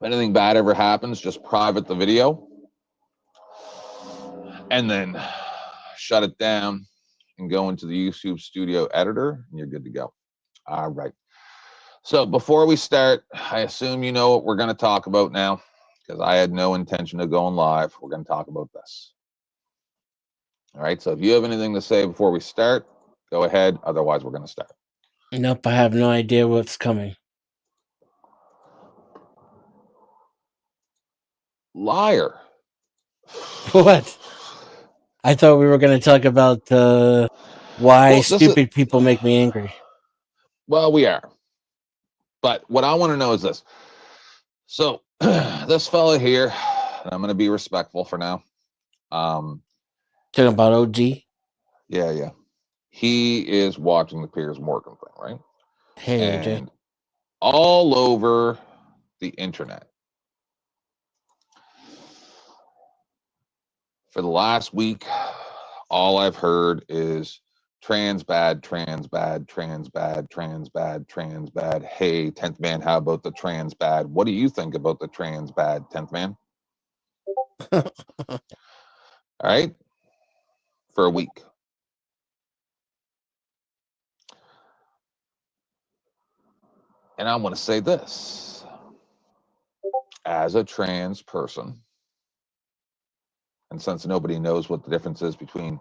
If anything bad ever happens, just private the video and then shut it down and go into the YouTube Studio editor, and you're good to go. All right. So before we start, I assume you know what we're going to talk about now, because I had no intention of going live. We're going to talk about this. All right. So if you have anything to say before we start, go ahead. Otherwise, we're going to start. Nope, I have no idea what's coming. Liar. What? I thought we were going to talk about why stupid people make me angry. Well, we are. But what I want to know is this. So this fella here, and I'm going to be respectful for now. Talking about OG? Yeah. He is watching the Piers Morgan thing, right? Hey, and OJ. All over the internet. For the last week, all I've heard is trans bad, trans bad, trans bad, trans bad, trans bad. Hey, 10th man, how about the trans bad? What do you think about the trans bad, 10th man? All right. For a week. And I want to say this. As a trans person, and since nobody knows what the difference is between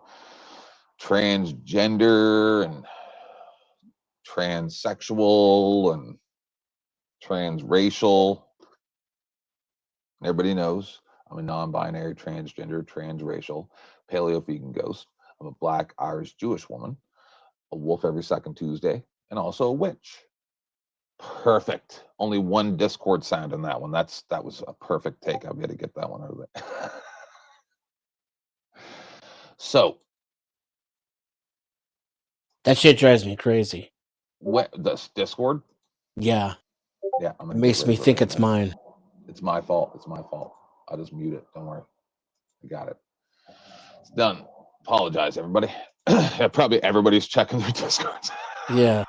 transgender and transsexual and transracial, everybody knows I'm a non-binary, transgender, transracial, paleo-vegan ghost. I'm a Black Irish Jewish woman, a wolf every second Tuesday, and also a witch. Perfect. Only one Discord sound in that one. That was a perfect take. I've got to get that one over there. So that shit drives me crazy. What, this Discord? Yeah. Yeah. It makes me think it's mine. It's my fault. It's my fault. I'll just mute it. Don't worry. I got it. It's done. Apologize, everybody. Probably everybody's checking their Discords. Yeah.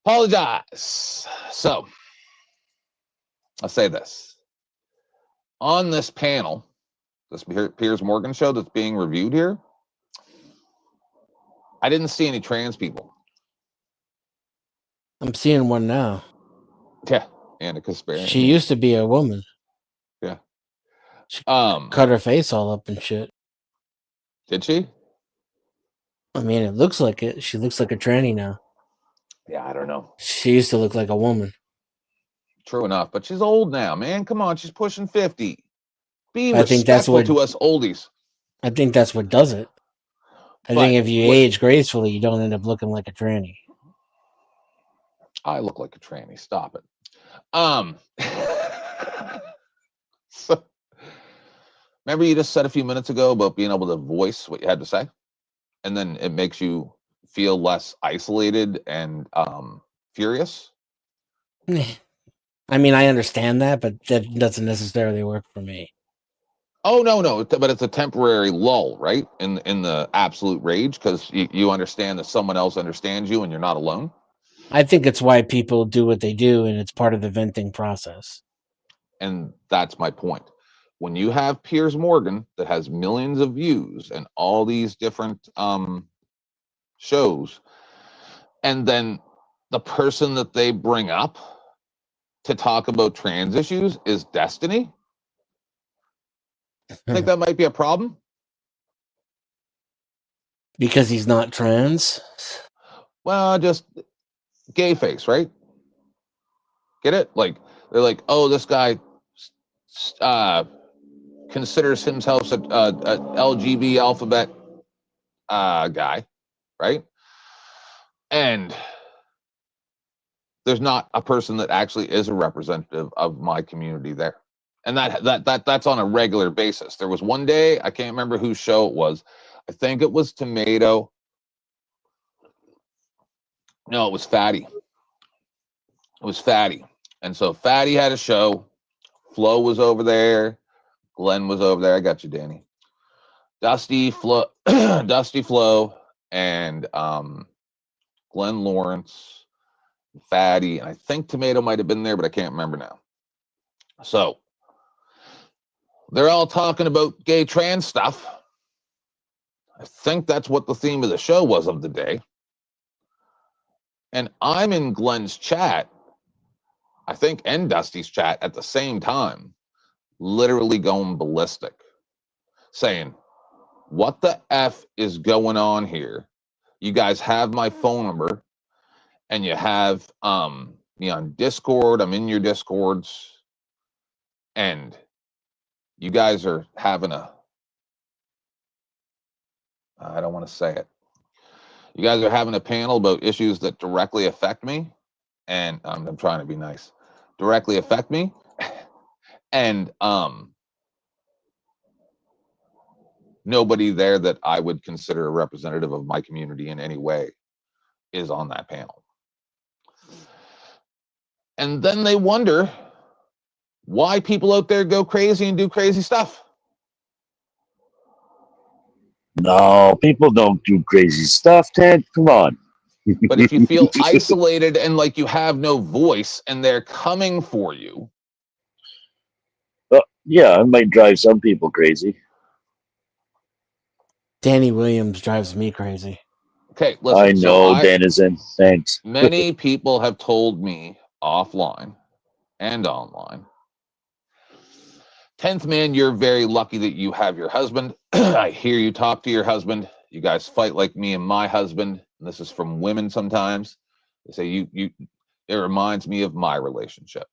Apologize. So, I'll say this. On this panel, this Piers Morgan show that's being reviewed here, I didn't see any trans people. I'm seeing one now. Yeah, Anna Kasparian. She used to be a woman. Yeah. She cut her face all up and shit. Did she? I mean, it looks like it. She looks like a tranny now. Yeah, I don't know. She used to look like a woman. True enough, but she's old now, man. Come on, she's pushing 50. Be respectful to us oldies. I think that's what does it. I think if you age gracefully, you don't end up looking like a tranny. I look like a tranny. Stop it. So, remember you just said a few minutes ago about being able to voice what you had to say? And then it makes you feel less isolated and furious? I mean, I understand that, but that doesn't necessarily work for me. Oh, no. But it's a temporary lull, right? In the absolute rage, because you understand that someone else understands you and you're not alone. I think it's why people do what they do, and it's part of the venting process. And that's my point. When you have Piers Morgan that has millions of views and all these different shows, and then the person that they bring up to talk about trans issues is Destiny, I think that might be a problem. Because he's not trans? Well, just gay face, right? Get it? Like, they're like, oh, this guy considers himself a LGB alphabet guy, right? And there's not a person that actually is a representative of my community there. And that's on a regular basis. There was one day, I can't remember whose show it was. I think it was Tomato. No, it was Fatty. It was Fatty. And so Fatty had a show. Flo was over there. Glenn was over there. I got you, Danny. Dusty Flo, and Glenn Lawrence Fatty, and I think tomato might have been there, but I can't remember now. So they're all talking about gay trans stuff. I think that's what the theme of the show was of the day. And I'm in Glenn's chat, I think, and Dusty's chat at the same time, literally going ballistic, saying, what the F is going on here? You guys have my phone number, and you have me on Discord. I'm in your Discords, and you guys are having a, I don't want to say it. You guys are having a panel about issues that directly affect me, and I'm trying to be nice. Directly affect me, and nobody there that I would consider a representative of my community in any way is on that panel. And then they wonder why people out there go crazy and do crazy stuff. No, people don't do crazy stuff, Ted. Come on. But if you feel isolated and like you have no voice and they're coming for you. Well, yeah, it might drive some people crazy. Danny Williams drives me crazy. Okay, listen. I know, Denizen. Thanks. Many people have told me offline and online, 10th man, you're very lucky that you have your husband. I hear you talk to your husband. You guys fight like me and my husband. And this is from women sometimes. They say it reminds me of my relationship.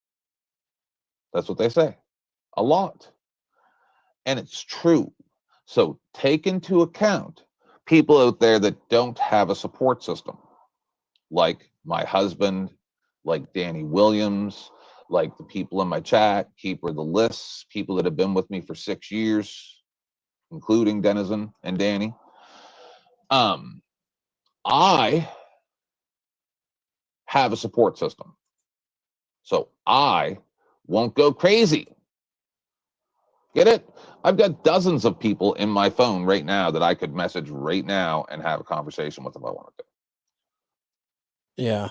That's what they say a lot. And it's true. So take into account people out there that don't have a support system, like my husband, like Danny Williams, like the people in my chat, Keeper of the Lists, people that have been with me for 6 years, including Denizen and Danny. I have a support system. So I won't go crazy. Get it? I've got dozens of people in my phone right now that I could message right now and have a conversation with if I wanted to. Yeah.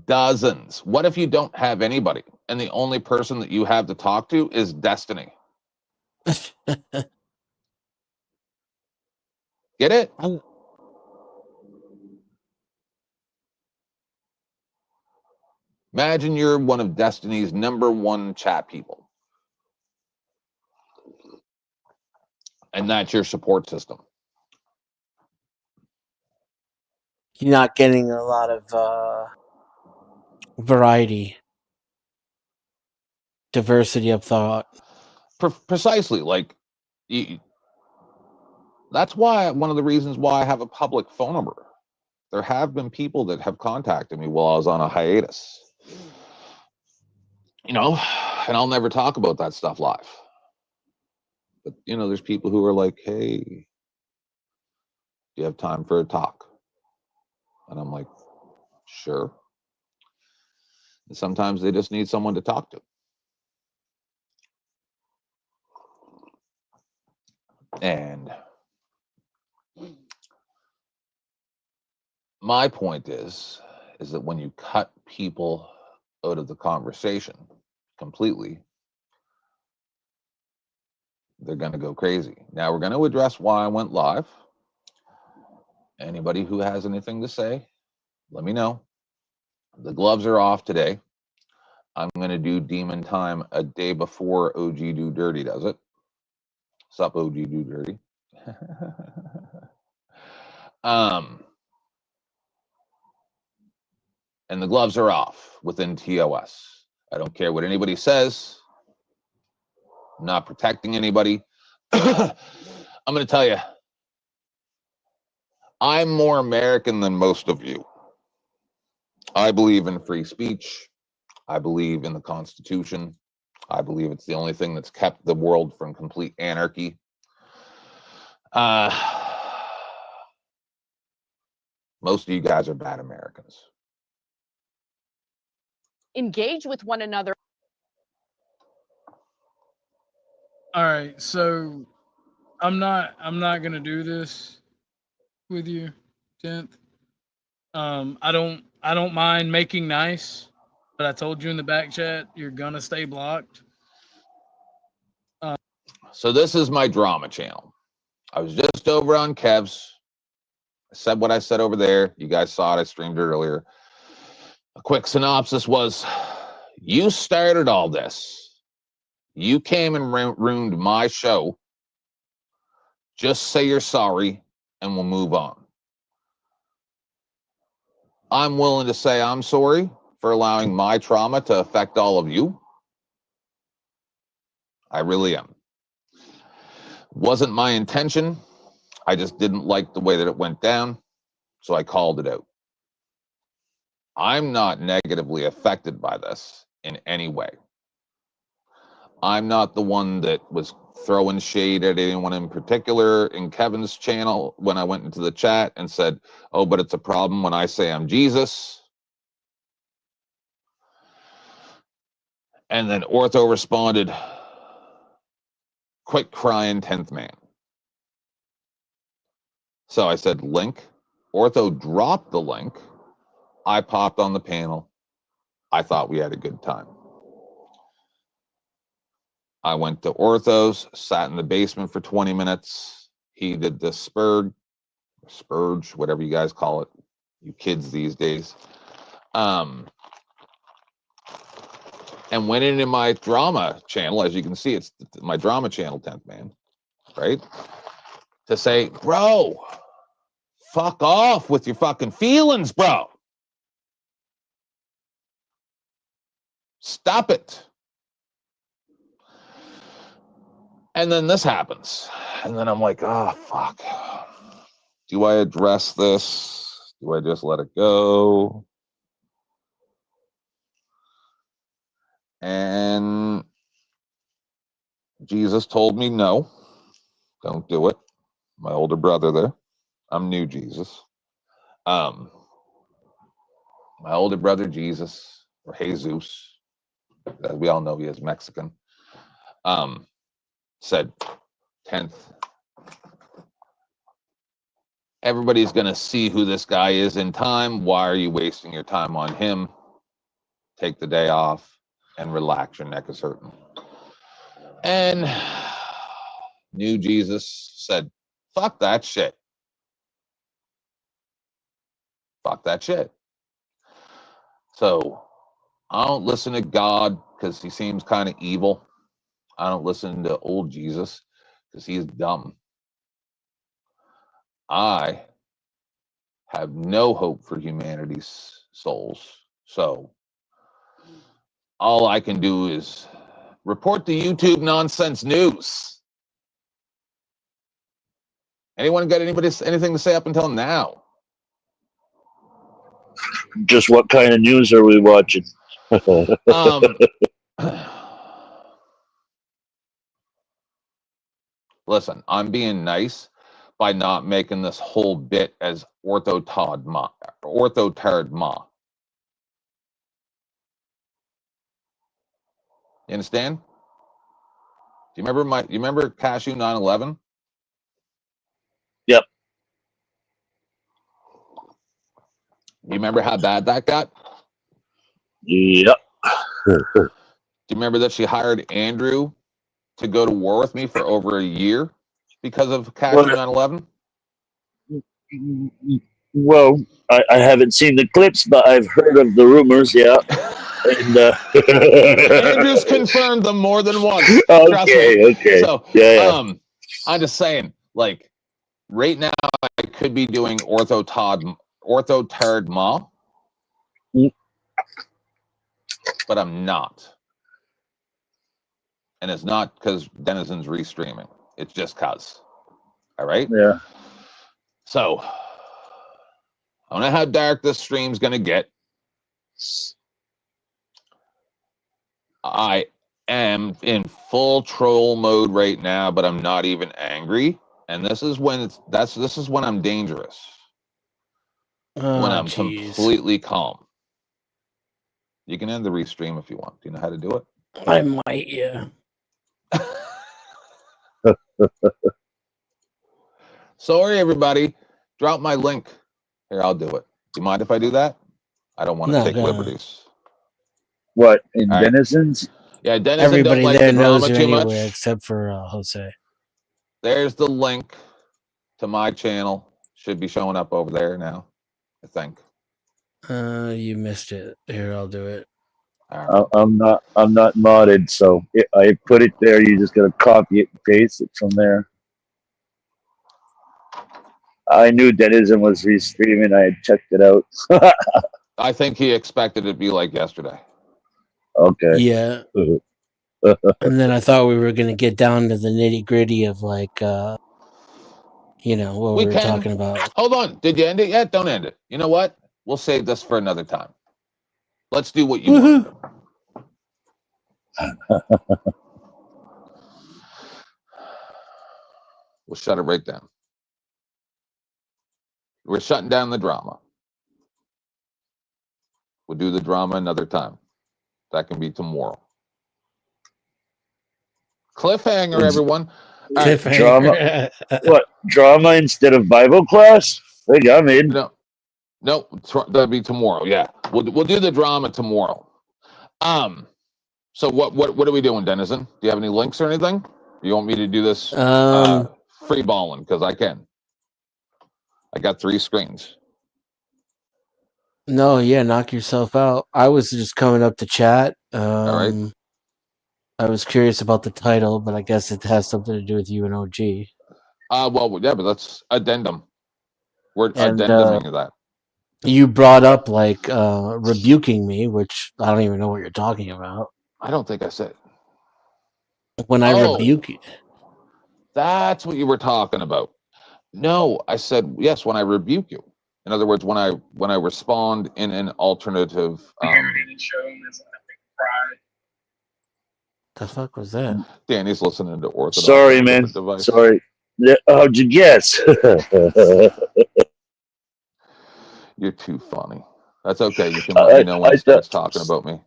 Dozens. What if you don't have anybody and the only person that you have to talk to is Destiny? Get it? Imagine you're one of Destiny's #1 chat people. And that's your support system. You're not getting a lot of variety, diversity of thought. Precisely. Like, that's why one of the reasons why I have a public phone number. There have been people that have contacted me while I was on a hiatus. And I'll never talk about that stuff live. But, there's people who are like, hey, do you have time for a talk? And I'm like, sure. And sometimes they just need someone to talk to. And my point is that when you cut people out of the conversation completely, they're going to go crazy. Now we're going to address why I went live. Anybody who has anything to say, let me know. The gloves are off today. I'm going to do Demon Time a day before OG Do Dirty does it. Sup, OG Do Dirty. And the gloves are off within TOS. I don't care what anybody says. I'm not protecting anybody. I'm going to tell you, I'm more American than most of you. I believe in free speech. I believe in the Constitution. I believe it's the only thing that's kept the world from complete anarchy. Most of you guys are bad Americans. Engage with one another. All right, so I'm not gonna do this with you, 10th. I don't mind making nice, but I told you in the back chat you're gonna stay blocked. So this is my drama channel. I was just over on Kev's. I said what I said over there. You guys saw it. I streamed it earlier. A quick synopsis was, you started all this. You came and ruined my show. Just say you're sorry and we'll move on. I'm willing to say I'm sorry for allowing my trauma to affect all of you. I really am. Wasn't my intention. I just didn't like the way that it went down, so I called it out. I'm not negatively affected by this in any way. I'm not the one that was throwing shade at anyone in particular. In Kevin's channel, when I went into the chat and said, oh, but it's a problem when I say I'm Jesus. And then Ortho responded, quit crying, 10th man. So I said, link. Ortho dropped the link. I popped on the panel. I thought we had a good time. I went to Ortho's, sat in the basement for 20 minutes. He did the spurge, whatever you guys call it, you kids these days. And went into my drama channel. As you can see, it's my drama channel, 10th man, right? To say, bro, fuck off with your fucking feelings, bro. Stop it. And then this happens. And then I'm like, oh, fuck. Do I address this? Do I just let it go? And Jesus told me, no, don't do it. My older brother there. I'm new Jesus. My older brother, Jesus, or Jesus, as we all know, he is Mexican, said, 10th, everybody's going to see who this guy is in time. Why are you wasting your time on him? Take the day off and relax. Your neck is hurting. And new Jesus said, fuck that shit. Fuck that shit. So I don't listen to God because he seems kind of evil. I don't listen to old Jesus because he's dumb. I have no hope for humanity's souls. So all I can do is report the YouTube nonsense news. Anyone got anything to say up until now? Just what kind of news are we watching? Listen, I'm being nice by not making this whole bit as orthotard ma. You understand? Do you remember Cashew 9/11? Yep. You remember how bad that got? Yep. Do you remember that she hired Andrew to go to war with me for over a year because of Cashew 9/11? Well, I haven't seen the clips, but I've heard of the rumors, yeah. And, Andrew's confirmed them more than once. Okay. So, yeah. I'm just saying, like, right now I could be doing orthotard ma, but I'm not. And it's not because Denizen's restreaming. It's just cause. All right? Yeah. So, I don't know how dark this stream's going to get. I am in full troll mode right now, but I'm not even angry. And this is when this is when I'm dangerous. When I'm completely calm. You can end the restream if you want. Do you know how to do it? I might, yeah. Sorry, everybody. Drop my link. Here, I'll do it. You mind if I do that? I don't want to No, take go on. liberties. What in All right. Denizens? Yeah, Denizen don't Everybody like there the knows drama you too anyway, much. except for Jose. There's the link to my channel. Should be showing up over there now, I think. You missed it. Here, I'll do it. All right. I'm not modded, so I put it there. You just gotta copy it and paste it from there. I knew Denizen was restreaming. I had checked it out. I think he expected it to be like yesterday. Okay. Yeah. And then I thought we were gonna get down to the nitty gritty of like, what we were can. talking about. Hold on. Did you end it yet? Don't end it. You know what? We'll save this for another time. Let's do what you want. We'll shut it right down. We're shutting down the drama. We'll do the drama another time. That can be tomorrow. Cliffhanger, everyone. All right. Drama. What drama instead of Bible class? I think I'm in. No, that'll be tomorrow. Yeah, we'll do the drama tomorrow. So what are we doing, Denizen? Do you have any links or anything? You want me to do this free balling? Because I can. I got 3 screens. No, yeah, knock yourself out. I was just coming up to chat. All right. I was curious about the title, but I guess it has something to do with you and OG. Well, yeah, but that's addendum. We're addenduming that. You brought up like rebuking me, which I don't even know what you're talking about. I don't think I said. When I rebuke you. That's what you were talking about. No, I said yes when I rebuke you. In other words, when I respond in an alternative. The fuck was that? Danny's listening to Orthodox. Sorry, man. Device. Sorry. How'd you guess? You're too funny. That's okay. You can let me know when he starts talking about me.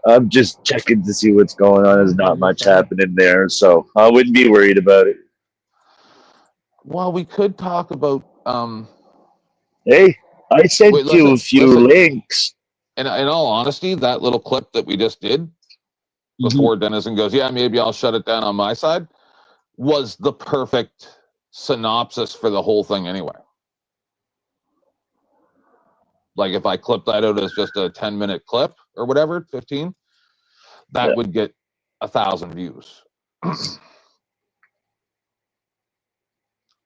I'm just checking to see what's going on. There's not much happening there, so I wouldn't be worried about it. Well, we could talk about. Hey, I sent you a few links. And in all honesty, that little clip that we just did before Denizen goes, yeah, maybe I'll shut it down on my side, was the perfect synopsis for the whole thing anyway. Like if I clip that out as just a 10-minute clip or whatever, 15, that would get 1,000 views.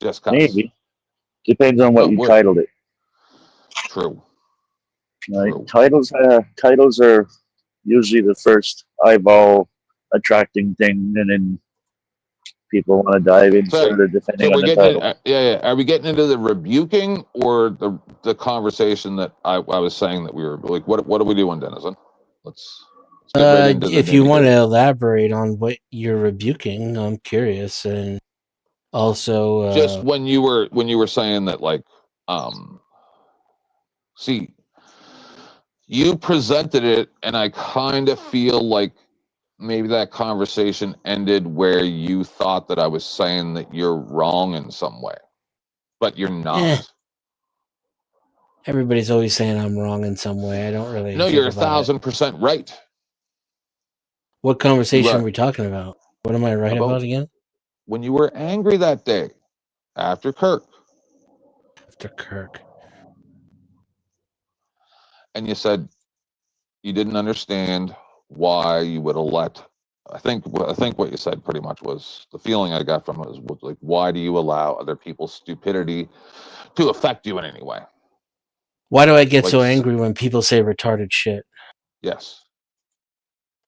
Just maybe. Depends on what you titled it. True. Right. True. Titles are usually the first eyeball attracting thing, and then people want to dive in further depending on the title. Are we getting into the rebuking or the conversation that I was saying that we were like, what are we doing, Denizen? Let's get right into if you want to elaborate on what you're rebuking, I'm curious, and also just when you were saying that, like, see, you presented it, and I kind of feel like maybe that conversation ended where you thought that I was saying that you're wrong in some way, but you're not. Everybody's always saying I'm wrong in some way. I don't really. No, you're 1,000% right. What conversation are we talking about? What am I right about again? When you were angry that day after Kirk. And you said you didn't understand why you would have let. I think what you said pretty much was the feeling I got from it was like, why do you allow other people's stupidity to affect you in any way? Why do I get so angry when people say retarded shit? Yes.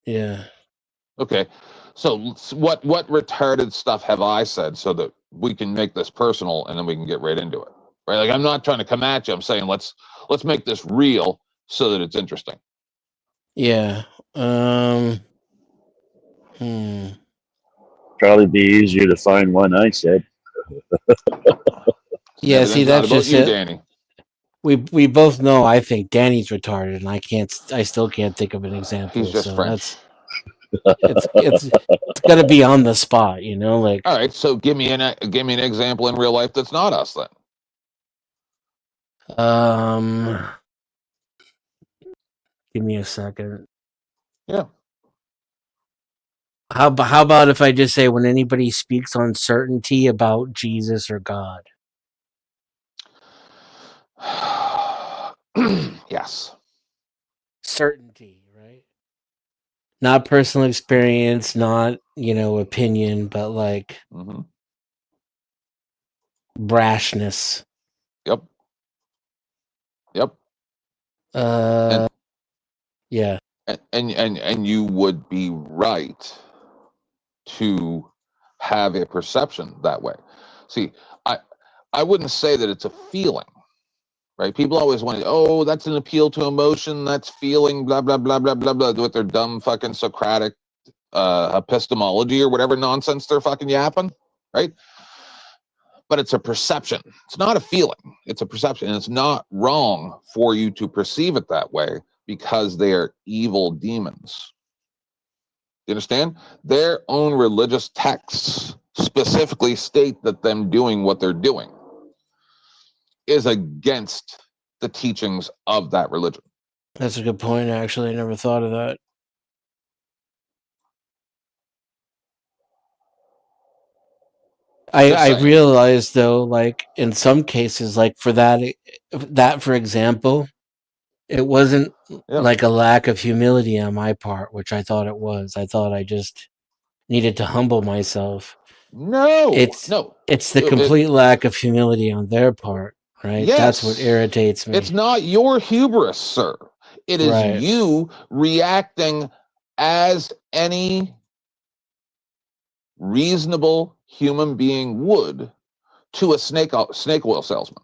Yeah. Okay. So what retarded stuff have I said so that we can make this personal and then we can get right into it? Right? Like, I'm not trying to come at you. I'm saying let's make this real so that it's interesting. Yeah. Probably be easier to find one, I said. Yeah, see, that's just you, it. Danny. We both know I think Danny's retarded, and I still can't think of an example. He's just French. It's got to be on the spot, like. All right, so give me an example in real life that's not us then. Give me a second. Yeah. How about if I just say when anybody speaks uncertainty about Jesus or God? Yes. Certainty, right? Not personal experience, not, opinion, but like brashness. Yep. Yeah. And you would be right to have a perception that way. See, I wouldn't say that it's a feeling, right? People always want to, oh, that's an appeal to emotion, that's feeling, blah, blah, blah, blah, blah, blah, with their dumb fucking Socratic epistemology or whatever nonsense they're fucking yapping, right? But it's a perception. It's not a feeling. It's a perception. And it's not wrong for you to perceive it that way because they are evil demons. You understand? Their own religious texts specifically state that them doing what they're doing is against the teachings of that religion. That's a good point, actually. I never thought of that. I realized, though, like in some cases, like for that for example, it wasn't like a lack of humility on my part, which I thought it was. I thought I just needed to humble myself. No, it's the complete lack of humility on their part, right? Yes, that's what irritates me. It's not your hubris, sir. It is you reacting as any reasonable human being would to a snake oil salesman.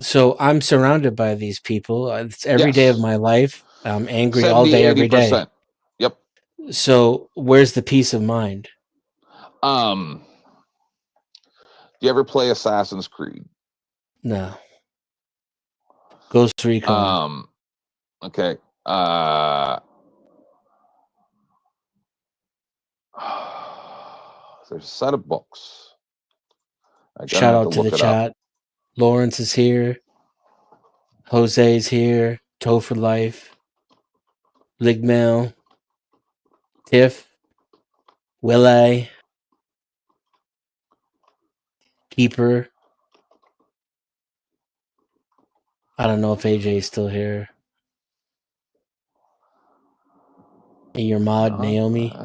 So I'm surrounded by these people. It's every day of my life. I'm angry 70, all day, 80%. Every day. Yep. So where's the peace of mind? Do you ever play Assassin's Creed? No. Ghost Recon. Okay. There's a set of books. Shout out to the chat. Lawrence is here. Jose's here. Toe for Life. Ligmail. Tiff. Willie. Keeper. I don't know if AJ is still here. Your mod, Naomi.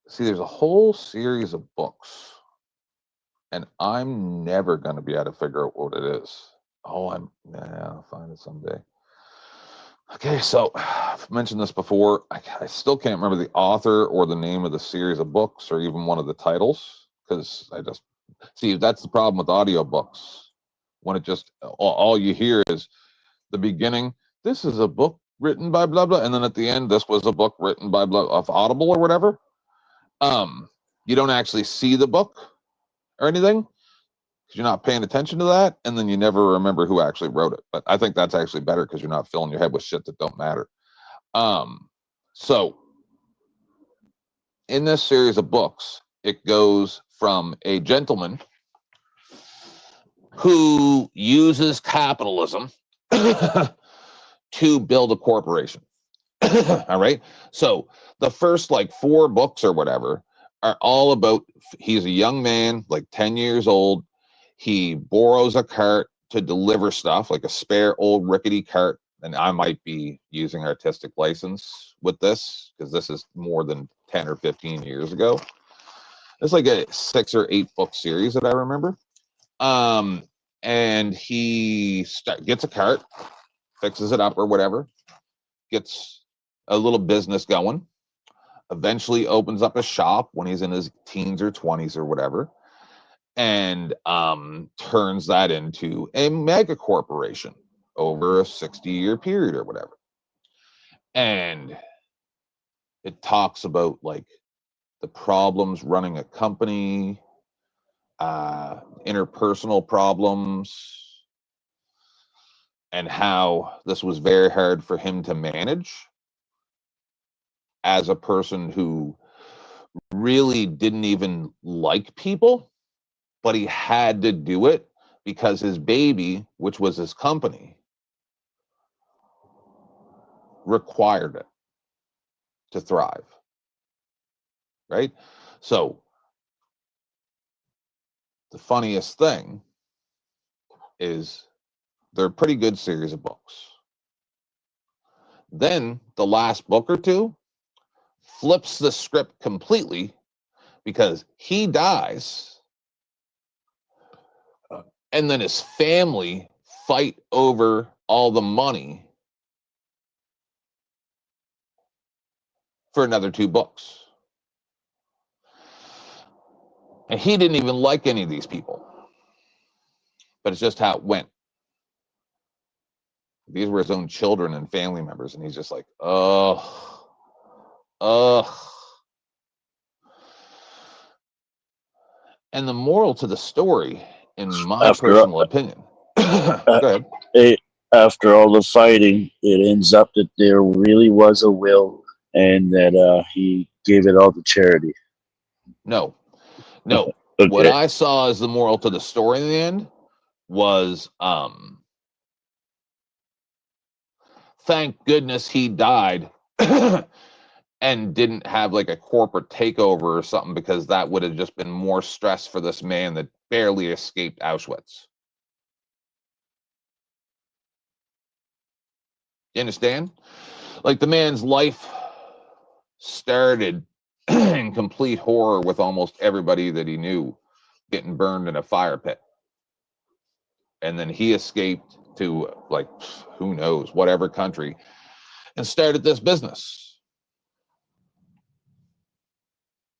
See, there's a whole series of books, and I'm never going to be able to figure out what it is. Oh, I'll find it someday. Okay, so I've mentioned this before. I still can't remember the author or the name of the series of books or even one of the titles because I just see that's the problem with audiobooks. When it just all you hear is the beginning. This is a book written by blah blah, and then at the end, this was a book written by blah of Audible or whatever. You don't actually see the book or anything because you're not paying attention to that, and then you never remember who actually wrote it. But I think that's actually better because you're not filling your head with shit that don't matter. So in this series of books, it goes from a gentleman who uses capitalism to build a corporation. All right. So the first like 4 books or whatever are all about he's a young man, like 10 years old. He borrows a cart to deliver stuff, like a spare old rickety cart. And I might be using artistic license with this because this is more than 10 or 15 years ago. It's like a 6 or 8 book series that I remember. And he gets a cart, fixes it up or whatever, gets a little business going, eventually opens up a shop when he's in his teens or 20s or whatever, and turns that into a mega corporation over a 60-year period or whatever. And it talks about like the problems running a company, interpersonal problems, and how this was very hard for him to manage as a person who really didn't even like people, but he had to do it because his baby, which was his company, required it to thrive. Right? So the funniest thing is they're a pretty good series of books. Then the last book or two flips the script completely because he dies and then his family fight over all the money for another 2 books. And he didn't even like any of these people. But it's just how it went. These were his own children and family members, and he's just like, ugh. And the moral to the story, in my personal opinion, go ahead. After all the fighting, it ends up that there really was a will, and that he gave it all to charity. No. Okay. What I saw as the moral to the story in the end was, thank goodness he died and didn't have like a corporate takeover or something, because that would have just been more stress for this man that barely escaped Auschwitz. You understand? Like, the man's life started in complete horror with almost everybody that he knew getting burned in a fire pit. And then he escaped to, like, who knows, whatever country, and started this business.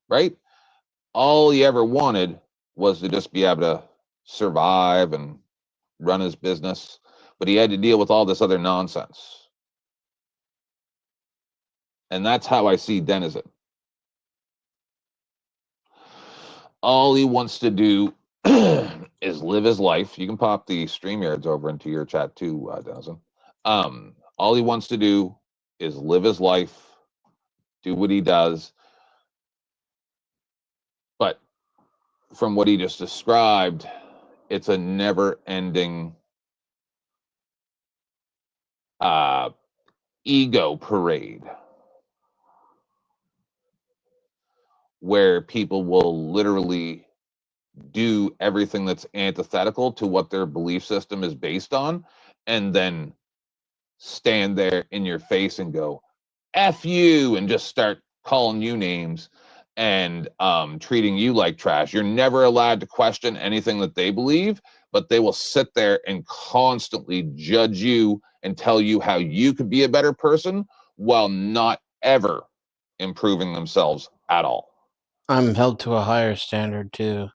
Right? All he ever wanted was to just be able to survive and run his business, but he had to deal with all this other nonsense. And that's how I see Denizen. All he wants to do is live his life. You can pop the StreamYards over into your chat too, Denizen. All he wants to do is live his life, do what he does. But from what he just described, it's a never-ending ego parade where people will literally do everything that's antithetical to what their belief system is based on, and then stand there in your face and go, F you, and just start calling you names and treating you like trash. You're never allowed to question anything that they believe, but they will sit there and constantly judge you and tell you how you could be a better person while not ever improving themselves at all. I'm held to a higher standard too.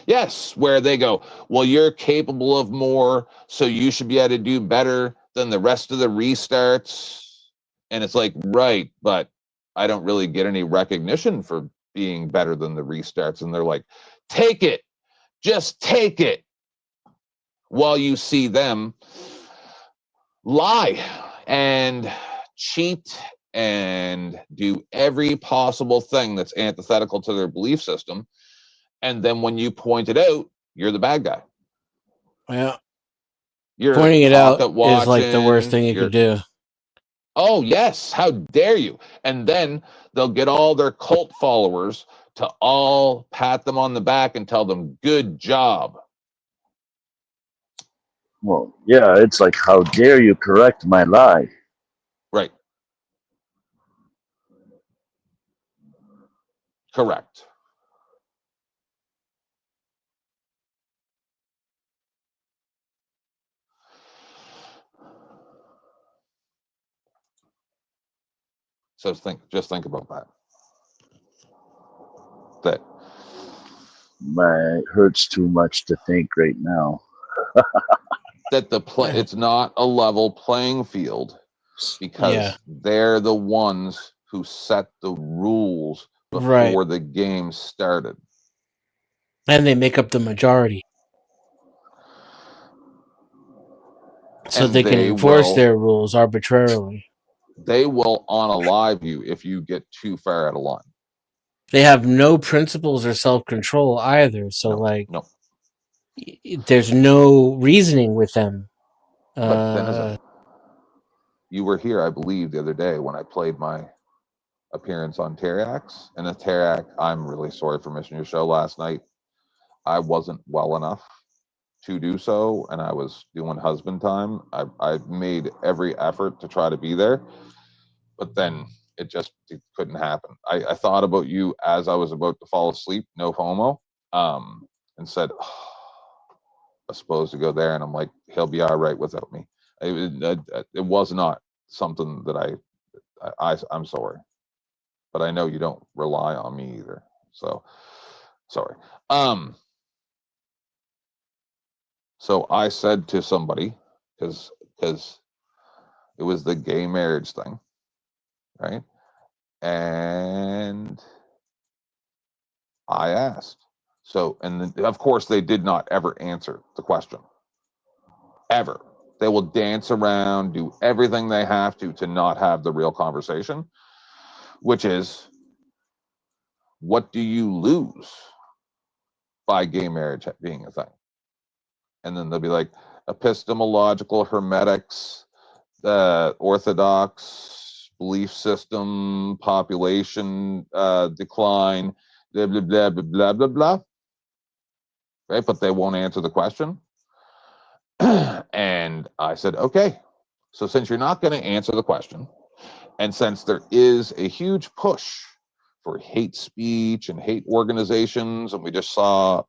Yes, where they go, well, you're capable of more, so you should be able to do better than the rest of the restarts. And it's like, right, but I don't really get any recognition for being better than the restarts. And they're like, take it, just take it. While you see them lie and cheat and do every possible thing that's antithetical to their belief system. And then when you point it out, you're the bad guy. Yeah. You're pointing it out watching, is like the worst thing you could do. Oh, yes. How dare you? And then they'll get all their cult followers to all pat them on the back and tell them, good job. Well, yeah, it's like, how dare you correct my lie? Right. Correct. So just think about that. It hurts too much to think right now. That it's not a level playing field, because they're the ones who set the rules before the game started. And they make up the majority. So they can enforce their rules arbitrarily. They will unalive you if you get too far out of line. they have no principles or self-control either. So no. there's no reasoning with them. But Denizen, you were here, I believe, the other day when I played my appearance on Teriax. And the Teriac, I'm really sorry for missing your show last night. I wasn't well enough to do so, and I was doing husband time. I made every effort to try to be there, but then it couldn't happen. I thought about you as I was about to fall asleep, no homo, and said, oh, I'm supposed to go there, and I'm like, he'll be all right without me. It was not something that I'm sorry, but I know you don't rely on me either. So sorry. So I said to somebody, because it was the gay marriage thing, right? And I asked. So, and then, of course, they did not ever answer the question. Ever. They will dance around, do everything they have to not have the real conversation, which is, what do you lose by gay marriage being a thing? And then they'll be like, epistemological hermetics, orthodox belief system, population decline, blah, blah, blah, blah, blah, blah, blah. Right? But they won't answer the question. And I said, okay, so since you're not going to answer the question, and since there is a huge push for hate speech and hate organizations, and we just saw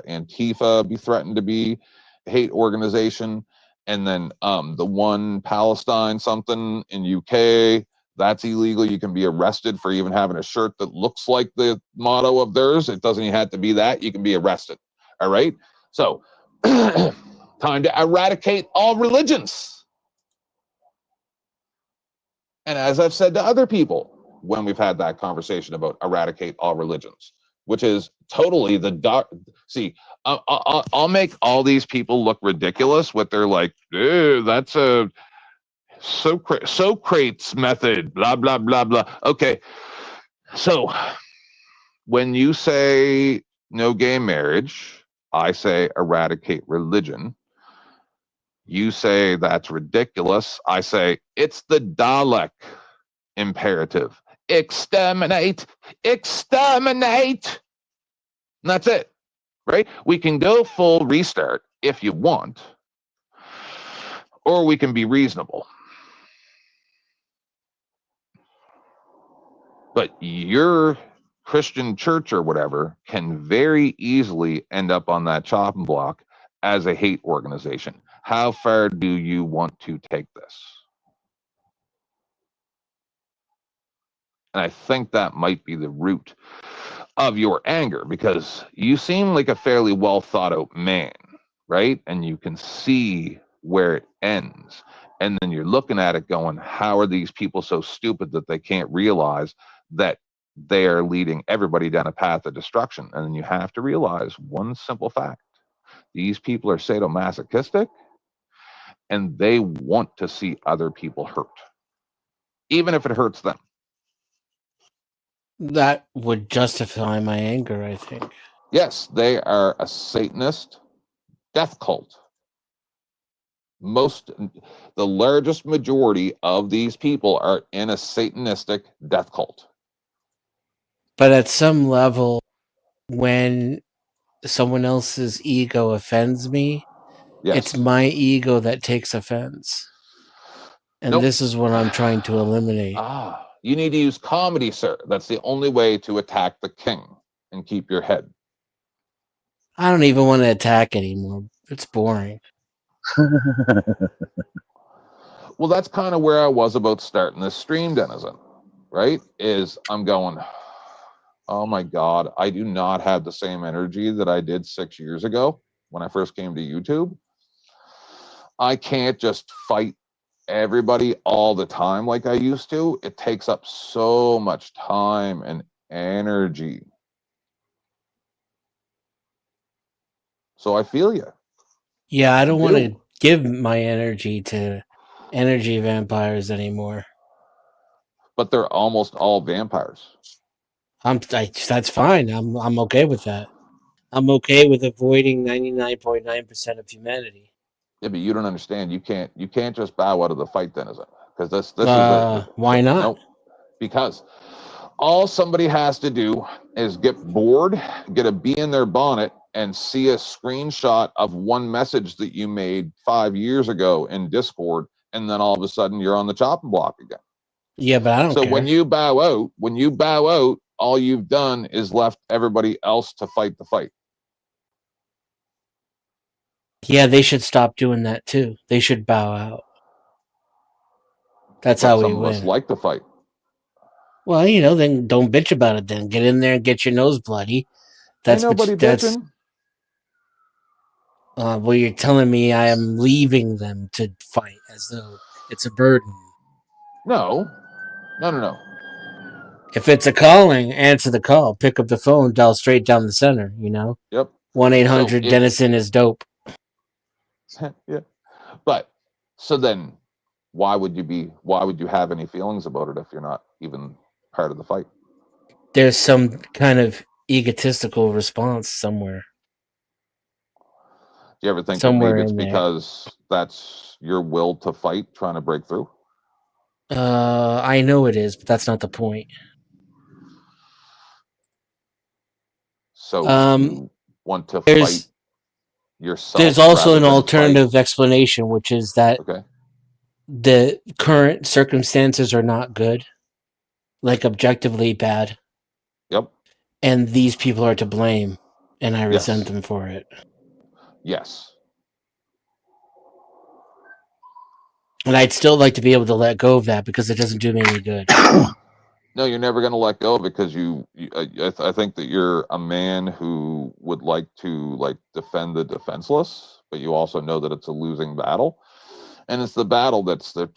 Antifa be threatened to be a hate organization, and then the one Palestine something in UK, that's illegal. You can be arrested for even having a shirt that looks like the motto of theirs. It doesn't even have to be that. You can be arrested. All right? So time to eradicate all religions. And as I've said to other people when we've had that conversation about eradicate all religions, which is totally the dark. See, I'll make all these people look ridiculous with their like, that's a Socrates method, blah, blah, blah, blah. Okay. So when you say no gay marriage, I say eradicate religion. You say that's ridiculous. I say it's the Dalek imperative. Exterminate, exterminate. And that's it, right? We can go full restart if you want, or we can be reasonable. But your Christian church or whatever can very easily end up on that chopping block as a hate organization. How far do you want to take this? And I think that might be the root of your anger, because you seem like a fairly well thought out man, right? And you can see where it ends. And then you're looking at it going, how are these people so stupid that they can't realize that they are leading everybody down a path of destruction? And then you have to realize one simple fact. These people are sadomasochistic, and they want to see other people hurt, even if it hurts them. That would justify my anger, I think. Yes, they are a Satanist death cult. The largest majority of these people are in a Satanistic death cult. But at some level, when someone else's ego offends me, yes, it's my ego that takes offense. And nope. This is what I'm trying to eliminate. You need to use comedy, sir. That's the only way to attack the king and keep your head. I don't even want to attack anymore. It's boring. Well, that's kind of where I was about starting this stream, Denizen, right? Is I'm going, oh my God, I do not have the same energy that I did 6 years ago when I first came to YouTube. I can't just fight everybody all the time like I used to. It takes up so much time and energy. So I feel you. Yeah, I don't want to give my energy to energy vampires anymore. But they're almost all vampires. That's fine. I'm okay with that. I'm okay with avoiding 99.9% of humanity. Yeah, but you don't understand. You can't just bow out of the fight then, is it? Because this is Why not? Nope. Because all somebody has to do is get bored, get a bee in their bonnet, and see a screenshot of one message that you made 5 years ago in Discord, and then all of a sudden you're on the chopping block again. Yeah, but I don't So care. when you bow out, all you've done is left everybody else to fight the fight. Yeah, they should stop doing that too. They should bow out. That's how we Some of us win. like to fight. Well, then don't bitch about it. Then get in there and get your nose bloody. Ain't nobody bitching. Well, you're telling me I am leaving them to fight as though it's a burden. No. If it's a calling, answer the call. Pick up the phone, dial straight down the center. Yep. 1-800 Dennison is dope. Yeah. But so then, why would you have any feelings about it if you're not even part of the fight? There's some kind of egotistical response somewhere. Do you ever think Somewhere that maybe it's in there. because that's your will to fight, trying to break through? I know it is, but that's not the point. So you want to there's- fight yourself? There's also rather an than alternative explanation, which is that Okay. the current circumstances are not good, like objectively bad, Yep. and these people are to blame, and I Yes. resent them for it. Yes. And I'd still like to be able to let go of that because it doesn't do me any good. No, you're never going to let go because I think that you're a man who would like to defend the defenseless, but you also know that it's a losing battle, and it's the battle that's the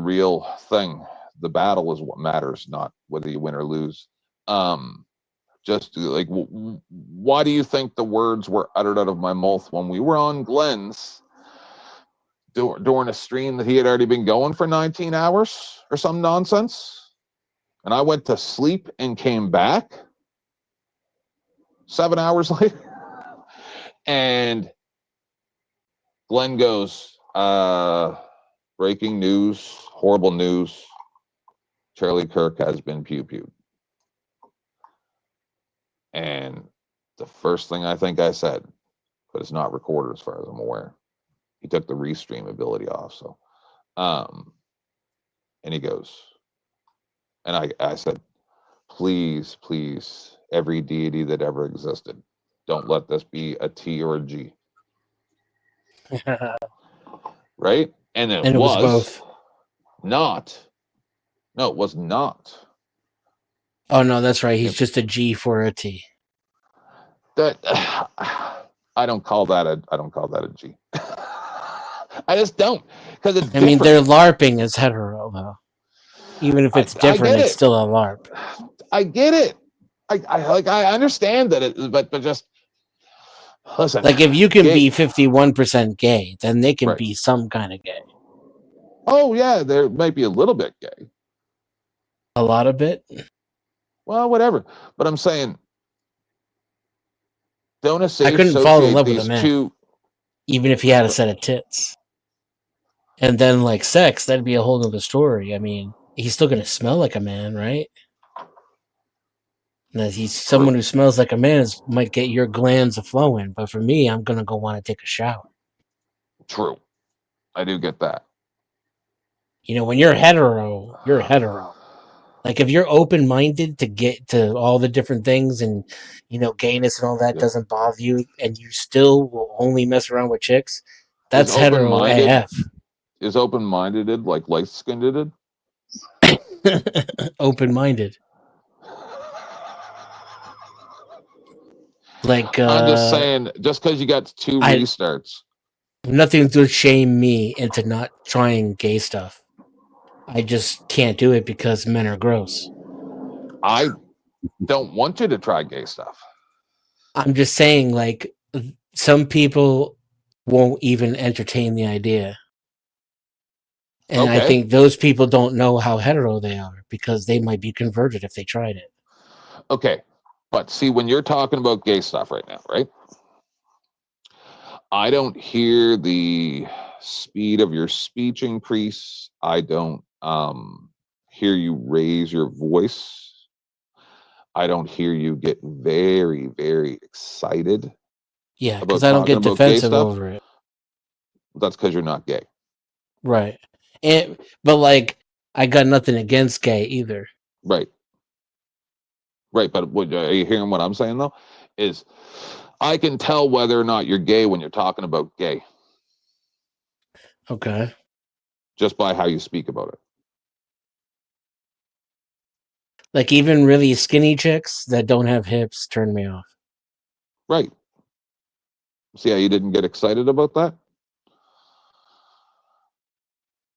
real thing. The battle is what matters, not whether you win or lose. Just like, why do you think the words were uttered out of my mouth when we were on Glenn's during a stream that he had already been going for 19 hours or some nonsense? And I went to sleep and came back 7 hours later. And Glenn goes, breaking news, horrible news. Charlie Kirk has been pew-pewed. And the first thing I think I said, but it's not recorded as far as I'm aware, he took the restream ability off. So, and he goes, and I said, please, every deity that ever existed, don't let this be a T or a G. Right? And it was both. Not. No, it was not. Oh no, that's right. He's just a G for a T. That I don't call that a G. I just don't, because it's I mean, different. they're LARPing as hetero though. Even if it's different, it's still a LARP. I get it. I understand that but just listen. Like if you can be 51% gay, then they can be some kind of gay. Oh yeah, there might be a little bit gay. A lot of it? Well, whatever. But I'm saying, don't I couldn't fall in love with a man, even if he had a set of tits. And then like sex, that'd be a whole other story. I mean, he's still gonna smell like a man, right? That he's someone who smells like a man might get your glands a flowing, but for me, I'm gonna go want to take a shower. True, I do get that. When you're hetero, you're hetero. Like if you're open-minded to get to all the different things, and gayness and all that doesn't bother you, and you still will only mess around with chicks, that's hetero AF. Is open-minded like light-skinned? Open-minded. Like I'm just saying, just because you got 2 restarts, nothing to shame me into not trying gay stuff. I just can't do it because men are gross. I don't want you to try gay stuff. I'm just saying, like, some people won't even entertain the idea. And I think those people don't know how hetero they are because they might be converted if they tried it. Okay, but see, when you're talking about gay stuff right now, right? I don't hear the speed of your speech increase. I don't hear you raise your voice. I don't hear you get very, very excited. Yeah, because I don't get defensive over it. That's because you're not gay. Right. But like, I got nothing against gay either. Right. Right, but are you hearing what I'm saying though? Is I can tell whether or not you're gay when you're talking about gay. Okay. Just by how you speak about it. Like even really skinny chicks that don't have hips turn me off. Right. See how you didn't get excited about that?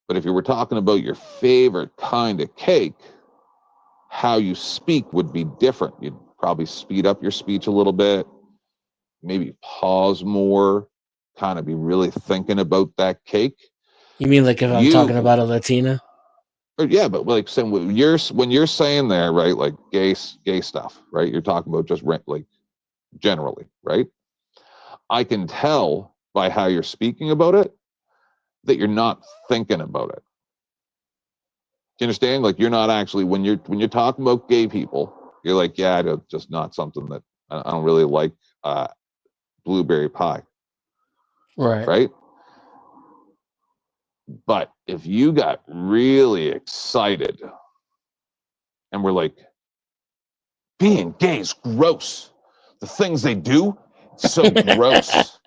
But if you were talking about your favorite kind of cake, how you speak would be different. You'd probably speed up your speech a little bit, maybe pause more, kind of be really thinking about that cake. You mean like if I'm talking about a Latina? Yeah, but like saying when you're saying there, right, like gay stuff, right? You're talking about just like generally, right? I can tell by how you're speaking about it that you're not thinking about it. Do you understand? Like you're not actually when you're talking about gay people, you're like, yeah, just not something that I don't really like. Blueberry pie, right? But if you got really excited and we're like, being gay is gross. The things they do, it's so gross.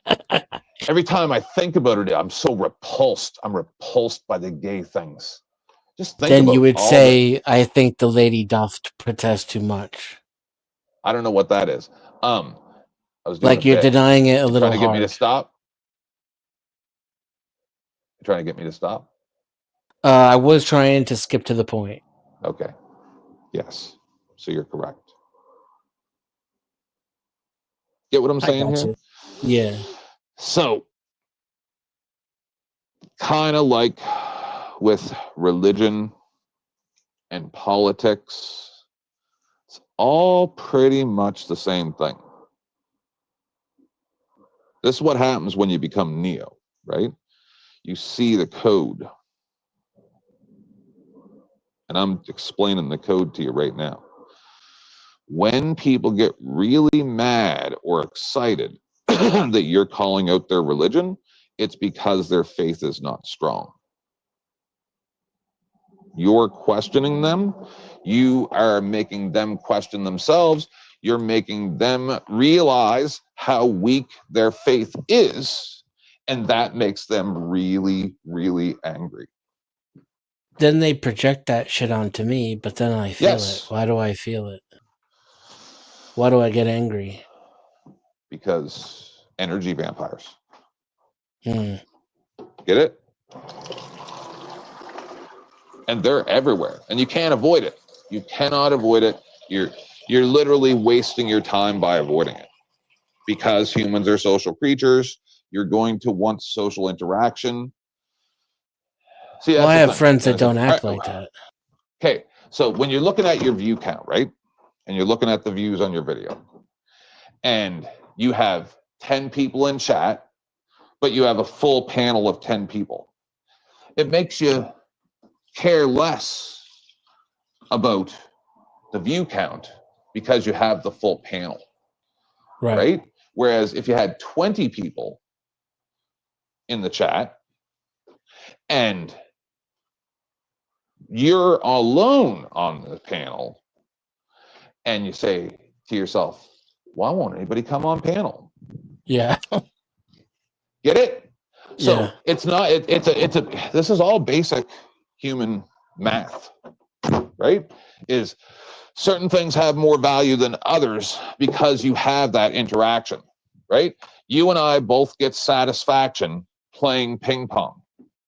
Every time I think about it, I'm so repulsed. I'm repulsed by the gay things. Just think then about you would say, I think the lady doth protest too much. I don't know what that is. I was doing like you're denying it a little hard. Trying to get me to stop? You're trying to get me to stop? I was trying to skip to the point. Okay. Yes. So you're correct. Get what I'm saying here? You. Yeah. So, kind of like with religion and politics, it's all pretty much the same thing. This is what happens when you become Neo, right? You see the code. And I'm explaining the code to you right now. When people get really mad or excited that you're calling out their religion, it's because their faith is not strong. You're questioning them. You are making them question themselves. You're making them realize how weak their faith is. And that makes them really, really angry. Then they project that shit onto me, but then I feel it. Why do I feel it? Why do I get angry? Because energy vampires. Get it? And they're everywhere, and you can't avoid it. You cannot avoid it. You're literally wasting your time by avoiding it. Because humans are social creatures, you're going to want social interaction. See, I have friends that don't act like that. Okay, so when you're looking at your view count, right? And you're looking at the views on your video, and you have 10 people in chat, but you have a full panel of 10 people. It makes you care less about the view count because you have the full panel, right? Whereas if you had 20 people in the chat and you're alone on the panel and you say to yourself, why won't anybody come on panel? Yeah. Get it? So it's not, this is all basic human math, right? Is certain things have more value than others because you have that interaction, right? You and I both get satisfaction playing ping pong,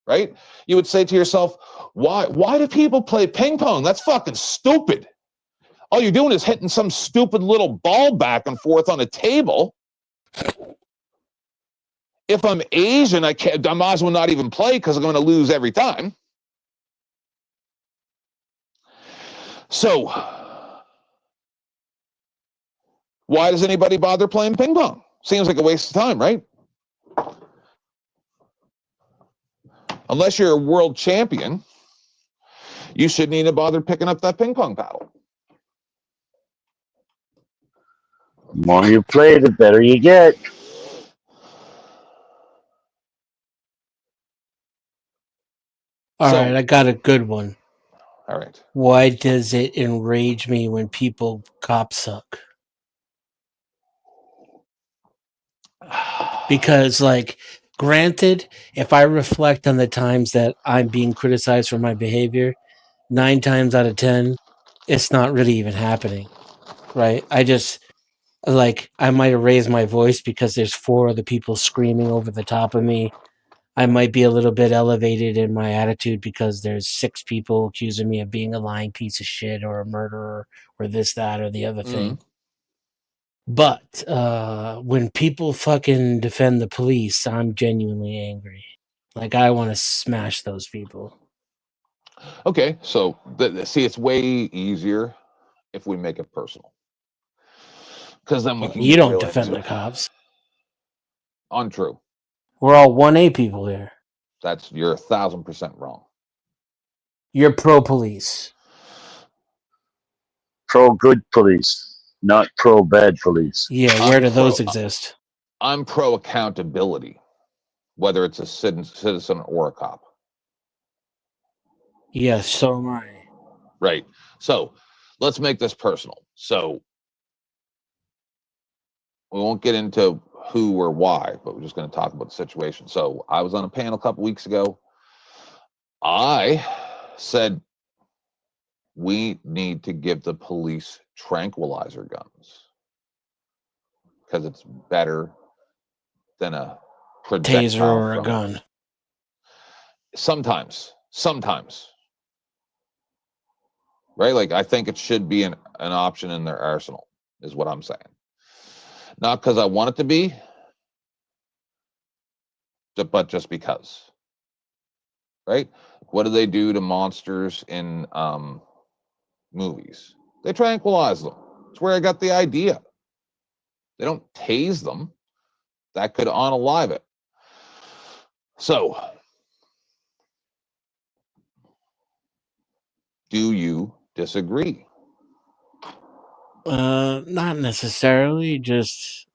right? You would say to yourself, why do people play ping pong? That's fucking stupid. All you're doing is hitting some stupid little ball back and forth on a table. If I'm Asian, I might as well not even play because I'm going to lose every time. So Why does anybody bother playing ping pong? Seems like a waste of time, right? Unless you're a world champion, you shouldn't even bother picking up that ping pong paddle. The more you play, the better you get. All right, I got a good one. All right. Why does it enrage me when people cop suck? Because, like, granted, if I reflect on the times that I'm being criticized for my behavior, 9 times out of 10, it's not really even happening, right? I just, like, I might have raised my voice because there's 4 other people screaming over the top of me. I might be a little bit elevated in my attitude because there's 6 people accusing me of being a lying piece of shit or a murderer or this, that, or the other thing. But when people fucking defend the police, I'm genuinely angry. Like, I want to smash those people. Okay, so see, it's way easier if we make it personal, because then we can. You don't defend the cops. Untrue. We're all 1A people here. You're 1,000% wrong. You're pro police. Pro good police, not pro bad police. Yeah, where do those exist? I'm pro accountability, whether it's a citizen or a cop. Yes, so am I. Right. So let's make this personal. So we won't get into who or why, but we're just going to talk about the situation. So I was on a panel a couple weeks ago. I said we need to give the police tranquilizer guns because it's better than a projectile taser or a gun. Sometimes. Right? Like, I think it should be an option in their arsenal, is what I'm saying. Not because I want it to be, but just because. Right? What do they do to monsters in movies? They tranquilize them. That's where I got the idea. They don't tase them. That could unalive it. So, do you disagree? Not necessarily. Just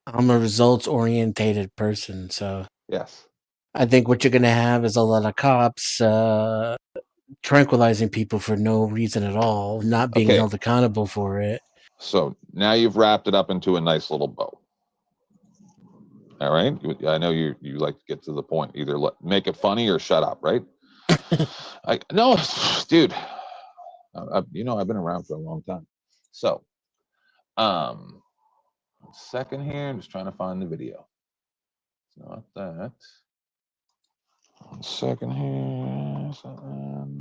I'm a results-orientated person, so yes. I think what you're gonna have is a lot of cops tranquilizing people for no reason at all, not being held accountable for it. So now you've wrapped it up into a nice little bow. All right. I know you like to get to the point. Either make it funny or shut up. Right. No, dude. I've been around for a long time. So, second here. I'm just trying to find the video. It's not that. 1 second here. Something.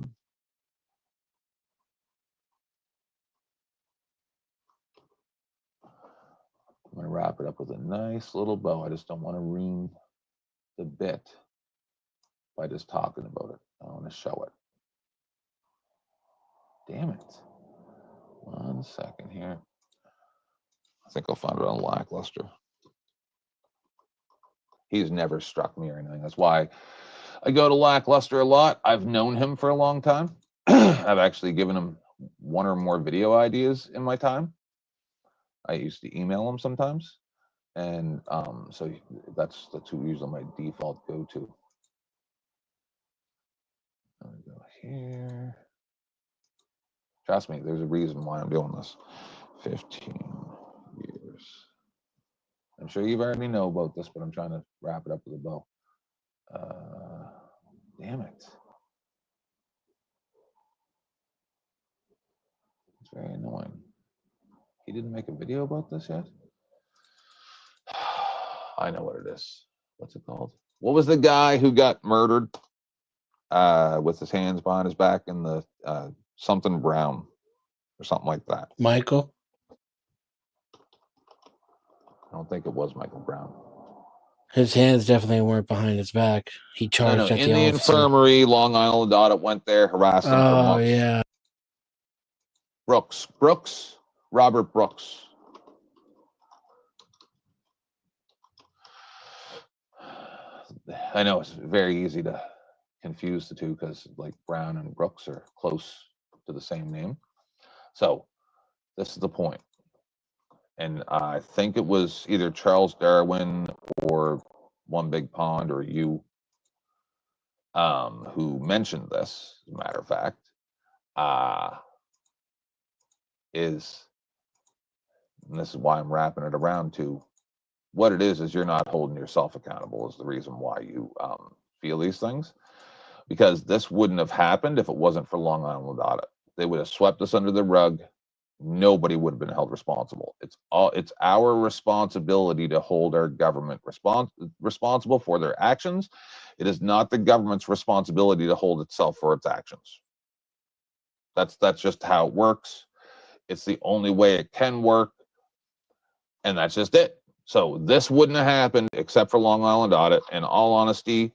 I'm going to wrap it up with a nice little bow. I just don't want to ruin the bit by just talking about it. I want to show it. Damn it. 1 second here. I think I'll find it on Lackluster. He's never struck me or anything. That's why I go to Lackluster a lot. I've known him for a long time. I've actually given him 1 or more video ideas in my time. I used to email him sometimes. And so that's usually my default go-to. Let me go here. Trust me, there's a reason why I'm doing this. 15 years. I'm sure you already know about this, but I'm trying to wrap it up with a bow. Damn it. It's very annoying. He didn't make a video about this yet? I know what it is. What's it called? What was the guy who got murdered with his hands behind his back in the something Brown or something like that? Michael? I don't think it was Michael Brown. His hands definitely weren't behind his back. He charged at in the officer. Infirmary, Long Island audit, went there, harassed him for months. Yeah. Robert Brooks. I know it's very easy to confuse the two because like Brown and Brooks are close to the same name. So this is the point. And I think it was either Charles Darwin or One Big Pond or you who mentioned this, as a matter of fact, and this is why I'm wrapping it around to what it is you're not holding yourself accountable is the reason why you feel these things. Because this wouldn't have happened if it wasn't for Long Island Audit. They would have swept us under the rug. Nobody would have been held responsible. It's our responsibility to hold our government responsible for their actions. It is not the government's responsibility to hold itself for its actions. That's just how it works. It's the only way it can work, and that's just it. So this wouldn't have happened except for Long Island Audit. In all honesty,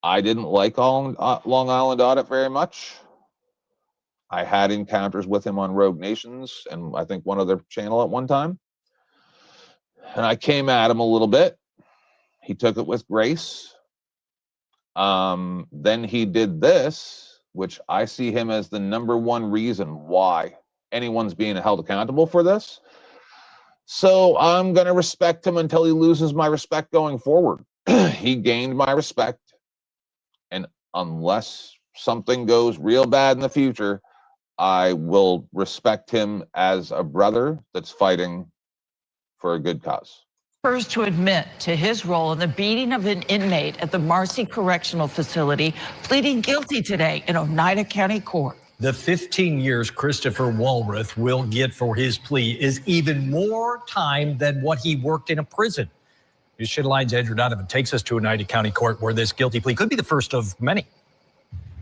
I didn't like Long Island Audit very much. I had encounters with him on Rogue Nations and I think one other channel at one time. And I came at him a little bit. He took it with grace. Then he did this, which I see him as the #1 reason why anyone's being held accountable for this. So I'm going to respect him until he loses my respect going forward. He gained my respect. And unless something goes real bad in the future, I will respect him as a brother that's fighting for a good cause. First to admit to his role in the beating of an inmate at the Marcy Correctional Facility, pleading guilty today in Oneida County Court. The 15 years Christopher Walrath will get for his plea is even more time than what he worked in a prison. News Channel Line's Andrew Donovan takes us to Oneida County Court, where this guilty plea could be the first of many.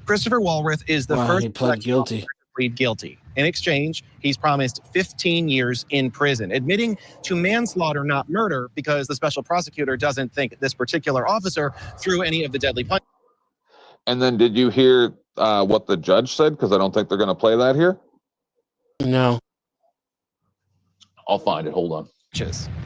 Christopher Walrath is the first he pled guilty. to plead guilty. In exchange, he's promised 15 years in prison, admitting to manslaughter, not murder, because the special prosecutor doesn't think this particular officer threw any of the deadly punches. And then did you hear what the judge said? Because I don't think they're going to play that here. No. I'll find it. Hold on.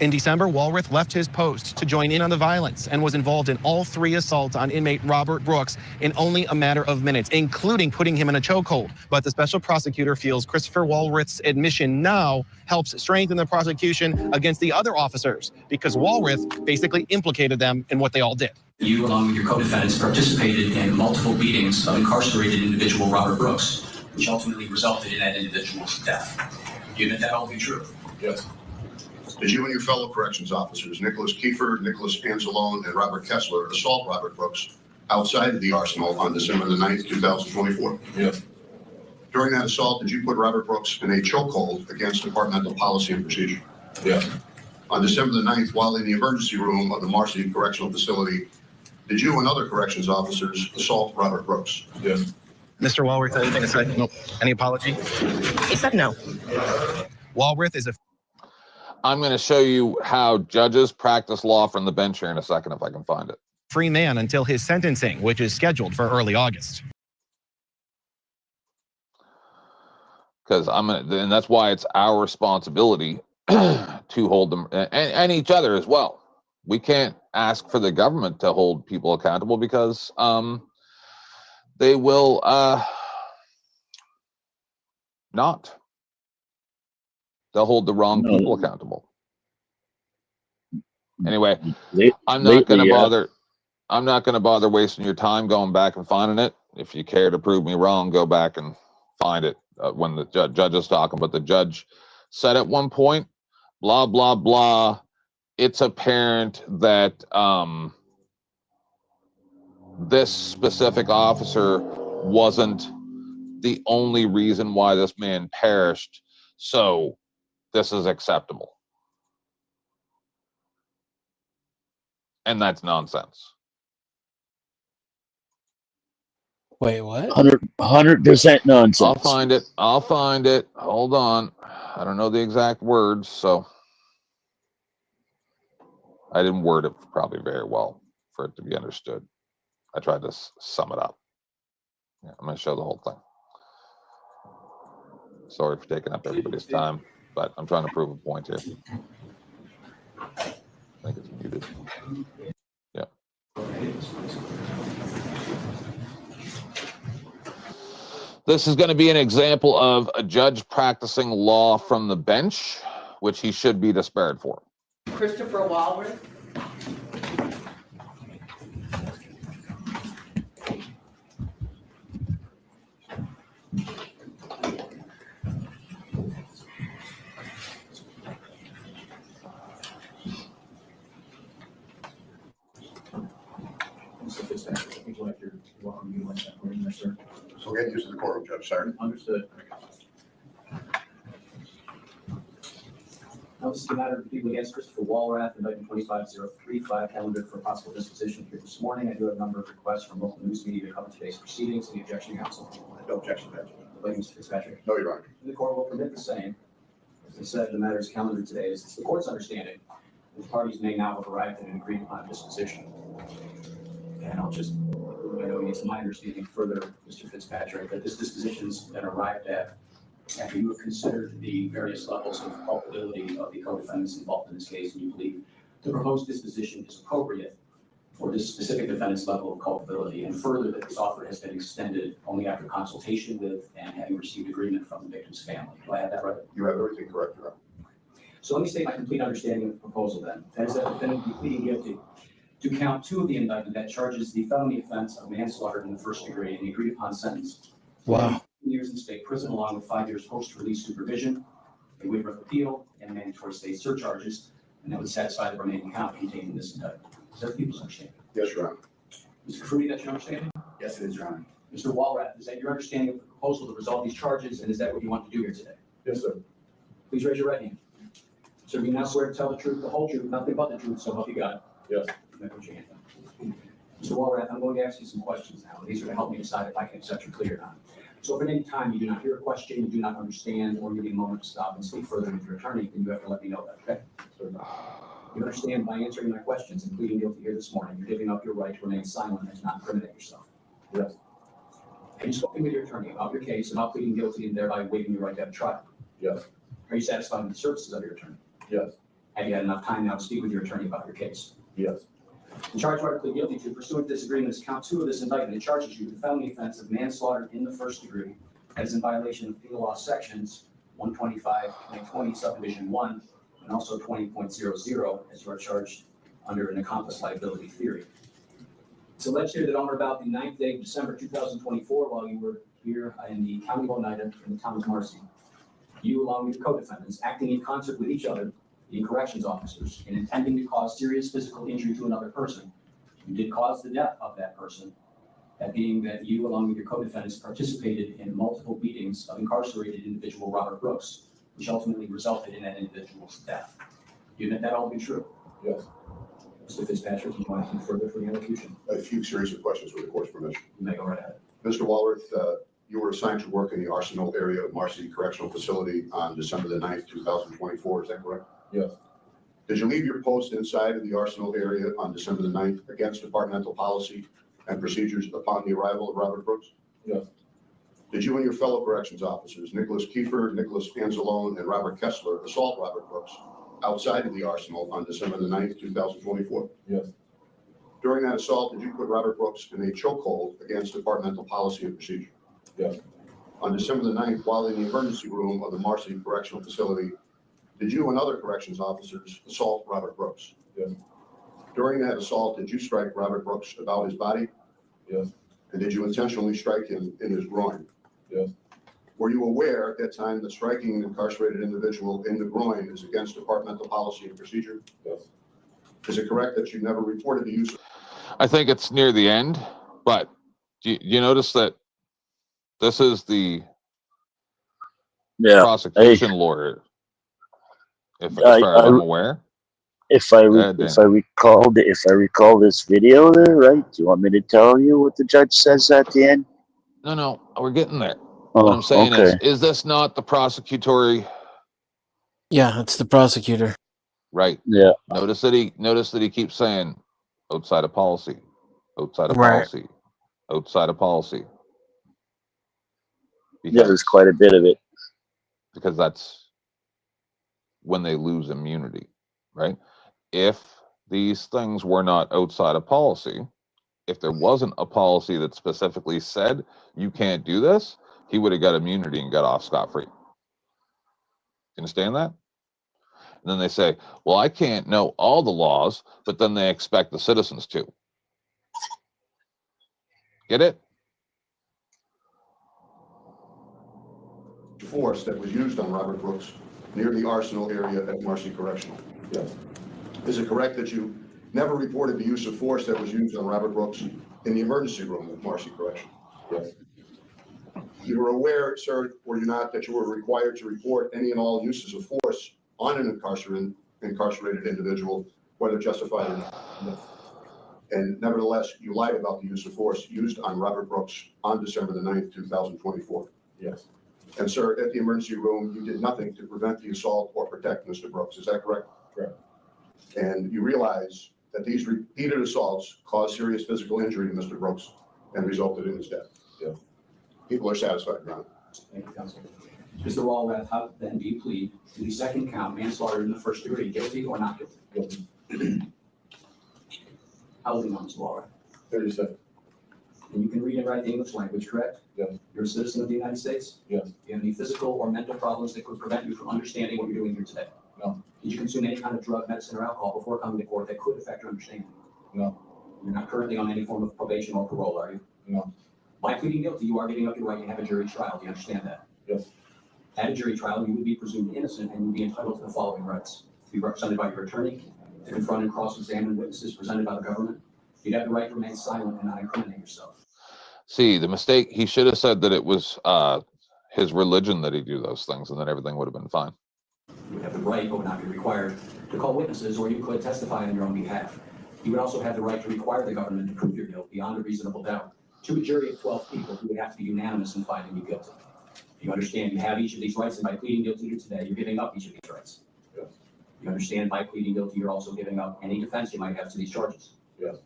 In December, Walrath left his post to join in on the violence and was involved in all 3 assaults on inmate Robert Brooks in only a matter of minutes, including putting him in a chokehold. But the special prosecutor feels Christopher Walrath's admission now helps strengthen the prosecution against the other officers because Walrath basically implicated them in what they all did. You, along with your co-defendants, participated in multiple beatings of incarcerated individual Robert Brooks, which ultimately resulted in that individual's death. Do you admit that all to be true? Yes. Did you and your fellow corrections officers, Nicholas Kiefer, Nicholas Anzalone, and Robert Kessler, assault Robert Brooks outside of the arsenal on December the 9th, 2024? Yes. During that assault, did you put Robert Brooks in a chokehold against departmental policy and procedure? Yes. On December the 9th, while in the emergency room of the Marcy Correctional Facility, did you and other corrections officers assault Robert Brooks? Yes. Mr. Walrath, anything to say? Nope. Any apology? He said no. Walrath is a I'm going to show you how judges practice law from the bench here in a second, if I can find it. free man until his sentencing, which is scheduled for early August. Because and that's why it's our responsibility to hold them and each other as well. We can't ask for the government to hold people accountable because they will not. They'll hold the wrong people accountable. Anyway, I'm not going to bother. I'm not going to bother wasting your time going back and finding it. If you care to prove me wrong, go back and find it when the judge is talking. But the judge said at one point, blah, blah, blah. It's apparent that this specific officer wasn't the only reason why this man perished. So this is acceptable. And that's nonsense. Wait, what? 100% nonsense. I'll find it. I'll find it. Hold on. I don't know the exact words, so I didn't word it probably very well for it to be understood. I tried to sum it up. Yeah, I'm going to show the whole thing. Sorry for taking up everybody's time, but I'm trying to prove a point here. I think it's muted. Yeah. This is going to be an example of a judge practicing law from the bench, which he should be disbarred for. Christopher Walworth. So get used to the courtroom, Judge. Sorry. Understood. Now, this is the matter of the people against Christopher Walrath, indictment 25035, calendar for possible disposition here this morning. I do have a number of requests from local news media to cover today's proceedings. Any objection, counsel? No objection, Judge. Thank you, Mr. Fitzpatrick. No, Your Honor. The court will permit the same. As I said, the matter is calendared today. It's the court's understanding that the parties may now have arrived at an agreed upon disposition. And I'll just, I know it's my understanding further, Mr. Fitzpatrick, that this disposition's been arrived at after you have considered the various levels of culpability of the co-defendants involved in this case, and you believe the proposed disposition is appropriate for this specific defendant's level of culpability, and further that this offer has been extended only after consultation with and having received agreement from the victim's family. Do I have that right? You have everything correct, Your Honor. So let me state my complete understanding of the proposal then. That is that the defendant be pleading guilty to count 2 of the indictment that charges the felony offense of manslaughter in the first degree and the agreed upon sentence. Wow. Years in state prison along with 5 years post-release supervision, a waiver of appeal, and mandatory state surcharges, and that would satisfy the remaining count contained in this indictment. Is that people's understanding? Yes, Your Honor. Mr. Fruity, that's your understanding? Yes, it is, Your Honor. Mr. Walrath, is that your understanding of the proposal to resolve these charges, and is that what you want to do here today? Yes, sir. Please raise your right hand. Sir, do you now swear to tell the truth, the whole truth, nothing but the truth, so help you God? Yes. You may put your hand down. Mr. Walrath, I'm going to ask you some questions now, and these are to help me decide if I can accept your plea or not. So if at any time you do not hear a question, you do not understand, or you need a moment to stop and speak further with your attorney, then you have to let me know that, okay? You understand by answering my questions and pleading guilty here this morning, you're giving up your right to remain silent and to not incriminate yourself. Yes. Have you spoken with your attorney about your case, about pleading guilty and thereby waiving your right to have a trial? Yes. Are you satisfied with the services of your attorney? Yes. Have you had enough time now to speak with your attorney about your case? Yes. The charge you are to plead guilty to pursuant to this agreement is count 2 of this indictment. It charges you with the felony offense of manslaughter in the first degree that is in violation of penal law sections 125.20 subdivision 1 and also 20.00 as you are charged under an accomplice liability theory. It's alleged here that on or about the 9th day of December 2024, while you were here in the county of Oneida in the town of Marcy, you along with your co-defendants acting in concert with each other, the corrections officers, in intending to cause serious physical injury to another person, you did cause the death of that person, that being that you, along with your co-defendants, participated in multiple beatings of incarcerated individual Robert Brooks, which ultimately resulted in that individual's death. Do you admit that all to be true? Yes. Mr. Fitzpatrick, do you want anything further for the elocution? A few series of questions with the court's permission. You may go right ahead. Mr. Walworth, you were assigned to work in the Arsenal area of Marcy Correctional Facility on December the 9th, 2024. Is that correct? Yes. Did you leave your post inside of the Arsenal area on December the 9th against departmental policy and procedures upon the arrival of Robert Brooks? Yes. Did you and your fellow corrections officers, Nicholas Kiefer, Nicholas Anzalone, and Robert Kessler, assault Robert Brooks outside of the Arsenal on December the 9th, 2024? Yes. During that assault, did you put Robert Brooks in a chokehold against departmental policy and procedure? Yes. On December the 9th, while in the emergency room of the Marcy Correctional Facility, did you and other corrections officers assault Robert Brooks? Yes. During that assault, did you strike Robert Brooks about his body? Yes. And did you intentionally strike him in his groin? Yes. Were you aware at that time that striking an incarcerated individual in the groin is against departmental policy and procedure? Yes. Is it correct that you never reported the use of... I think it's near the end, but you notice that this is the prosecution lawyer, if I'm aware. If I recall this video there, right? Do you want me to tell you what the judge says at the end? No, we're getting there. What I'm saying is this not the prosecutory? Yeah, it's the prosecutor. Right. Yeah. Notice that he keeps saying outside of policy, outside of Right. policy, outside of policy. Yeah, there's quite a bit of it. Because that's when they lose immunity, right? If these things were not outside of policy, if there wasn't a policy that specifically said you can't do this, he would have got immunity and got off scot-free. You understand that? And then they say, well, I can't know all the laws, but then they expect the citizens to. Get it? Force that was used on Robert Brooks near the Arsenal area at Marcy Correctional. Yes. Is it correct that you never reported the use of force that was used on Robert Brooks in the emergency room at Marcy Correctional? Yes. You were aware, sir, were you not, that you were required to report any and all uses of force on an incarcerated individual, whether justified or not? Yes. And nevertheless, you lied about the use of force used on Robert Brooks on December the 9th, 2024. Yes. And sir, at the emergency room, you did nothing to prevent the assault or protect Mr. Brooks. Is that correct? Correct. And you realize that these repeated assaults caused serious physical injury to Mr. Brooks and resulted in his death. Yeah. People are satisfied, Your Honor. Thank you, Counsel. Mr. Walrath, how then do you plead to the second count, manslaughter in the first degree, guilty or not guilty? Guilty. How old are you, Mr. Walrath? 37. And you can read and write the English language, correct? Yes. You're a citizen of the United States? Yes. Do you have any physical or mental problems that could prevent you from understanding what you're doing here today? No. Did you consume any kind of drug, medicine, or alcohol before coming to court that could affect your understanding? No. You're not currently on any form of probation or parole, are you? No. By pleading guilty, you are giving up your right to have a jury trial. Do you understand that? Yes. At a jury trial, you would be presumed innocent and you'd be entitled to the following rights: to be represented by your attorney, to confront and cross-examine witnesses presented by the government. You'd have the right to remain silent and not incriminate yourself. See, the mistake, he should have said that it was his religion that he do those things, and then everything would have been fine. You would have the right, but would not be required, to call witnesses, or you could testify on your own behalf. You would also have the right to require the government to prove your guilt beyond a reasonable doubt. To a jury of 12 people, who would have to be unanimous in finding you guilty. You understand you have each of these rights, and by pleading guilty here today, you're giving up each of these rights. Yes. You understand by pleading guilty, you're also giving up any defense you might have to these charges. Yes.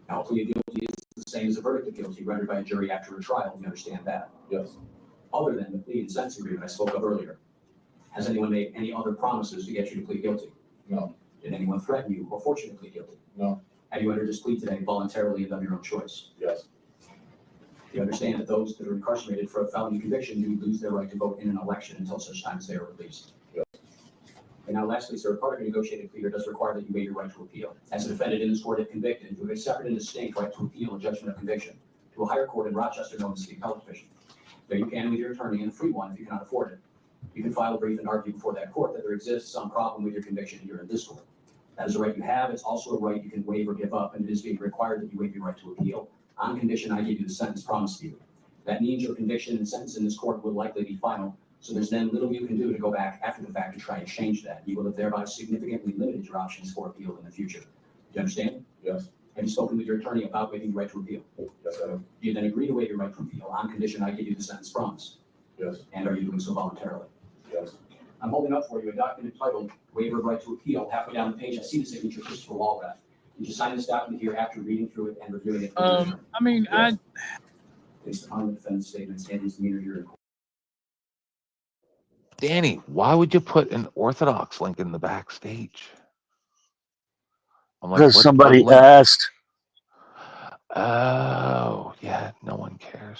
Now, a plea of guilty is the same as a verdict of guilty rendered by a jury after a trial. You understand that? Yes. Other than the plea and sentence agreement I spoke of earlier, has anyone made any other promises to get you to plead guilty? No. Did anyone threaten you or force you to plead guilty? No. Have you entered this plea today voluntarily and of your own choice? Yes. You understand that those that are incarcerated for a felony conviction do lose their right to vote in an election until such time as they are released. Yes. And now lastly, sir, part of a negotiated plea does require that you waive your right to appeal. As a defendant in this court, if convicted, you have a separate and distinct right to appeal a judgment of conviction to a higher court in Rochester known as the Appellate Division. There you can with your attorney, and a free one if you cannot afford it. You can file a brief and argue before that court that there exists some problem with your conviction here in this court. That is a right you have. It's also a right you can waive or give up, and it is being required that you waive your right to appeal on condition I give you the sentence promised to you. That means your conviction and sentence in this court will likely be final, so there's then little you can do to go back after the fact to try and change that. You will have thereby significantly limited your options for appeal in the future. Do you understand? Yes. Have you spoken with your attorney about waiving your right to appeal? Yes, I have. Do you then agree to waive your right to appeal on condition I give you the sentence promised? Yes. And are you doing so voluntarily? Yes. I'm holding up for you a document titled Waiver of Right to Appeal. Halfway down the page, I see the signature Christopher Walrath. Did you sign this document here after reading through it and reviewing it? I mean, Yes. Based upon the defendant's statements and his demeanor here in court. Danny, why would you put an Orthodox link in the backstage? I'm like, Because what somebody link? asked. Oh, yeah, no one cares.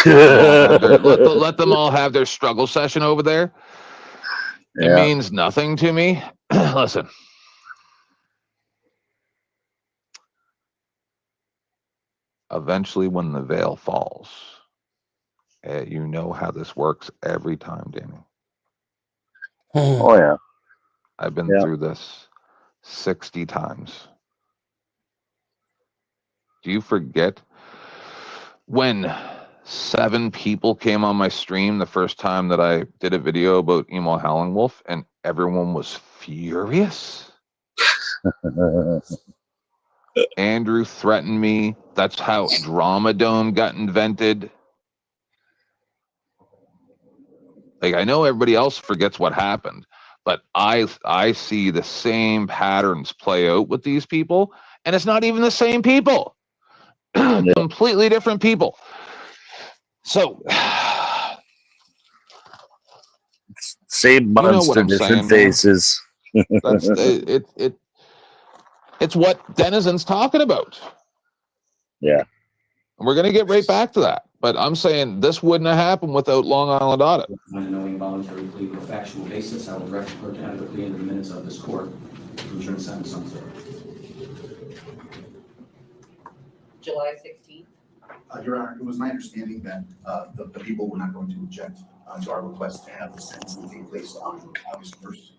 Let them all have their struggle session over there. It Yeah. means nothing to me. Listen. Eventually, when the veil falls, you know how this works every time, Danny. Oh, yeah. I've been Yeah. through this 60 times. Do you forget when 7 people came on my stream the first time that I did a video about Emo Howling Wolf and everyone was furious? Andrew threatened me. That's how Drama Dome got invented. Like, I know everybody else forgets what happened, but I see the same patterns play out with these people, and it's not even the same people. Completely different people. So same monster, different faces. That's it's what Denizen's talking about. Yeah. And we're gonna get right back to that. But I'm saying this wouldn't have happened without Long Island Audit. On a knowing voluntary plea with a factual basis, I will direct the clerk to enter the plea into the minutes of this court to return the sentence on clerk. July 16th. Your Honor, it was my understanding that the people were not going to object to our request to have the sentencing take place on August 1st.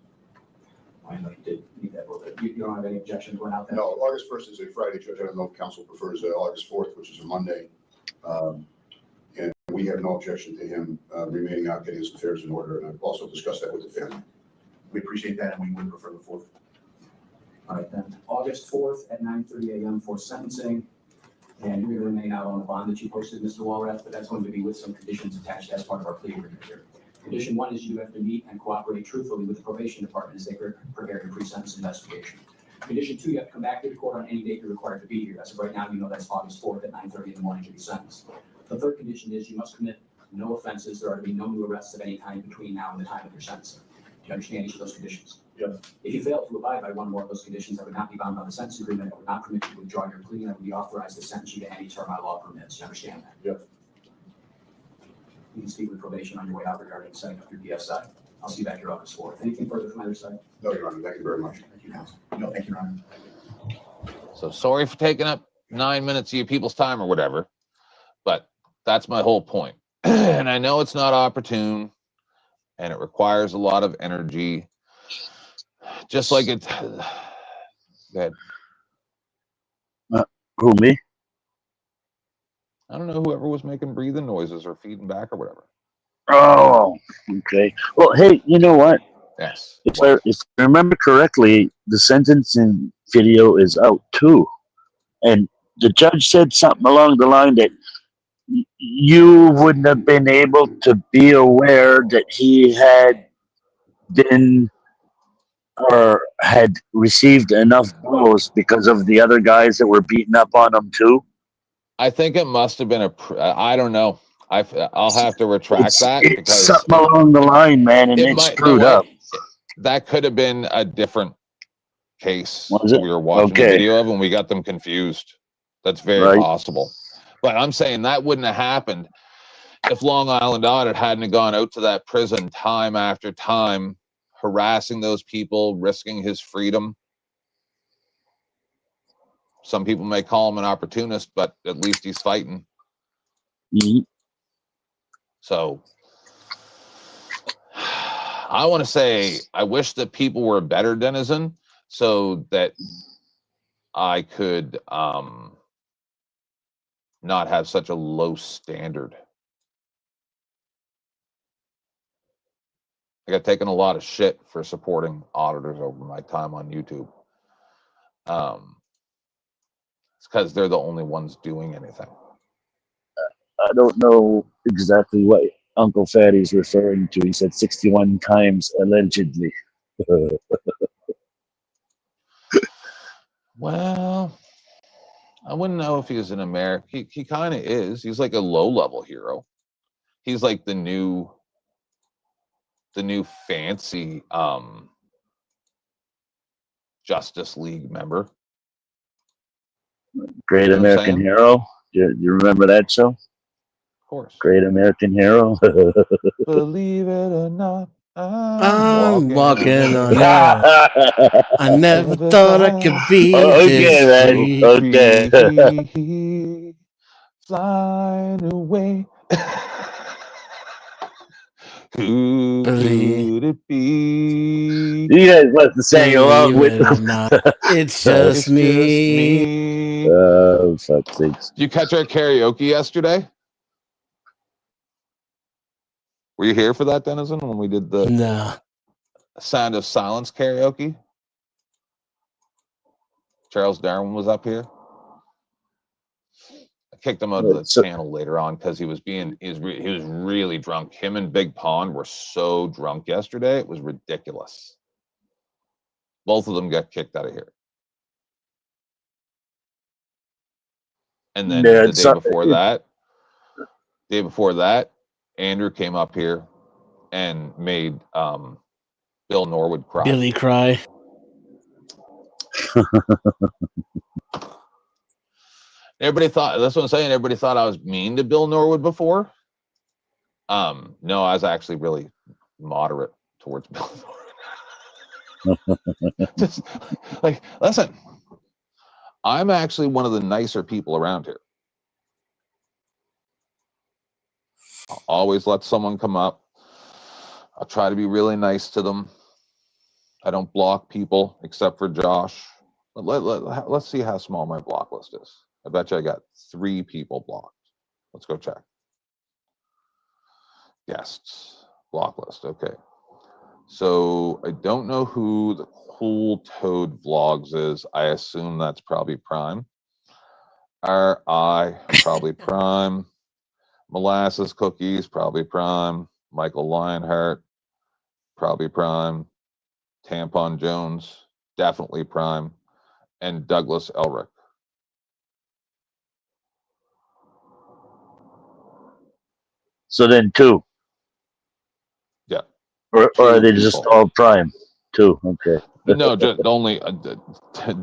I know you did need that, but you don't have any objection going out there? No, August 1st is a Friday, Judge. I don't know if counsel prefers August 4th, which is a Monday. And we have no objection to him remaining out, getting his affairs in order. And I've also discussed that with the family. We appreciate that, and we would prefer the 4th. All right, then, August 4th at 9:30 a.m. for sentencing. And you're going to remain out on the bond that you posted, Mr. Walrath, but that's going to be with some conditions attached as part of our plea agreement here. Condition 1 is you have to meet and cooperate truthfully with the probation department as they prepare your pre-sentence investigation. Condition 2, you have to come back to the court on any date you're required to be here. As of right now, you know that's August 4th at 9:30 in the morning to be sentenced. The third condition is you must commit no offenses. There are to be no new arrests of any kind between now and the time of your sentencing. Do you understand each of those conditions? Yes. If you fail to abide by one or more of those conditions, I would not be bound by the sentence agreement. I would not permit you to withdraw your plea, and I would be authorized to sentence you to any term my law permits. You understand that? Yes. You can speak with probation on your way out regarding setting up your DSI. I'll see you back here August 4th. Anything further from either side? No, Your Honor. Thank you very much. Thank you, counsel. No, thank you, Your Honor. So sorry for taking up 9 minutes of you people's time or whatever, but that's my whole point. And I know it's not opportune and it requires a lot of energy. Just like it. Go ahead. Who, me? I don't know, whoever was making breathing noises or feeding back or whatever. Oh, okay. Well, hey, you know what? Yes. If I remember correctly, the sentencing video is out too. And the judge said something along the line that you wouldn't have been able to be aware that he had been or had received enough blows because of the other guys that were beating up on him too. I think it must have been I don't know. I'll have to retract that it's because something along the line, man, and it's screwed up. That could have been a different case Was it? we were watching the video of and we got them confused. That's very possible. But I'm saying that wouldn't have happened if Long Island Audit hadn't gone out to that prison time after time, harassing those people, risking his freedom. Some people may call him an opportunist, but at least he's fighting. Mm-hmm. So I want to say I wish that people were a better denizen so that I could not have such a low standard. I got taken a lot of shit for supporting auditors over my time on YouTube. It's because they're the only ones doing anything. I don't know exactly what Uncle Fatty's referring to. He said 61 times allegedly. Well, I wouldn't know if he's an American. He kind of is. He's like a low-level hero. He's like the new fancy Justice League member. Great American Hero. You remember that show? Of course. Great American Hero. Believe it or not, I'm walking on air. I never thought I could be this free. Flying away. Who could it be? You guys must have sang along with them. It's just me. Oh, fuck's sakes. Did you catch our karaoke yesterday? Were you here for that, Denizen, when we did the Sound of Silence karaoke? Charles Darwin was up here. I kicked him out of the channel later on because he was really drunk. Him and Big Pond were so drunk yesterday, it was ridiculous. Both of them got kicked out of here. And then the day before that, Andrew came up here and made Bill Norwood cry. Billy cry. Everybody thought, that's what I'm saying. Everybody thought I was mean to Bill Norwood before. No, I was actually really moderate towards Bill Norwood. Just like, listen, I'm actually one of the nicer people around here. I'll always let someone come up. I'll try to be really nice to them. I don't block people except for Josh. Let's see how small my block list is. I bet you I got 3 people blocked. Let's go check. Guests, block list. Okay. So I don't know who the Cool Toad Vlogs is. I assume that's probably Prime. R.I. probably Prime. Molasses Cookies, probably Prime. Michael Lionheart, probably Prime. Tampon Jones, definitely Prime. And Douglas Elric. So then 2. Yeah. Or are they just all Prime? 2. Okay. No, just only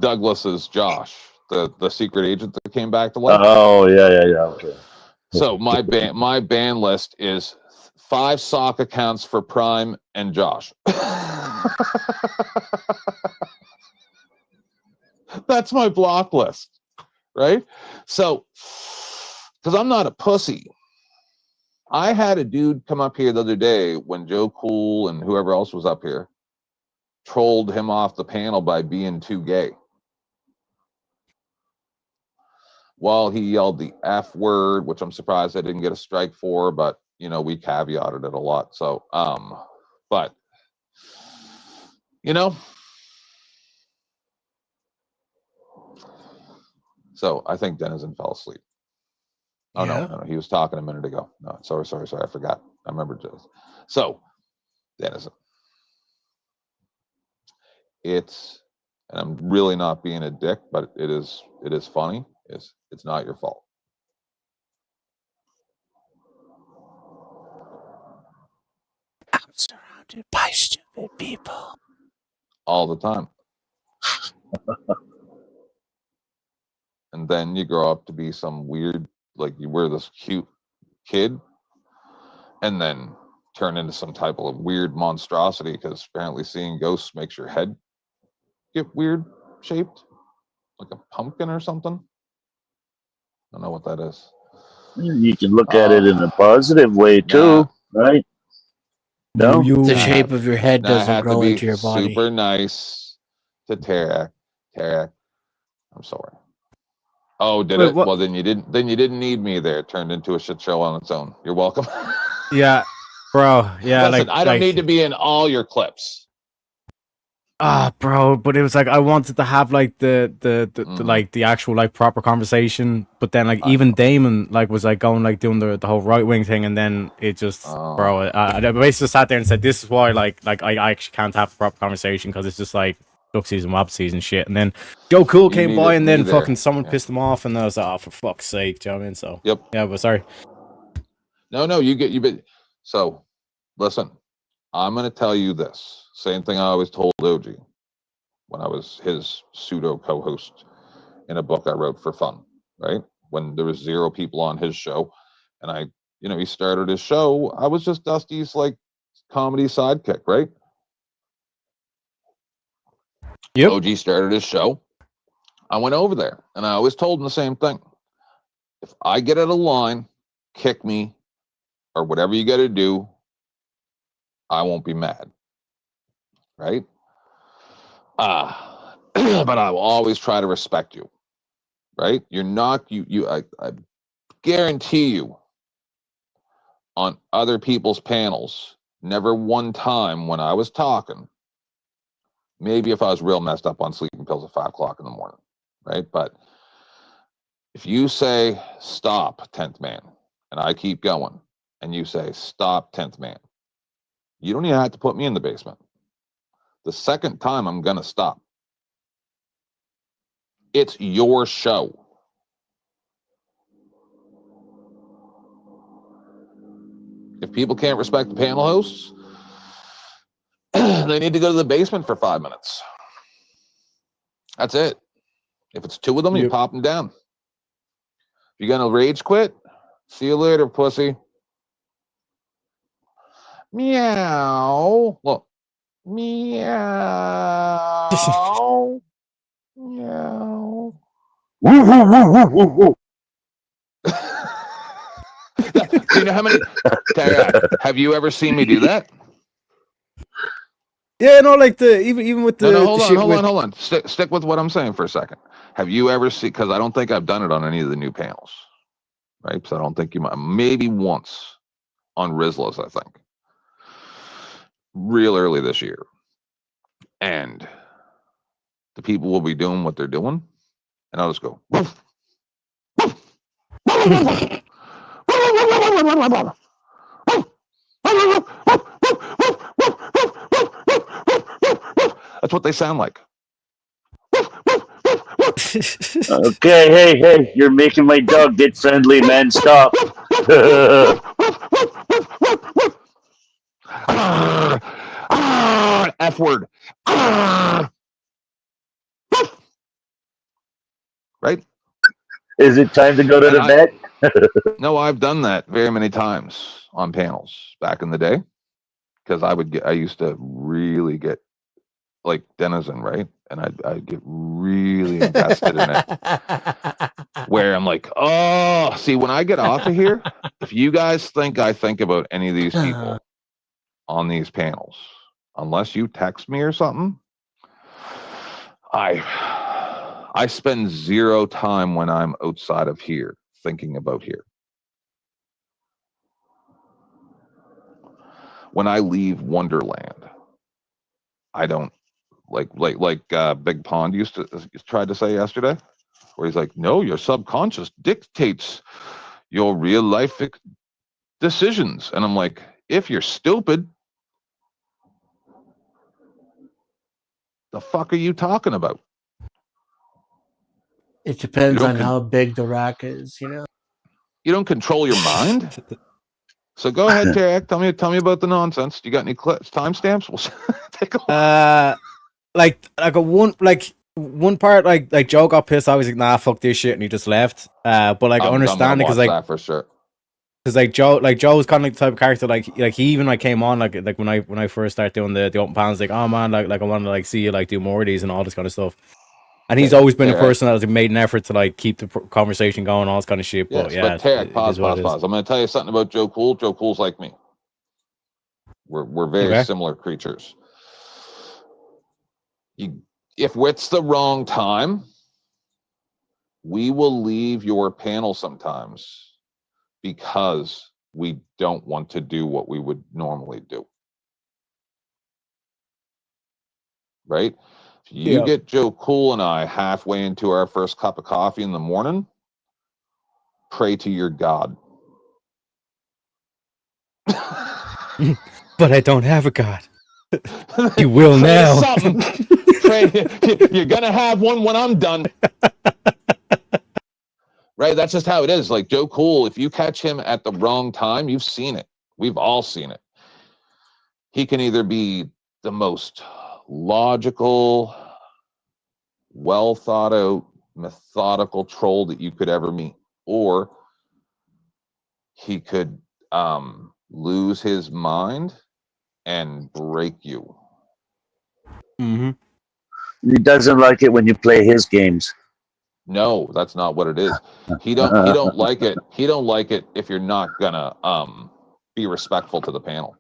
Douglas is Josh, the secret agent that came back to life. Oh, yeah. Okay. So my ban list is 5 sock accounts for Prime and Josh. That's my block list, right? So, because I'm not a pussy. I had a dude come up here the other day when Joe Cool and whoever else was up here trolled him off the panel by being too gay. Well, he yelled the F word, which I'm surprised I didn't get a strike for, but you know, we caveated it a lot. So, but you know, so I think Denizen fell asleep. Oh, Yeah. no, he was talking a minute ago. No, sorry, I forgot. I remember just. So, Denizen. It's, and I'm really not being a dick, but it is funny. It's not your fault. I'm surrounded by stupid people. All the time. And then you grow up to be some weird, like you were this cute kid, and then turn into some type of weird monstrosity because apparently seeing ghosts makes your head get weird shaped, like a pumpkin or something. I don't know what that is. You can look at it in a positive way too, right? No, the shape of your head doesn't grow into your body. Super nice to Tarek. I'm sorry. Oh, did it? Well, then you didn't need me there. It turned into a shit show on its own. You're welcome. Yeah, bro. Yeah, listen, I don't need to be in all your clips. Bro, but it was like I wanted to have like the like the actual like proper conversation, but then like even Damon like was like going like doing the whole right wing thing, and then it just bro, I basically sat there and said this is why like I actually can't have a proper conversation because it's just like duck season, wop season shit, and then Joe Cool came by and then fucking someone pissed him off, and I was like, oh for fuck's sake, do you know what I mean? So yep, yeah, but sorry. No, you been so. Listen, I'm gonna tell you this. Same thing I always told OG when I was his pseudo co-host in a book I wrote for fun, right? When there was 0 people on his show, and he started his show. I was just Dusty's like comedy sidekick, right? Yep. OG started his show. I went over there, and I always told him the same thing. If I get out of line, kick me, or whatever you got to do, I won't be mad. Right? But I will always try to respect you. Right? You're not, I guarantee you on other people's panels, never one time when I was talking, maybe if I was real messed up on sleeping pills at 5 o'clock in the morning, right? But if you say, stop, 10th man, and I keep going, and you say, stop, 10th man, you don't even have to put me in the basement. The second time, I'm going to stop. It's your show. If people can't respect the panel hosts, they need to go to the basement for 5 minutes. That's it. If it's 2 of them, you pop them down. You gonna rage quit? See you later, pussy. Meow. Look. Meow. Meow. Woo, woo, woo, woo, woo, woo. Do you know how many? Have you ever seen me do that? Yeah, no, like the even with the No, hold the on, shit hold with, on, hold on. Stick with what I'm saying for a second. Have you ever seen? Because I don't think I've done it on any of the new panels, right? So I don't think you might. Maybe once on Rizlas, I think, real early this year, and the people will be doing what they're doing, and I'll just go. Woof, woof, woof, that's what they sound like. Okay, hey, you're making my dog get friendly, man. Stop. F word. Right? Is it time to go to the vet? No, I've done that very many times on panels back in the day, because I used to really get like Denizen, right? And I'd get really invested in it, where I'm like, oh, see, when I get off of here, if you guys think I think about any of these people on these panels, unless you text me or something, I spend zero time when I'm outside of here thinking about here. When I leave Wonderland, I don't like Big Pond used to try to say yesterday, where he's like, no, your subconscious dictates your real life decisions. And I'm like, if you're stupid, the fuck are you talking about? It depends on how big the rack is, you know. You don't control your mind. So go ahead, Tarek. Tell me about the nonsense. Do you got any timestamps? We'll take a look. Like one part, like Joe got pissed. I was like, nah, fuck this shit, and he just left. But like I understand it, because like that for sure. Because like Joe was kind of like the type of character like he even like came on like when I first started doing the open panels, like, oh man, like I want to like see you like do more of these and all this kind of stuff. And he's always been a person that has made an effort to like keep the conversation going, all this kind of shit. Yes, but yeah, Tarek, pause. I'm going to tell you something about Joe Cool. Joe Cool's like me. We're very similar creatures. If it's the wrong time, we will leave your panel sometimes because we don't want to do what we would normally do. Right? If you get Joe Cool and I halfway into our first cup of coffee in the morning, pray to your God. But I don't have a God. You will now. Pray, you're gonna have one when I'm done. Right? That's just how it is. Like Joe Cool, if you catch him at the wrong time, you've seen it. We've all seen it. He can either be the most logical, well thought out, methodical troll that you could ever meet, or he could lose his mind and break you. Mm-hmm. He doesn't like it when you play his games. No, that's not what it is. He don't like it. He don't like it if you're not gonna be respectful to the panel.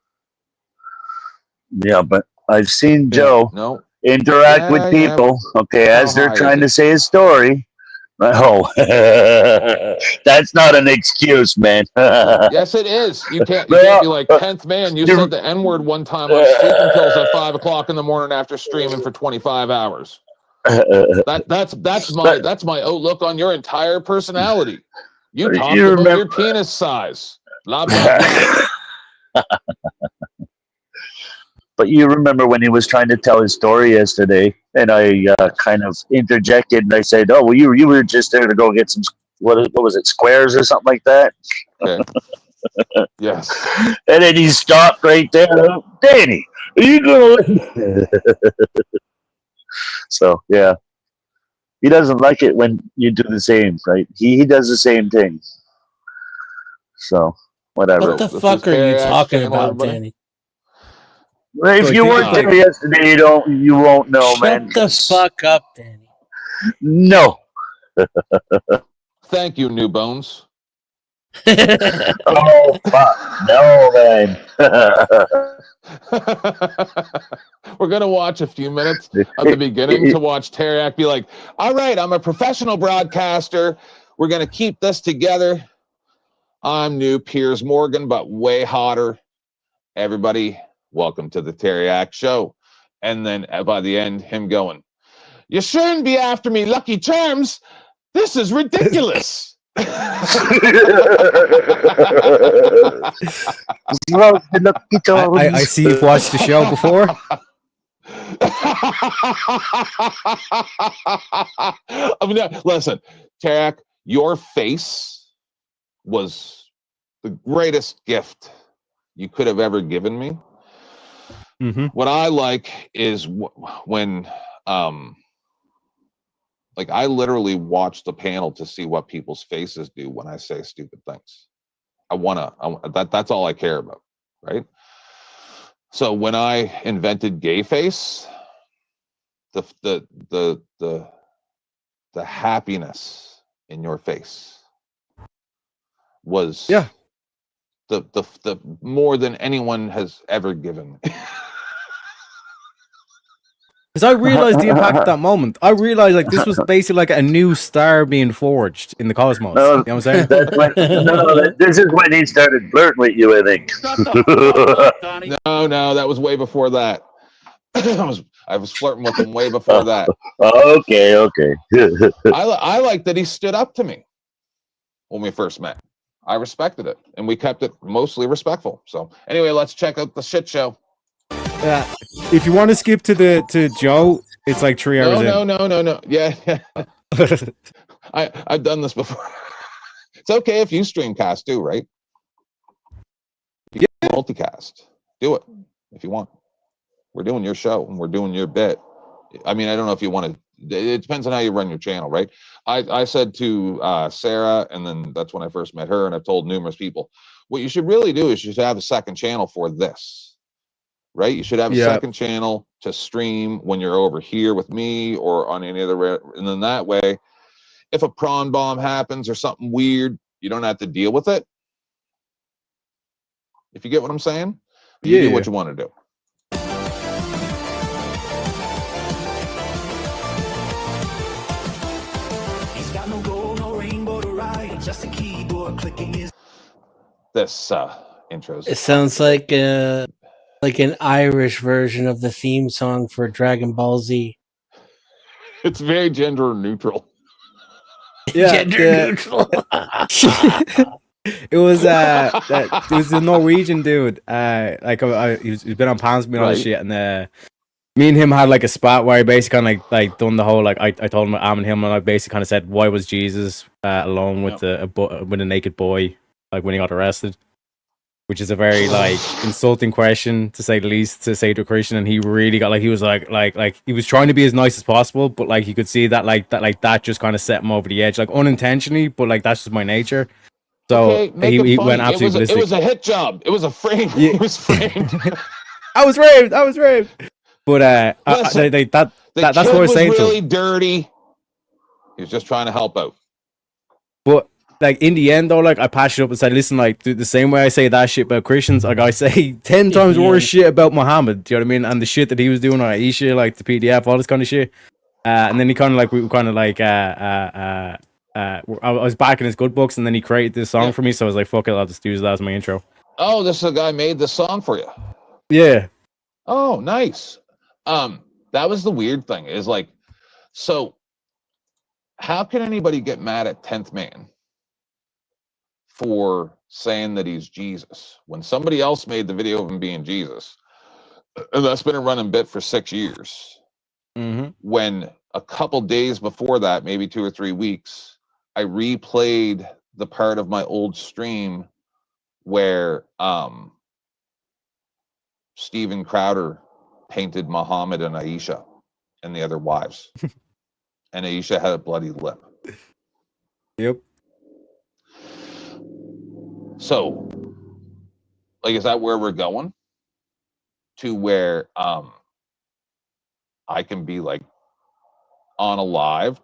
Yeah, but I've seen Joe interact with people, as they're trying to say his story. Oh, that's not an excuse, man. Yes, it is. You can't be like 10th man. You said the N-word one time on sleeping pills at 5 o'clock in the morning after streaming for 25 hours. That's my outlook on your entire personality. You talked about your penis size. Blah blah blah. But you remember when he was trying to tell his story yesterday, and I kind of interjected, and I said, "Oh, well, you were just there to go get some what was it, squares or something like that?" Okay. Yes. And then he stopped right there. Danny, are you gonna? So yeah. he doesn't like it when you do the same, right? He does the same thing. So whatever. What the fuck are you talking about, Danny? Well, if you weren't there yesterday, you won't know, man. Shut the fuck up, Danny. No. Thank you, New Bones. Oh fuck no, man. We're gonna watch a few minutes of the beginning to watch Teriak be like, all right, I'm a professional broadcaster. We're gonna keep this together. I'm new Piers Morgan, but way hotter. Everybody, welcome to the Teriak Show. And then by the end, him going, you shouldn't be after me, Lucky Charms. This is ridiculous. I see you've watched the show before. I mean, listen, Teriak, your face was the greatest gift you could have ever given me. Mm-hmm. What I like is when like I literally watch the panel to see what people's faces do when I say stupid things. That's all I care about, right? So when I invented gay face, the happiness in your face was the more than anyone has ever given me. Because I realized the impact at that moment. I realized like this was basically like a new star being forged in the cosmos. No, you know what I'm saying? This is when he started flirting with you, I think. No, that was way before that. I was flirting with him way before that. Okay. I like that he stood up to me when we first met. I respected it, and we kept it mostly respectful. So anyway, let's check out the shit show. If you want to skip to Joe, it's like 3 hours in. No. Yeah. I've done this before. It's okay if you streamcast too, right? You can multicast. Do it if you want. We're doing your show and we're doing your bit. I mean, I don't know if you want to. It depends on how you run your channel, right? I said to Sarah, and then that's when I first met her, and I've told numerous people, what you should really do is you should have a second channel for this, right? You should have a second channel to stream when you're over here with me or on any other, and then that way, if a prawn bomb happens or something weird, you don't have to deal with it. If you get what I'm saying, you do what you want to do. This intro. It sounds like an Irish version of the theme song for Dragon Ball Z. It's very gender neutral. Yeah, gender neutral. It was the Norwegian dude. He's been on Palms and all this shit, and me and him had like a spot where I basically kind of like done the whole like I told him I'm and him, and I basically kind of said, why was Jesus alone with with a naked boy like when he got arrested? Which is a very like insulting question to say the least, to say to a Christian, and he really got like he was like he was trying to be as nice as possible, but like you could see that that just kind of set him over the edge, like unintentionally, but like that's just my nature. So he went absolutely ballistic. It was a hit job. It was a frame. Yeah. It was framed. I was raped. But Listen, that's what I was saying. Really dirty. He was just trying to help out. But like in the end though, like I patched it up and said, listen, like the same way I say that shit about Christians, like I say 10 times worse shit about Muhammad. Do you know what I mean? And the shit that he was doing on Aisha, like the PDF, all this kind of shit. And then he kind of like I was backing his good books, and then he created this song for me, so I was like, fuck it, I'll just use that as my intro. Oh, this guy made this song for you. Yeah. Oh, nice. That was the weird thing, is like, so how can anybody get mad at 10th Man for saying that he's Jesus when somebody else made the video of him being Jesus? And that's been a running bit for 6 years. Mm-hmm. When a couple days before that, maybe 2 or 3 weeks, I replayed the part of my old stream where Steven Crowder painted Muhammad and Aisha and the other wives. and Aisha had a bloody lip. Yep. So, like, is that where we're going? To where I can be like unalived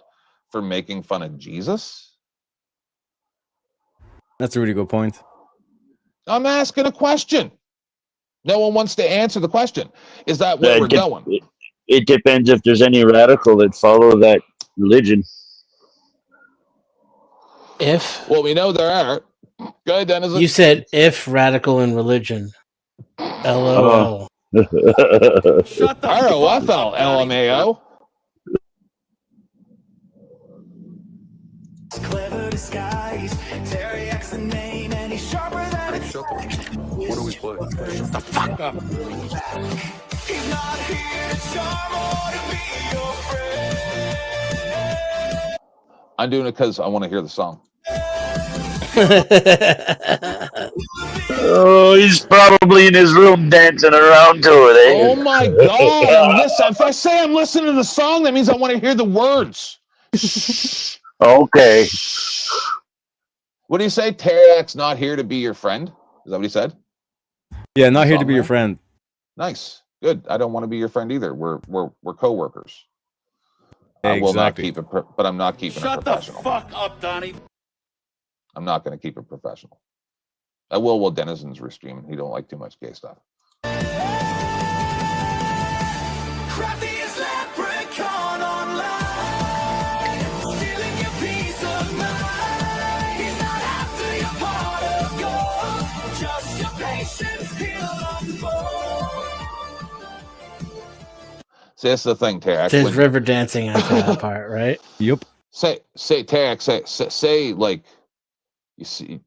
for making fun of Jesus? That's a really good point. I'm asking a question. No one wants to answer the question. Is that where we're going? It depends if there's any radical that follow that religion. Well, we know there are. Go ahead, Dennis. You said if radical in religion. LOL. Shut the ROFL, LMAO. Clever disguise. Terry X the name and he's sharper than a What do we play? Shut the fuck up. He's not here to charm or to be your friend. I'm doing it because I want to hear the song. Oh, he's probably in his room dancing around to it. Eh? Oh my God! Listen, if I say I'm listening to the song, that means I want to hear the words. Okay. What do you say? Terry's not here to be your friend. Is that what he said? Yeah, not here to be your friend. Nice, good. I don't want to be your friend either. We're co-workers. I will not keep it, but I'm not keeping it professional. Shut the fuck up, Donnie. I'm not going to keep it professional. I will while Denizens were streaming. He don't like too much gay stuff. Craftiest leprechaun online, stealing your peace of mind. He's not after your pot of gold, just your patience he'll unfold. See, that's the thing, Terex. There's river dancing after that part, right? Yep. Say, Terex, say, like, you see,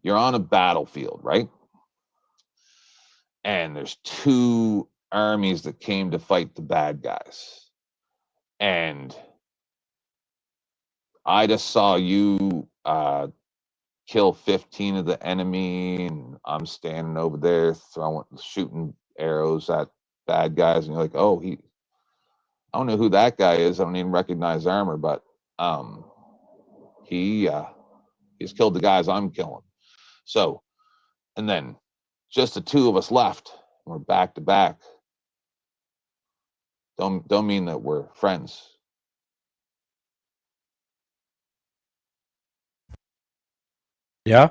you're on a battlefield, right? And there's two armies that came to fight the bad guys. And I just saw you kill 15 of the enemy, and I'm standing over there shooting arrows at bad guys, and you're like, oh, I don't know who that guy is. I don't even recognize armor, but he's killed the guys I'm killing. So, and then just the two of us left. We're back to back. Don't mean that we're friends. Yeah.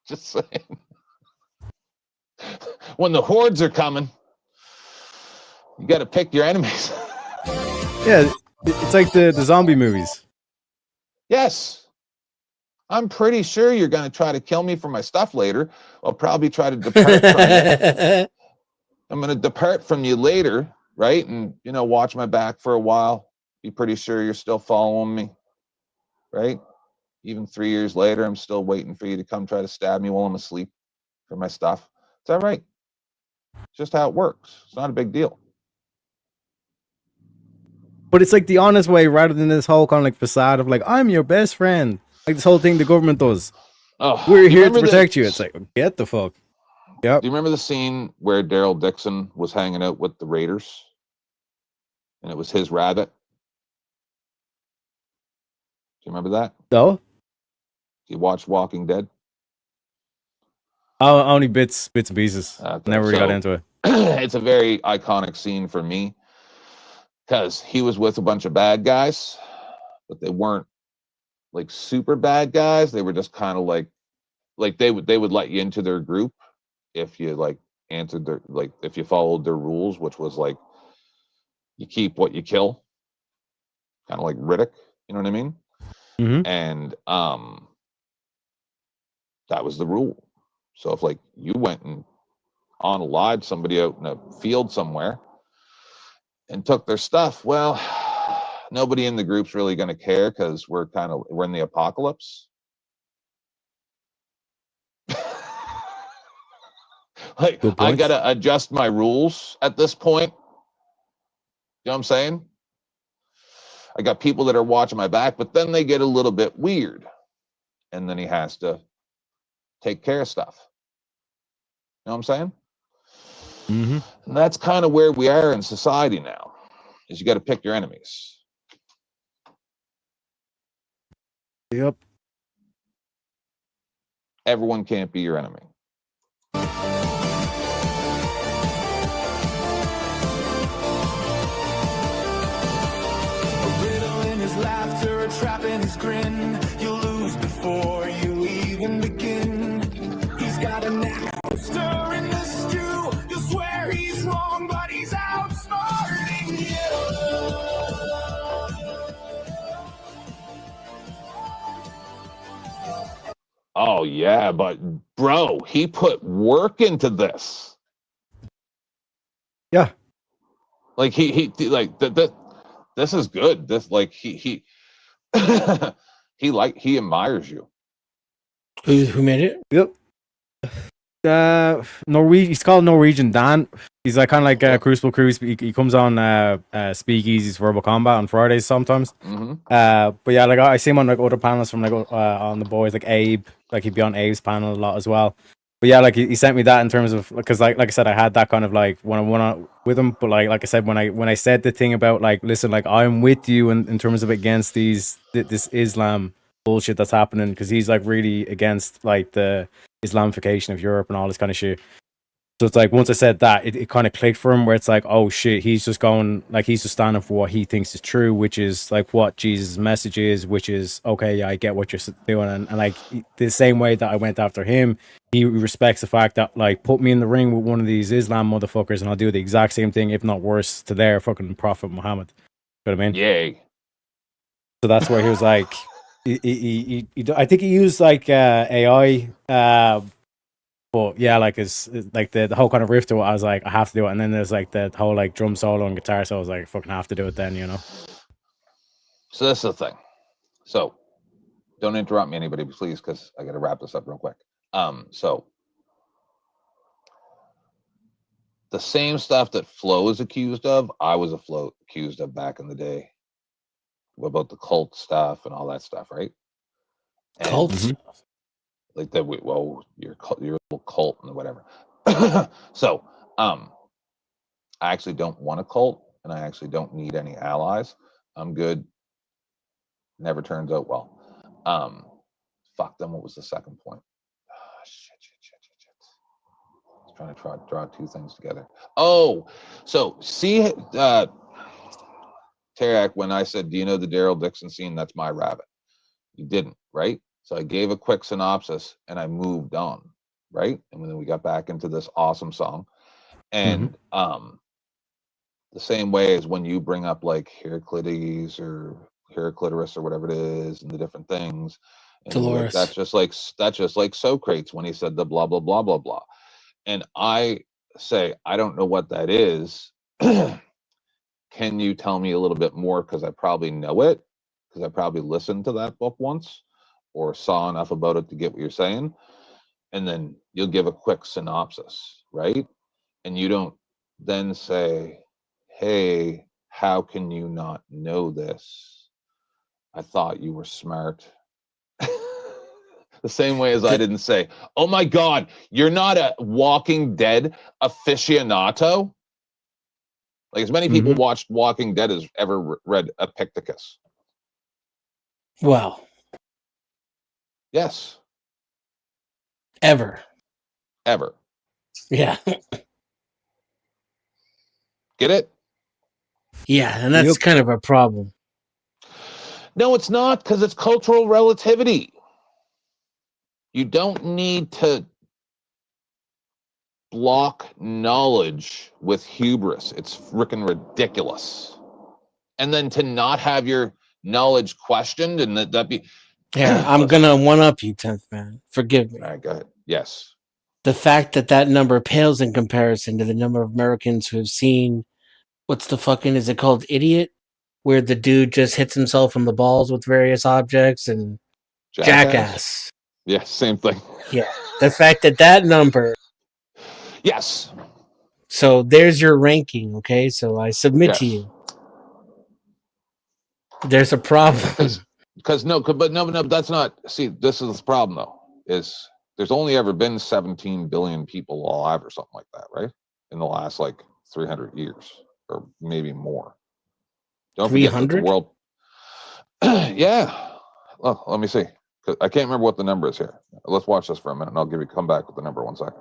Just saying. When the hordes are coming, you got to pick your enemies. Yeah, it's like the zombie movies. Yes. I'm pretty sure you're going to try to kill me for my stuff later. I'll probably try to depart from you. I'm going to depart from you later, right? And, watch my back for a while. Be pretty sure you're still following me, right? Even 3 years later, I'm still waiting for you to come try to stab me while I'm asleep for my stuff. It's all right. It's just how it works. It's not a big deal. But it's like the honest way rather than this whole kind of like facade of like, I'm your best friend. Like this whole thing the government does. Oh, we're here to protect you. It's like, get the fuck. Yep. Do you remember the scene where Daryl Dixon was hanging out with the Raiders? And it was his rabbit? Do you remember that? No. You watched Walking Dead? Oh, only bits and pieces. Okay, Never really got into it. It's a very iconic scene for me because he was with a bunch of bad guys, but they weren't like super bad guys. They were just kind of like they would let you into their group if you like answered their, like if you followed their rules, which was like you keep what you kill, kind of like Riddick, you know what I mean? Mm-hmm. And that was the rule. So if like you went and unalived somebody out in a field somewhere and took their stuff, well, nobody in the group's really going to care because we're in the apocalypse. Like I got to adjust my rules at this point. You know what I'm saying? I got people that are watching my back, but then they get a little bit weird. And then he has to take care of stuff. You know what I'm saying? Mm-hmm. And that's kind of where we are in society now. is you got to pick your enemies. Yep. Everyone can't be your enemy. A riddle in his laughter, a trap in his grin. You'll lose before you even begin. He's got a knack for stirring the stew. You'll swear he's wrong, but he's outsmarting you. Oh yeah, but bro, he put work into this. Yeah. Like he like that. This is good. This like he he admires you. Who made it? Yep. Norwegian. He's called Norwegian Dan. He's like kind of like Crucible Cruise. He comes on Speakeasy's Verbal Combat on Fridays sometimes. Mm-hmm. But yeah, like I see him on like other panels from like on the boys, like Abe. Like he'd be on Abe's panel a lot as well. But yeah, like he sent me that in terms of because like I said, I had that kind of like one-on-one with him. But like I said, when I said the thing about like, listen, like I'm with you in terms of against this Islam bullshit that's happening, because he's like really against like the Islamification of Europe and all this kind of shit. So it's like once I said that, it kind of clicked for him, where it's like, oh shit, he's just going like he's just standing for what he thinks is true, which is like what Jesus' message is, which is okay, yeah, I get what you're doing, and like the same way that I went after him, he respects the fact that like put me in the ring with one of these Islam motherfuckers and I'll do the exact same thing, if not worse, to their fucking Prophet Muhammad. You know what I mean? Yay. So that's where he was like, he I think he used like AI. But yeah, like it's like the whole kind of riff to it. I was like, I have to do it, and then there's like the whole like drum solo and guitar. So I was like, I fucking have to do it then, you know. So that's the thing. So don't interrupt me, anybody, please, because I got to wrap this up real quick. So the same stuff that Flo is accused of, I was accused of back in the day. About the cult stuff and all that stuff, right? Cult. Like that, well, your little cult and whatever. So, I actually don't want a cult, and I actually don't need any allies. I'm good. Never turns out well. Fuck them. What was the second point? Shit. I was trying to draw two things together. Oh, so see, Tarak, when I said, "Do you know the Daryl Dixon scene?" That's my rabbit. You didn't, right? So I gave a quick synopsis and I moved on, right? And then we got back into this awesome song. And the same way as when you bring up like Heraclides or Heraclitorus or whatever it is and the different things. And Dolores. That's just like Socrates when he said the blah, blah, blah, blah, blah. And I say, I don't know what that is. Can you tell me a little bit more? Because I probably know it, because I probably listened to that book once or saw enough about it to get what you're saying. And then you'll give a quick synopsis, right? And you don't then say, hey, how can you not know this? I thought you were smart. The same way as I didn't say, oh my God, you're not a Walking Dead aficionado? Like as many people watched Walking Dead as ever read Epictetus. Wow. Yes. Ever. Yeah. Get it? Yeah, and that's kind of a problem. No, it's not, because it's cultural relativity. You don't need to block knowledge with hubris. It's freaking ridiculous. And then to not have your knowledge questioned and that be... Yeah, I'm going to one-up you, 10th Man. Forgive me. All right, go ahead. Yes. The fact that number pales in comparison to the number of Americans who have seen, what's the fucking, is it called Idiot? Where the dude just hits himself in the balls with various objects, and Jackass. Yeah, same thing. Yeah, the fact that number. Yes. So there's your ranking, okay? So I submit to you. There's a problem. Because no, that's not. See, this is the problem though. Is there's only ever been 17 billion people alive or something like that, right? In the last like 300 years or maybe more. Don't forget that the 300? world. Yeah. Well, let me see. 'Cause I can't remember what the number is here. Let's watch this for a minute, and I'll come back with the number. 1 second.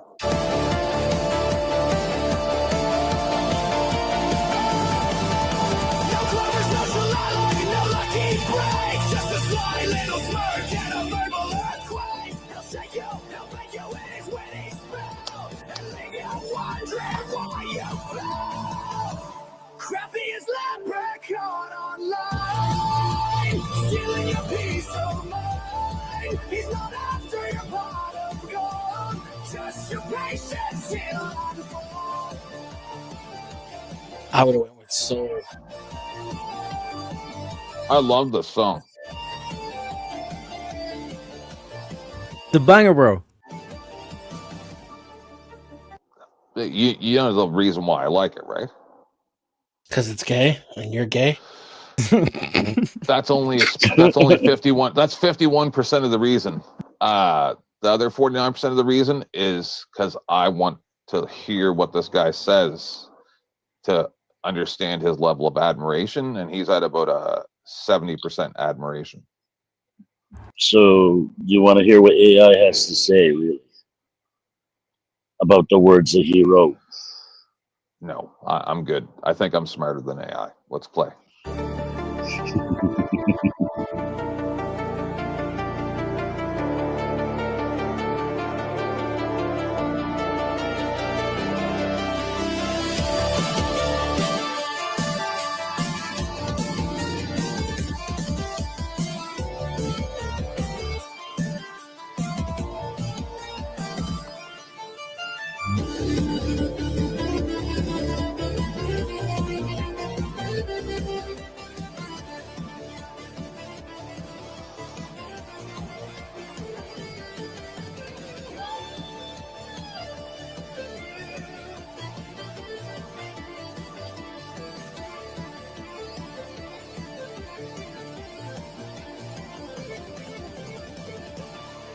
Crappiest leprechaun online, stealing your peace of mind. He's not after your pot of gold, just your patience he'll unfold. I would have went with Soul. I love this song. The banger, bro. You know the reason why I like it, right? Because it's gay and you're gay. That's only 51. That's 51% of the reason. The other 49% of the reason is because I want to hear what this guy says to understand his level of admiration, and he's at about a 70% admiration. So you want to hear what AI has to say, really, about the words that he wrote? No, I'm good. I think I'm smarter than AI. Let's play.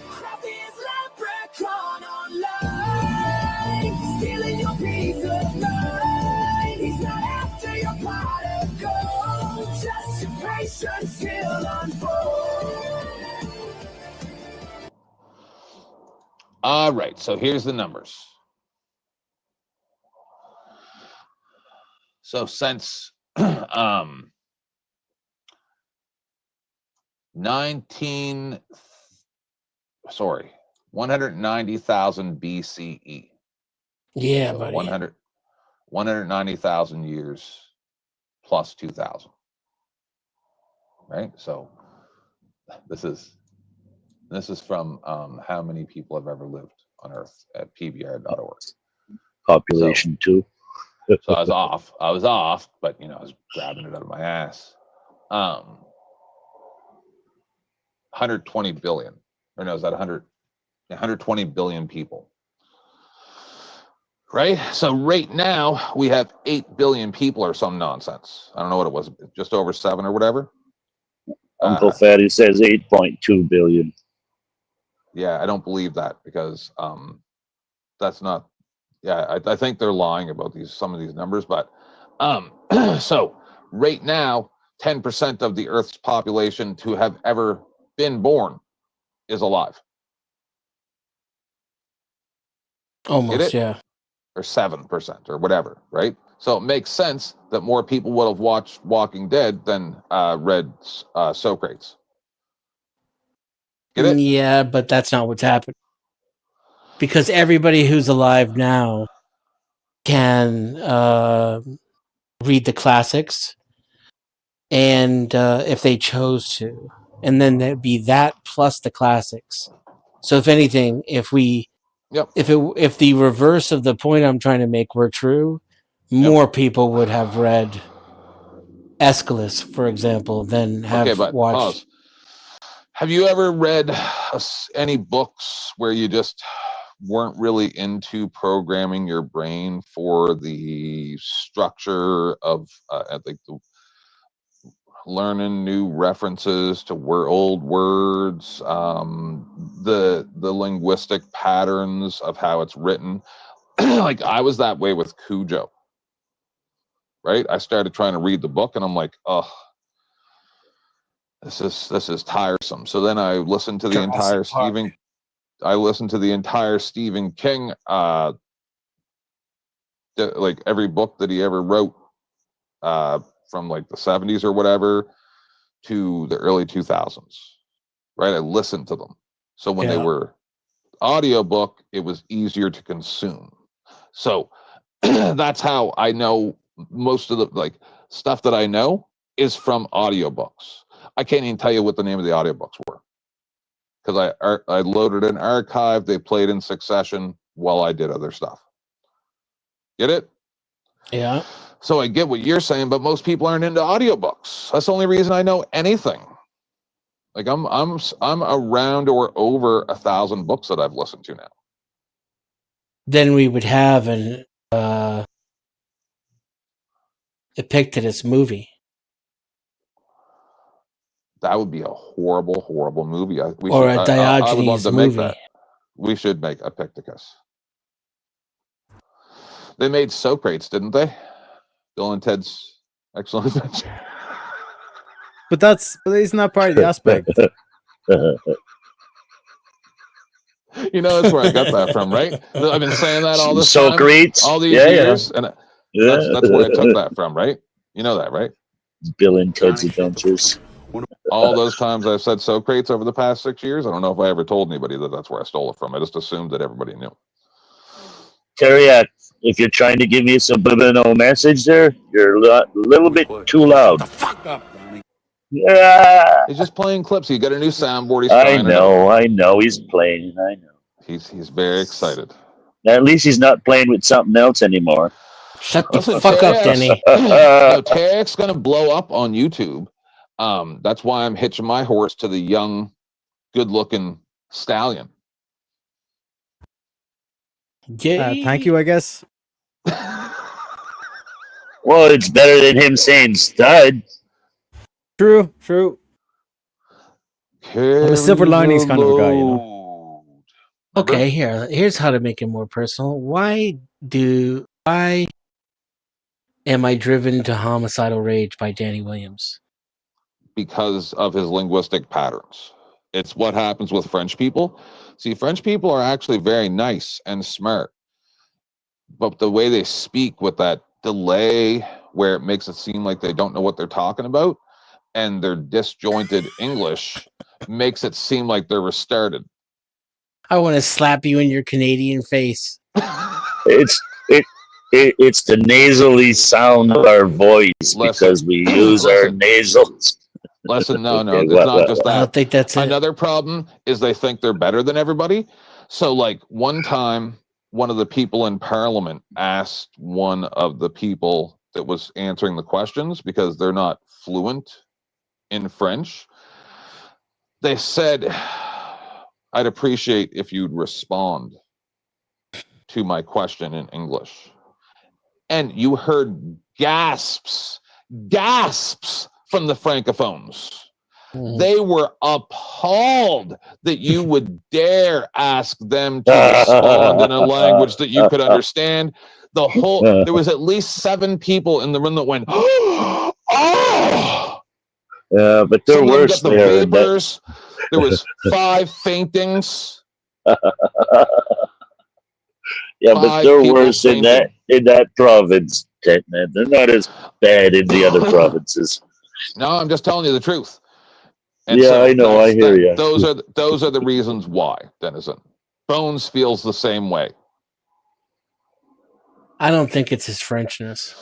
Crappiest leprechaun online, stealing your peace of mind. He's not after your pot of gold, just your patience he'll unfold. All right, so here's the numbers. So since 190,000 BCE. Yeah, So buddy. 190,000 years plus 2,000. Right? So this is from how many people have ever lived on Earth at PBR.org. Population too. So I was off, but I was grabbing it out of my ass. 120 billion, or no, is that 120 billion people? Right. So right now we have 8 billion people or some nonsense. I don't know what it was, just over 7 or whatever. Uncle Fatty says 8.2 billion. Yeah, I don't believe that because that's not. Yeah, I think they're lying about some of these numbers, but so right now 10% of the Earth's population to have ever been born is alive. Almost, yeah. Or 7% or whatever, right? So it makes sense that more people would have watched Walking Dead than read Socrates. Get it? Yeah, but that's not what's happened. Because everybody who's alive now can read the classics, and if they chose to, and then there'd be that plus the classics. So if anything, if the reverse of the point I'm trying to make were true, more people would have read Aeschylus, for example, than have watched. Pause. Have you ever read any books where you just weren't really into programming your brain for the structure of learning new references to old words, the linguistic patterns of how it's written? Like I was that way with Cujo. right? I started trying to read the book, and I'm like, oh, this is tiresome. So then I listened to the entire Stephen King, like every book that he ever wrote, from like the 70s or whatever to the early 2000s, right? I listened to them. So when they were audiobook, it was easier to consume. So that's how I know most of the like stuff that I know is from audiobooks. I can't even tell you what the name of the audiobooks were, because I loaded an archive. They played in succession while I did other stuff. Get it? Yeah. So I get what you're saying, but most people aren't into audiobooks. That's the only reason I know anything. Like I'm around or over 1,000 books that I've listened to now. Then we would have an Epictetus movie. That would be a horrible, horrible movie. A Diogenes I would love to movie. make that. We should make Epictetus. They made Socrates, didn't they? Bill and Ted's Excellent Adventure. But isn't that part of the aspect? You know, that's where I got that from, right? I've been saying that all this Socrates. time, all these years, and that's where I took that from, right? You know that, right? Bill and Ted's Adventures. All those times I've said Socrates over the past 6 years, I don't know if I ever told anybody that that's where I stole it from. I just assumed that everybody knew. Teriak, if you're trying to give me a subliminal message there, you're a little bit too loud. Fuck up, Donnie. Yeah. He's just playing clips. He got a new soundboard. He's I know. He's playing. I know. He's very excited. At least he's not playing with something else anymore. Shut the fuck up, Denny. No, Teriak's gonna blow up on YouTube. That's why I'm hitching my horse to the young, good-looking stallion. Thank you, I guess. Well, it's better than him saying stud. True. I'm a silver linings kind of a guy, you know. Okay, here's how to make it more personal. Why am I driven to homicidal rage by Danny Williams? Because of his linguistic patterns. It's what happens with French people. See, French people are actually very nice and smart, but the way they speak with that delay where it makes it seem like they don't know what they're talking about, and their disjointed English makes it seem like they're restarted. I want to slap you in your Canadian face. It's the nasally sound of our voice because we use our nasals. Listen, no, Okay, it's not just that. I don't think that's it. Another problem is they think they're better than everybody. So, like, one time, one of the people in Parliament asked one of the people that was answering the questions, because they're not fluent in French, they said, I'd appreciate if you'd respond to my question in English. And you heard gasps from the Francophones. They were appalled that you would dare ask them to respond in a language that you could understand. There was at least 7 people in the room that went, oh! Yeah, but they're worse there. Vapors. There was 5 faintings. Yeah, but they're worse in that province. They're not as bad in the other provinces. No, I'm just telling you the truth. And yeah, I know. I hear you. Those are the reasons why, Denizen. Bones feels the same way. I don't think it's his Frenchness.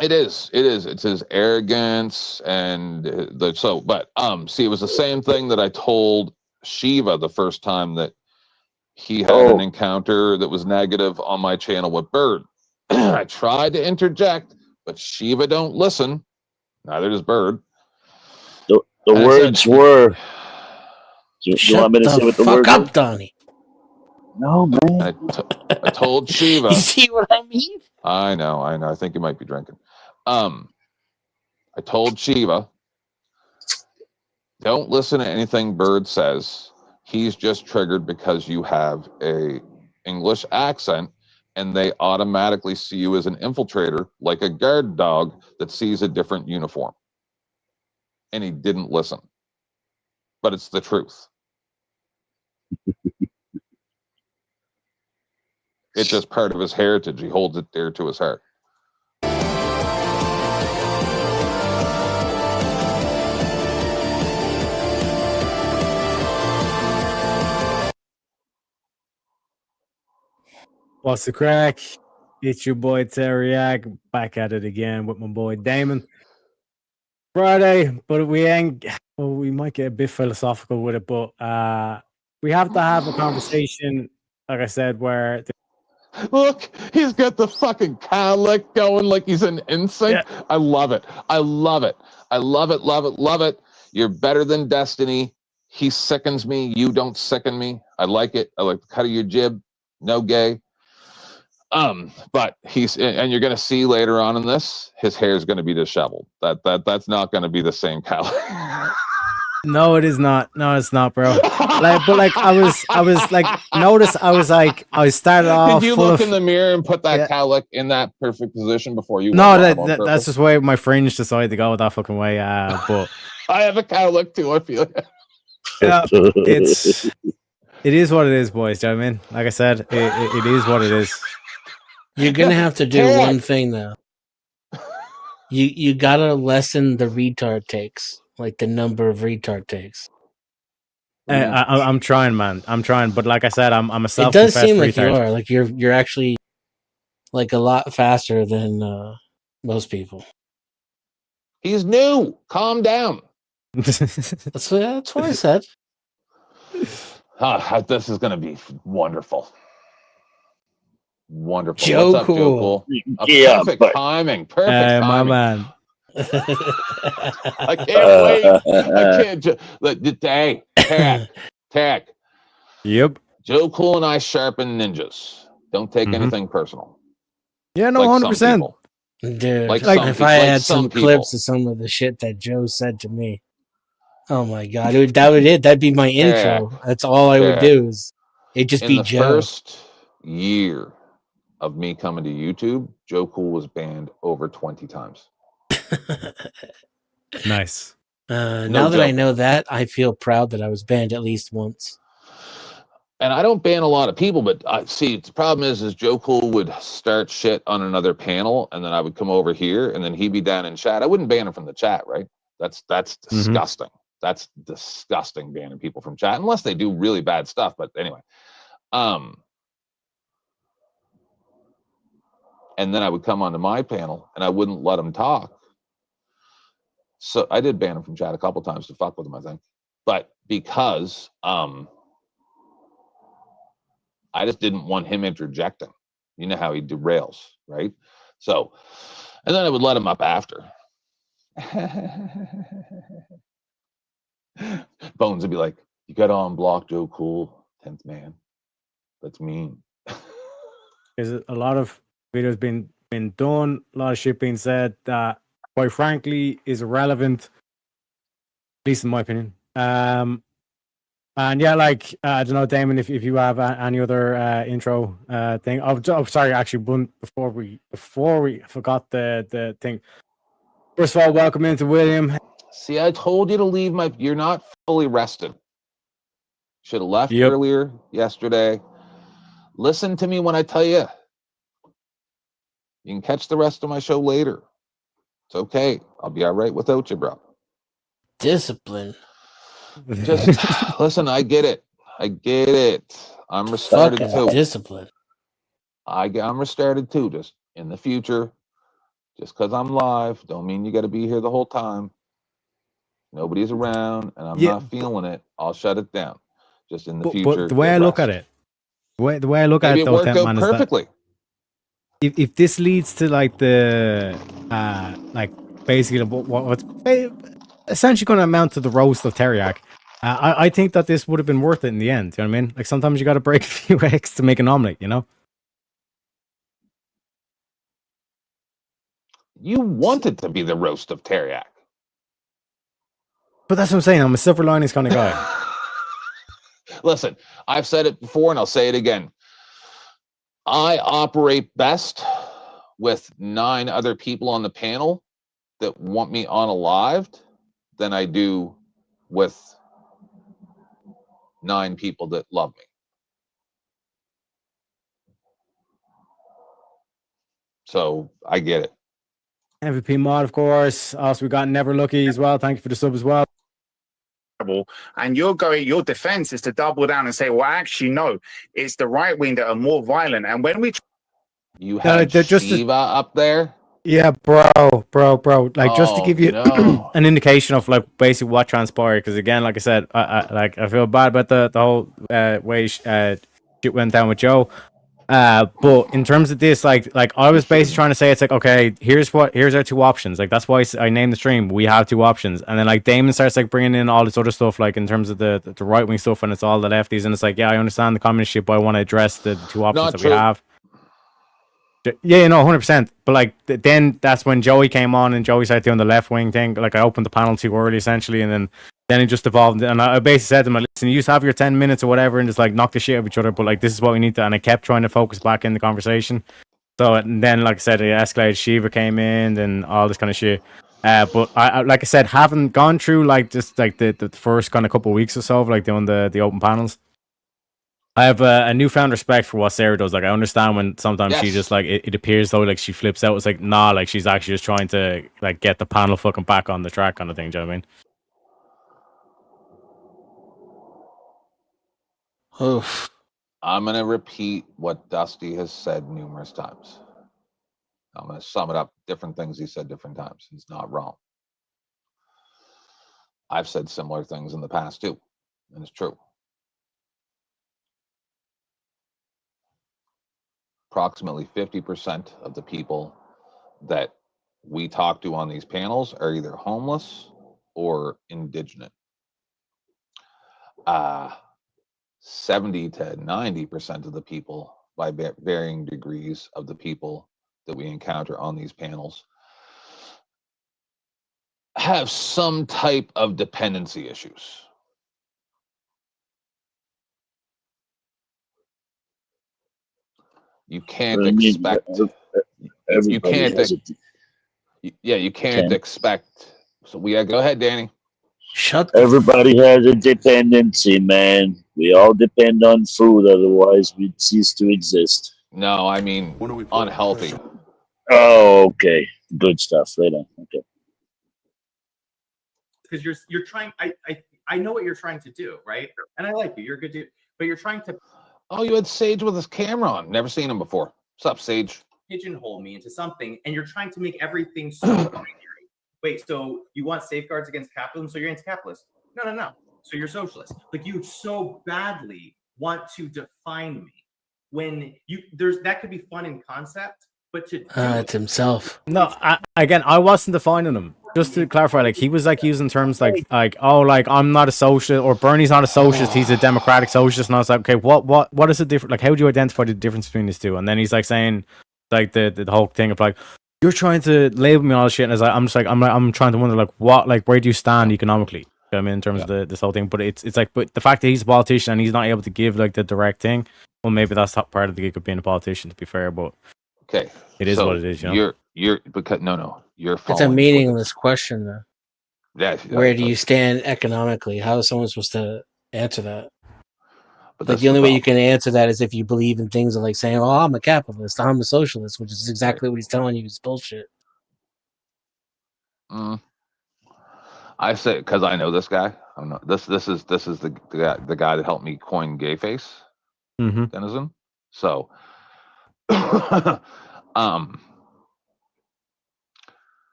It is. It's his arrogance and see, it was the same thing that I told Shiva the first time that he had an encounter that was negative on my channel with Bird. I tried to interject, but Shiva don't listen. Neither does Bird. The words were. Do you want me to say what the words up, Donnie. No, man. I told Shiva. You see what I mean? I know. I think you might be drinking. I told Shiva, don't listen to anything Bird says. He's just triggered because you have a English accent, and they automatically see you as an infiltrator, like a guard dog that sees a different uniform. And he didn't listen. But it's the truth. It's just part of his heritage. He holds it dear to his heart. What's the crack? It's your boy Teriak, back at it again with my boy Damon. Friday, but we ain't. Well, we might get a bit philosophical with it, but we have to have a conversation, like I said, where. Look, he's got the fucking cowlick going like he's an insect. Yeah. I love it. I love it. I love it, love it, love it. You're better than Destiny. He sickens me. You don't sicken me. I like it. I like the cut of your jib. No gay. But and you're gonna see later on in this, his hair is gonna be disheveled. That's not gonna be the same color. No, it is not. No, it's not, bro. I started off. Did you look in the mirror and put that cowlick in that perfect position before you? No, that's just why my fringe decided to go that fucking way. But I have a cowlick too. I feel it. Yeah, it is what it is, boys. Do you know what I mean? Like I said, it is what it is. You're gonna have to do one thing though. You gotta lessen the retard takes, like the number of retard takes. I'm trying, man. I'm trying, but like I said, I'm a self. It does seem like retard. You are. Like you're actually like a lot faster than most people. He's new. Calm down. That's what I said. This is gonna be wonderful. Wonderful. Joe What's up, Cool. Joe Cool? Yeah, perfect timing. Perfect timing. My man. I can't wait. I can't. Hey, Tag. Yep. Joe Cool and I sharpen ninjas. Don't take anything personal. Yeah, no, 100%. Dude, like if I had some clips of some of the shit that Joe said to me, oh my god, that'd be my intro. That's all I would do. It'd just be Joe. First year of me coming to YouTube, Joe Cool was banned over 20 times. Nice. Now that I know that, I feel proud that I was banned at least once. And I don't ban a lot of people, but see, the problem is Joe Cool would start shit on another panel, and then I would come over here, and then he'd be down in chat. I wouldn't ban him from the chat, right? That's disgusting. That's disgusting, banning people from chat, unless they do really bad stuff. But anyway, and then I would come onto my panel, and I wouldn't let him talk. So I did ban him from chat a couple times to fuck with him, I think. But because I just didn't want him interjecting. You know how he derails, right? So, and then I would let him up after. Bones would be like, you got to unblock Joe Cool, 10th man. That's mean. There's a lot of videos been done, a lot of shit being said that, quite frankly, is irrelevant, at least in my opinion. And yeah, like I don't know, Damon, if you have any other intro thing. Oh, sorry, actually, before we forgot the thing. First of all, welcome into William. See, I told you to leave you're not fully rested. Should have left earlier yesterday. Listen to me when I tell you. You can catch the rest of my show later. It's okay. I'll be all right without you, bro. Discipline. Just listen, I get it. I'm restarted too. Discipline. I'm restarted too. Just in the future, just because I'm live, don't mean you got to be here the whole time. Nobody's around, and I'm not feeling it. I'll shut it down. Just in the future. But the way I look at it, the way I look at it, though, worked out perfectly. If this leads to like the basically what's essentially going to amount to the roast of Teriak, I think that this would have been worth it in the end. You know what I mean? Like sometimes you got to break a few eggs to make an omelet. You know. You wanted to be the roast of Teriak. But that's what I'm saying. I'm a silver linings kind of guy. Listen, I've said it before and I'll say it again. I operate best with 9 other people on the panel that want me unalived than I do with 9 people that love me. So I get it. MVP mod, of course. Also, we got Never Lucky as well. Thank you for the sub as well. And your defense is to double down and say, well, actually, no, it's the right wing that are more violent. And when we you had Shiva up there. Yeah, bro. Like, just to give you an indication of like basically what transpired, because again, like I said, I feel bad about the whole way shit went down with Joe. But in terms of this, like I was basically trying to say, it's like, okay, here's our 2 options. Like, that's why I named the stream. We have 2 options, and then like Damon starts like bringing in all this other stuff, like in terms of the right wing stuff, and it's all the lefties, and it's like, yeah, I understand the communist shit, but I want to address the 2 options we have. Yeah, no, 100%. But like then that's when Joey came on, and Joey started doing the left wing thing. Like, I opened the panel too early, essentially, and then it just evolved. And I basically said to him, like, listen, you just have your 10 minutes or whatever, and just like knock the shit out of each other. But like, this is what we need to. And I kept trying to focus back in the conversation. So and then, like I said, it escalated. Shiva came in, and all this kind of shit. But I like I said, haven't gone through like just like the first kind of couple of weeks or so of like doing the open panels. I have a newfound respect for what Sarah does. Like, I understand when sometimes she just like it appears though like she flips out. It's like, nah, like she's actually just trying to like get the panel fucking back on the track kind of thing. Do you know what I mean? Oof. I'm gonna repeat what Dusty has said numerous times. I'm gonna sum it up. Different things he said different times. He's not wrong. I've said similar things in the past too, and it's true. Approximately 50% of the people that we talk to on these panels are either homeless or indigent. 70 to 90% of the people, by varying degrees of the people that we encounter on these panels, have some type of dependency issues. You can't expect. You can't. You can't expect. So go ahead, Danny. Everybody has a dependency, man. We all depend on food, otherwise we'd cease to exist. No, I mean unhealthy. Oh, okay. Good stuff. Right on. Okay. Because you're trying. I know what you're trying to do, right? And I like you. You're a good dude, but you're trying to. Oh, you had Sage with his camera on. Never seen him before. What's up, Sage? Pigeonhole me into something, and you're trying to make everything so binary. Wait, so you want safeguards against capitalism, so you're anti-capitalist? No. So you're socialist. Like, you so badly want to define me when that could be fun in concept, but to it's himself. No, I wasn't defining him. Just to clarify, like, he was like using terms like oh, like, I'm not a socialist, or Bernie's not a socialist, he's a democratic socialist. And I was like, okay, what is the difference? Like, how do you identify the difference between these two? And then he's like saying like the whole thing of like, you're trying to label me and all this shit. And I'm trying to wonder like what, like, where do you stand economically? You know what I mean, in terms of this whole thing. But it's like, but the fact that he's a politician and he's not able to give like the direct thing, well, maybe that's not part of the gig of being a politician, to be fair. But okay, it is what it is. You know? You're because you're. It's a meaningless question, though. Yeah. Where do you stand economically? How is someone supposed to answer that? But like, the only way you can answer that is if you believe in things like saying, "Oh, I'm a capitalist, I'm a socialist," which is exactly what he's telling you is bullshit. I say, because I know this guy. I don't know. This is the guy that helped me coin gay face, Denizen. So,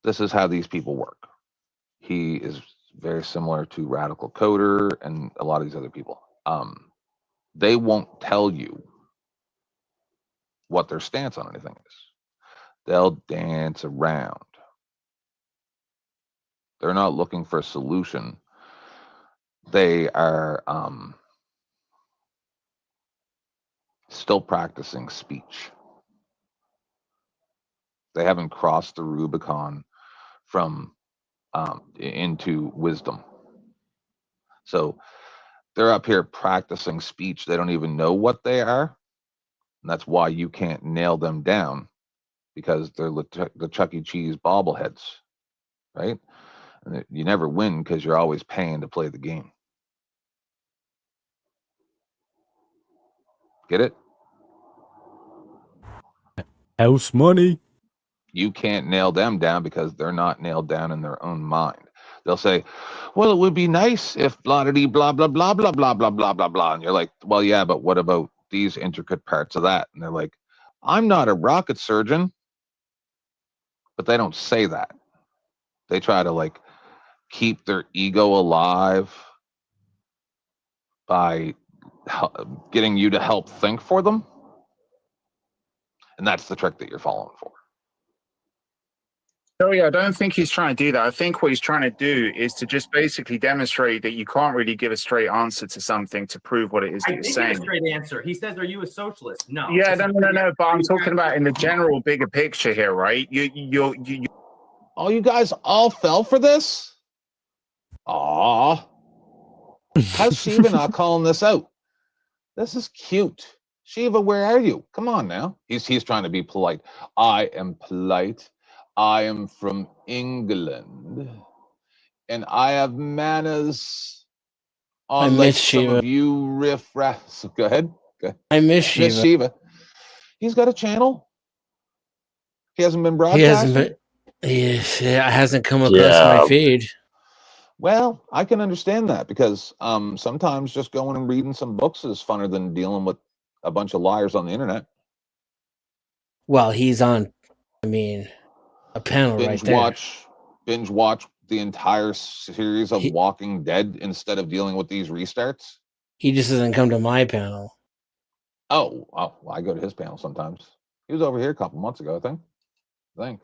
this is how these people work. He is very similar to Radical Coder and a lot of these other people. They won't tell you what their stance on anything is. They'll dance around. They're not looking for a solution. They are still practicing speech. They haven't crossed the Rubicon from into wisdom. So they're up here practicing speech. They don't even know what they are. And that's why you can't nail them down, because they're the Chuck E. Cheese bobbleheads, right? And you never win because you're always paying to play the game. Get it? House money. You can't nail them down because they're not nailed down in their own mind. They'll say, well, it would be nice if blah, blah, blah, blah, blah, blah, blah, blah, blah, blah, blah. And you're like, well, yeah, but what about these intricate parts of that? And they're like, I'm not a rocket surgeon. But they don't say that. They try to like keep their ego alive by getting you to help think for them. And that's the trick that you're falling for. Oh yeah, I don't think he's trying to do that. I think what he's trying to do is to just basically demonstrate that you can't really give a straight answer to something to prove what it is that you're saying. A straight answer. He says, "Are you a socialist?" No. Yeah, no. But I'm talking about in the general bigger picture here, right? You. Oh, you guys all fell for this? Aw. How's Shiva not calling this out? This is cute. Shiva, where are you? Come on now. He's trying to be polite. I am polite. I am from England, and I have manners. Unlike some of you riff-raffs. Go ahead. I miss Shiva. He's got a channel. He hasn't been broadcasting. It hasn't come across my feed. Well, I can understand that because sometimes just going and reading some books is funner than dealing with a bunch of liars on the internet. Well, he's on, a panel right there. Binge watch the entire series of Walking Dead instead of dealing with these restarts. He just doesn't come to my panel. Oh, well, I go to his panel sometimes. He was over here a couple months ago, I think. I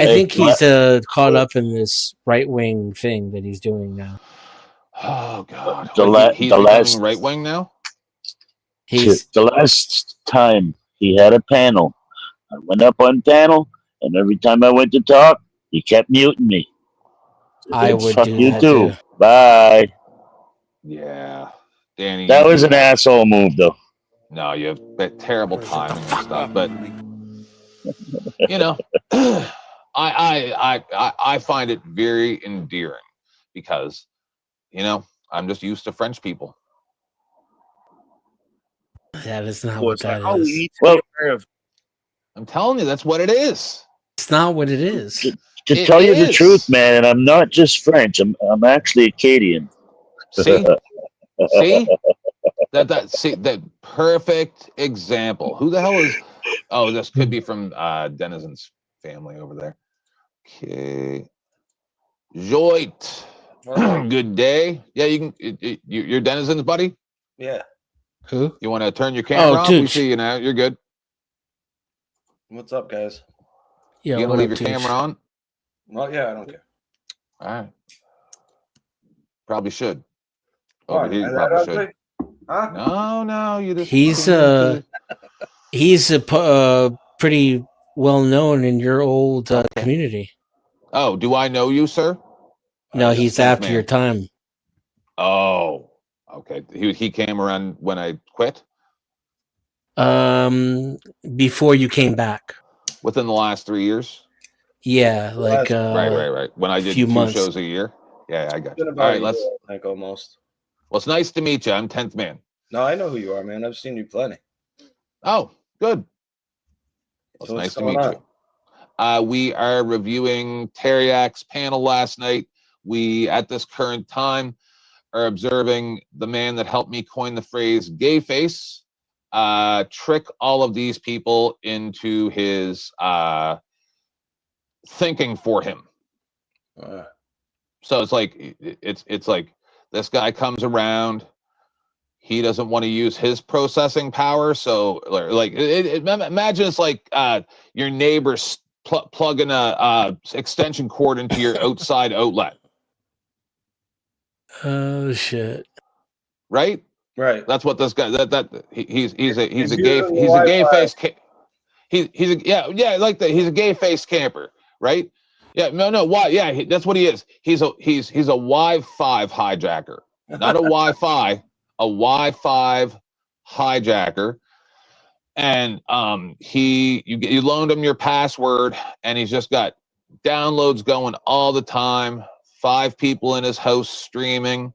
think he's caught up in this right-wing thing that he's doing now. Oh God! He's becoming right wing now. The last time he had a panel, I went up on panel, and every time I went to talk, he kept muting me. I would fuck do you that too. too. Bye. Yeah, Danny. That was an asshole move, though. No, you have that terrible timing and stuff, but you know, I find it very endearing because, you know, I'm just used to French people. That is not what that is. Well, I'm telling you, that's what it is. It's not what it is. To tell you the truth, man, and I'm not just French. I'm actually Acadian. See, that perfect example. Who the hell is? Oh, this could be from Denizen's family over there. Okay, Joit. Good day. Yeah, you can. You're Denizen's buddy. Yeah. Who? You want to turn your camera on? We see you now. You're good. What's up, guys? Yeah, you gonna leave your camera on? Well, yeah, I don't care. All right. Probably should. Why? Over here, you Is that probably ugly? should. Huh? No. You just. He's pretty well known in your old community. Oh, do I know you, sir? No, he's after your time. Oh, okay. He came around when I quit. Before you came back. Within the last 3 years. Yeah, like right. When I did few 2 months. shows a year. Yeah, I got you. Been All about right, a let's. year, I think almost. Well, it's nice to meet you. I'm 10th man. No, I know who you are, man. I've seen you plenty. Oh, good. Well, it's So nice what's to meet going you. We are reviewing Teriak's panel last night. We, at this current time, are observing the man that helped me coin the phrase gay face, trick all of these people into his thinking for him. So it's like this guy comes around. He doesn't want to use his processing power. So like imagine it's like your neighbor's plugging a extension cord into your outside outlet. Oh shit! Right. That's what this guy. He's a gay face. He's a gay face camper. Right. Yeah. No. Why? Yeah. That's what he is. He's a Wi-Fi hijacker. Not a Wi-Fi. A Wi-Fi hijacker, and you loaned him your password, and he's just got downloads going all the time. 5 people in his house streaming.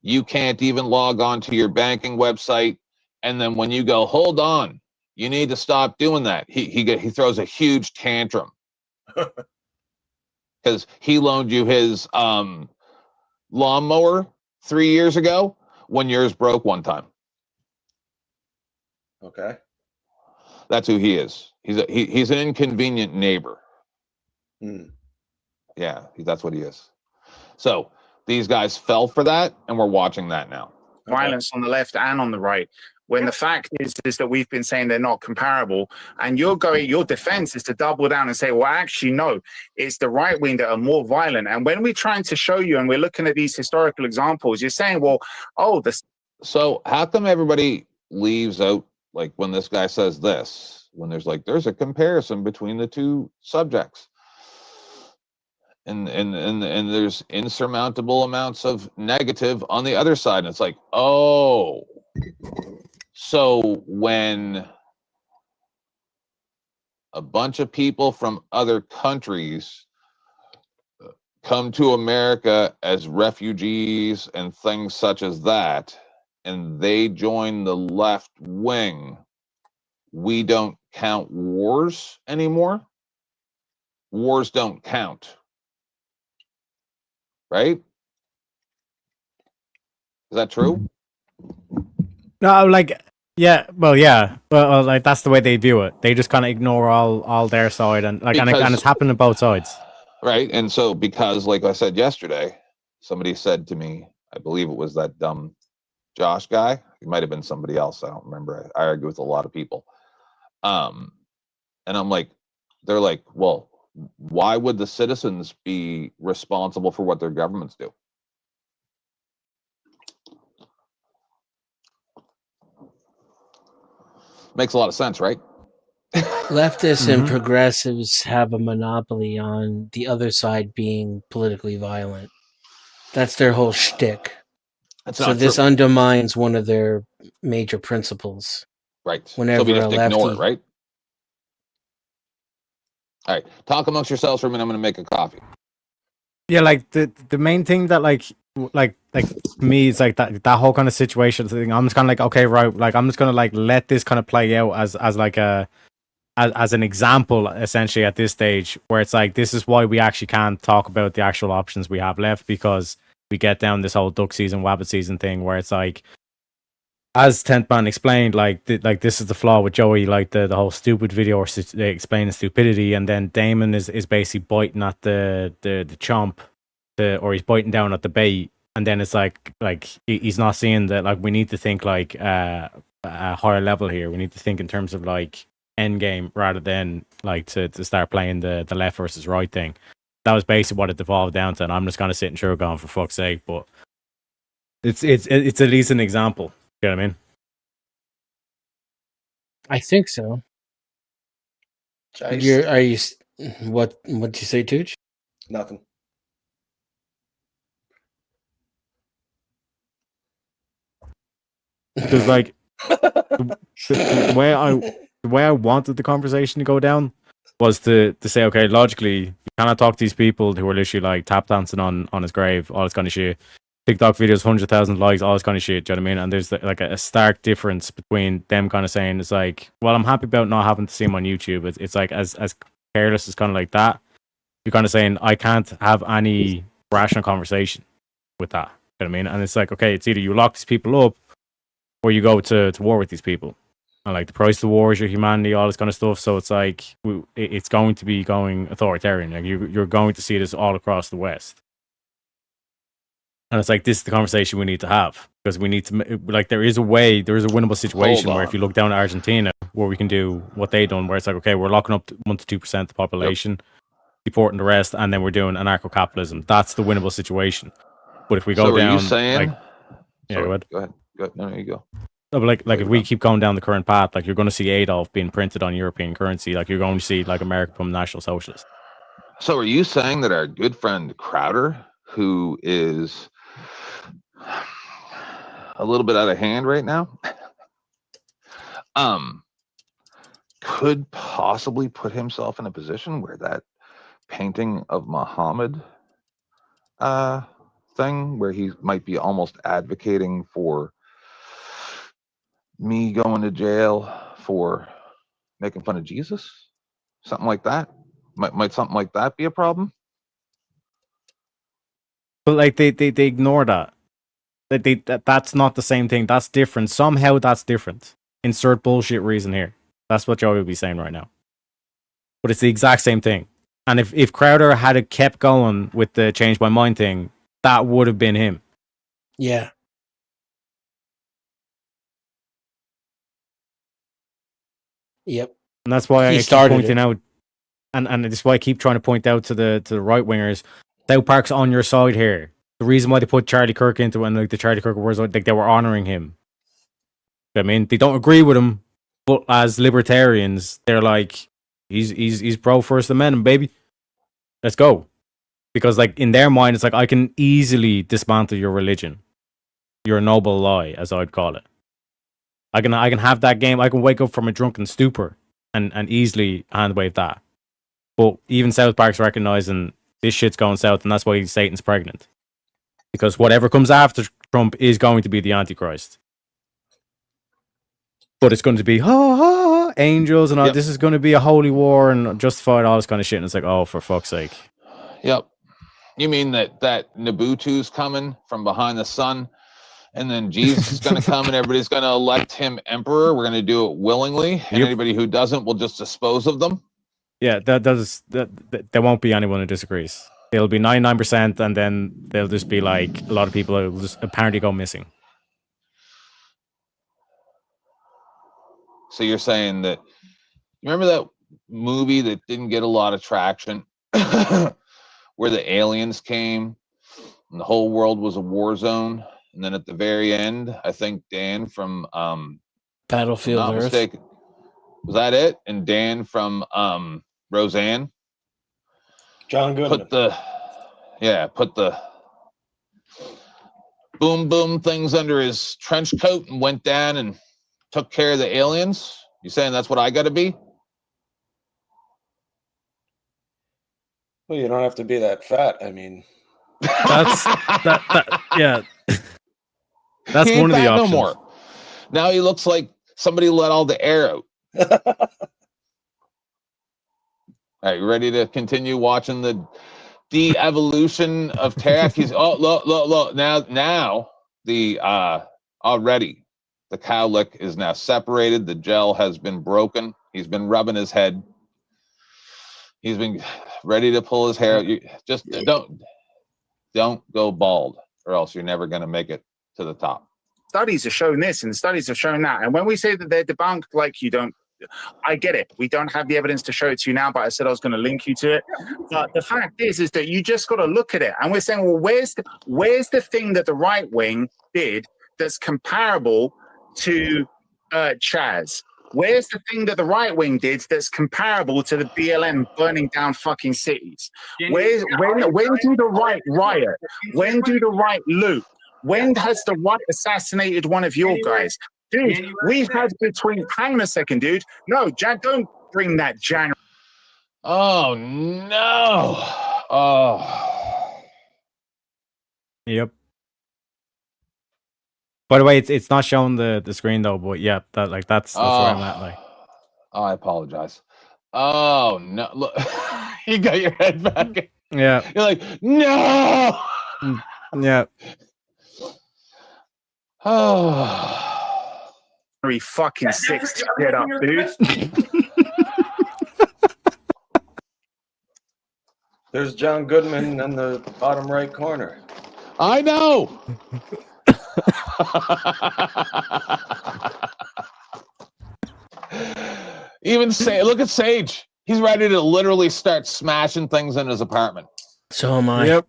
You can't even log on to your banking website. And then when you go, hold on, you need to stop doing that, he throws a huge tantrum because he loaned you his lawnmower 3 years ago when yours broke one time. Okay. That's who he is. He's an inconvenient neighbor. Yeah, that's what he is. So these guys fell for that, and we're watching that now. Violence on the left and on the right. When the fact is that we've been saying they're not comparable, and your defense is to double down and say, well, actually, no, it's the right wing that are more violent. And when we're trying to show you and we're looking at these historical examples, you're saying, well, So how come everybody leaves out, like when this guy says this, when there's a comparison between the two subjects? And there's insurmountable amounts of negative on the other side. And it's like, oh, so when a bunch of people from other countries come to America as refugees and things such as that, and they join the left wing, we don't count wars anymore? Wars don't count. Right? Is that true? No, like, yeah, well, like that's the way they view it. They just kind of ignore all their side, and like, and it's happening on both sides. Right, and so because, like I said yesterday, somebody said to me, I believe it was that dumb Josh guy. It might have been somebody else. I don't remember. I argue with a lot of people, and I'm like, they're like, well, why would the citizens be responsible for what their governments do? Makes a lot of sense, right? Leftists and progressives have a monopoly on the other side being politically violent. That's their whole shtick. So this undermines one of their major principles. Right. Whenever so we just a lefty, ignore it, right? All right. Talk amongst yourselves for a minute. I'm going to make a coffee. Yeah, like the main thing that like me, it's like that whole kind of situation thing. I'm just kind of like, okay, right, like I'm just gonna like let this kind of play out as like as an example, essentially, at this stage, where it's like, this is why we actually can't talk about the actual options we have left, because we get down this whole duck season, wabbit season thing, where it's like, as 10th Man explained, like this is the flaw with Joey, like the whole stupid video or explaining stupidity, and then Damon is basically biting at the chomp, or he's biting down at the bait, and then it's like he's not seeing that, like, we need to think like a higher level here. We need to think in terms of like end game rather than like to start playing the left versus right thing. That was basically what it devolved down to, and I'm just kind of sitting through going, for fuck's sake, but it's at least an example. You know what I mean? I think so. Are you? What'd you say, Tooch? Nothing. Because like the way I wanted the conversation to go down was to say, okay, logically, you cannot talk to these people who are literally like tap dancing on his grave, all this kind of shit. TikTok videos, 100,000 likes, all this kind of shit. Do you know what I mean? And there's like a stark difference between them kind of saying, it's like, well, I'm happy about not having to see him on YouTube. It's like as careless as kind of like that. You're kind of saying, I can't have any rational conversation with that. You know what I mean? And it's like, okay, it's either you lock these people up or you go to war with these people. And like the price of the war is your humanity, all this kind of stuff. So it's like, it's going to be going authoritarian. Like you're going to see this all across the West. And it's like, this is the conversation we need to have, because we need to, like, there is a winnable situation where if you look down at Argentina, where we can do what they done, where it's like, okay, we're locking up 1 to 2% of the population, deporting the rest, and then we're doing anarcho-capitalism. That's the winnable situation. But if we go down, are you saying, like, yeah, go ahead. Go ahead. No, there you go. No, but like if we keep going down the current path, like, you're going to see Adolf being printed on European currency. Like, you're going to see like America become National Socialist. So are you saying that our good friend Crowder, who is a little bit out of hand right now, could possibly put himself in a position where that painting of Muhammad thing, where he might be almost advocating for me going to jail for making fun of Jesus, something like that. Might something like that be a problem? But like they ignore that. That's not the same thing. That's different. Somehow that's different. Insert bullshit reason here. That's what Joey would be saying right now. But it's the exact same thing. And if Crowder had kept going with the change my mind thing, that would have been him. Yeah. Yep. And that's why He I keep started pointing it. out, and that's why I keep trying to point out to the right wingers, South Park's on your side here. The reason why they put Charlie Kirk into it, and like the Charlie Kirk was like they were honoring him. I mean, they don't agree with him, but as libertarians, they're like, he's pro First Amendment, baby. Let's go. Because like in their mind, it's like I can easily dismantle your religion, your noble lie, as I'd call it. I can have that game. I can wake up from a drunken stupor and easily hand wave that. But even South Park's recognizing this shit's going south, and that's why Satan's pregnant. Because whatever comes after Trump is going to be the Antichrist. But it's going to be angels and all. Yep. This is going to be a holy war and justified all this kind of shit. And it's like, oh, for fuck's sake. Yep. You mean that Nabutu's coming from behind the sun, and then Jesus is going to come and everybody's going to elect him emperor? We're going to do it willingly, and Yep. anybody who doesn't, will just dispose of them? Yeah, there won't be anyone who disagrees. It'll be 99%, and then there'll just be like a lot of people who will just apparently go missing. So you're saying that, remember that movie that didn't get a lot of traction where the aliens came and the whole world was a war zone? And then at the very end, I think Dan from Battlefield not Earth. mistaken, was that it? And Dan from Roseanne John Goodman. put the boom boom things under his trench coat and went down and took care of the aliens. You saying that's what I got to be? Well, you don't have to be that fat. I mean, That's yeah. That's He ain't one of the fat options. no more. Now he looks like somebody let all the air out. All right, you ready to continue watching the de-evolution of Tarak? He's look. Now the already the cowlick is now separated. The gel has been broken. He's been rubbing his head. He's been ready to pull his hair out. You just don't go bald, or else you're never going to make it to the top. Studies have shown this and studies have shown that. And when we say that they're debunked, like I get it. We don't have the evidence to show it to you now, but I said I was going to link you to it. But the fact is that you just got to look at it. And we're saying, well, where's the thing that the right wing did that's comparable to Chaz? Where's the thing that the right wing did that's comparable to the BLM burning down fucking cities? When do the right riot? When do the right loot? When has the right assassinated one of your guys? Dude, we've had between... Hang on a second, dude. No, don't bring that January. Oh, no. Oh. Yep. By the way, it's not showing the screen though, but yeah, that's where I'm at. Like, oh, I apologize. Oh no! Look, you got your head back. yeah, You're like, no. Yeah. Oh. Fucking 6 to get up, dude. there's John Goodman in the bottom right corner. I know. Even look at Sage. He's ready to literally start smashing things in his apartment. So am I. Yep.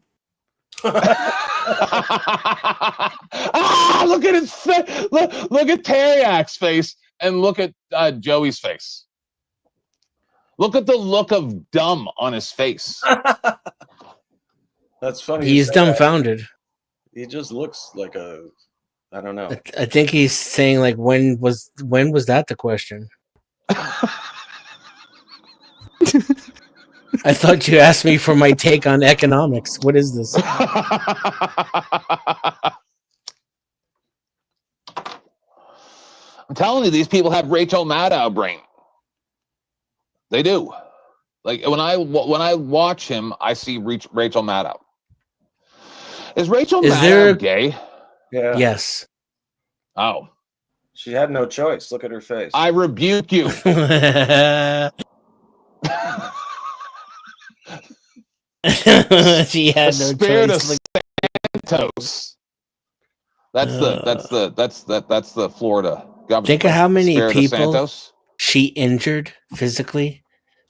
Look at his face. Look at Teriak's face, and look at Joey's face. Look at the look of dumb on his face. That's funny. He's dumbfounded. He just looks like a I don't know. I think he's saying like when was that the question? I thought you asked me for my take on economics. What is this? I'm telling you, these people have Rachel Maddow brain. They do. Like when I watch him, I see Rachel Maddow. Is Rachel Maddow gay? Yeah. Yes. Oh. She had no choice. Look at her face. I rebuke you. She had no Spirit choice. of Santos. That's the Florida government. Think of how many Spirit of people Santos. she injured physically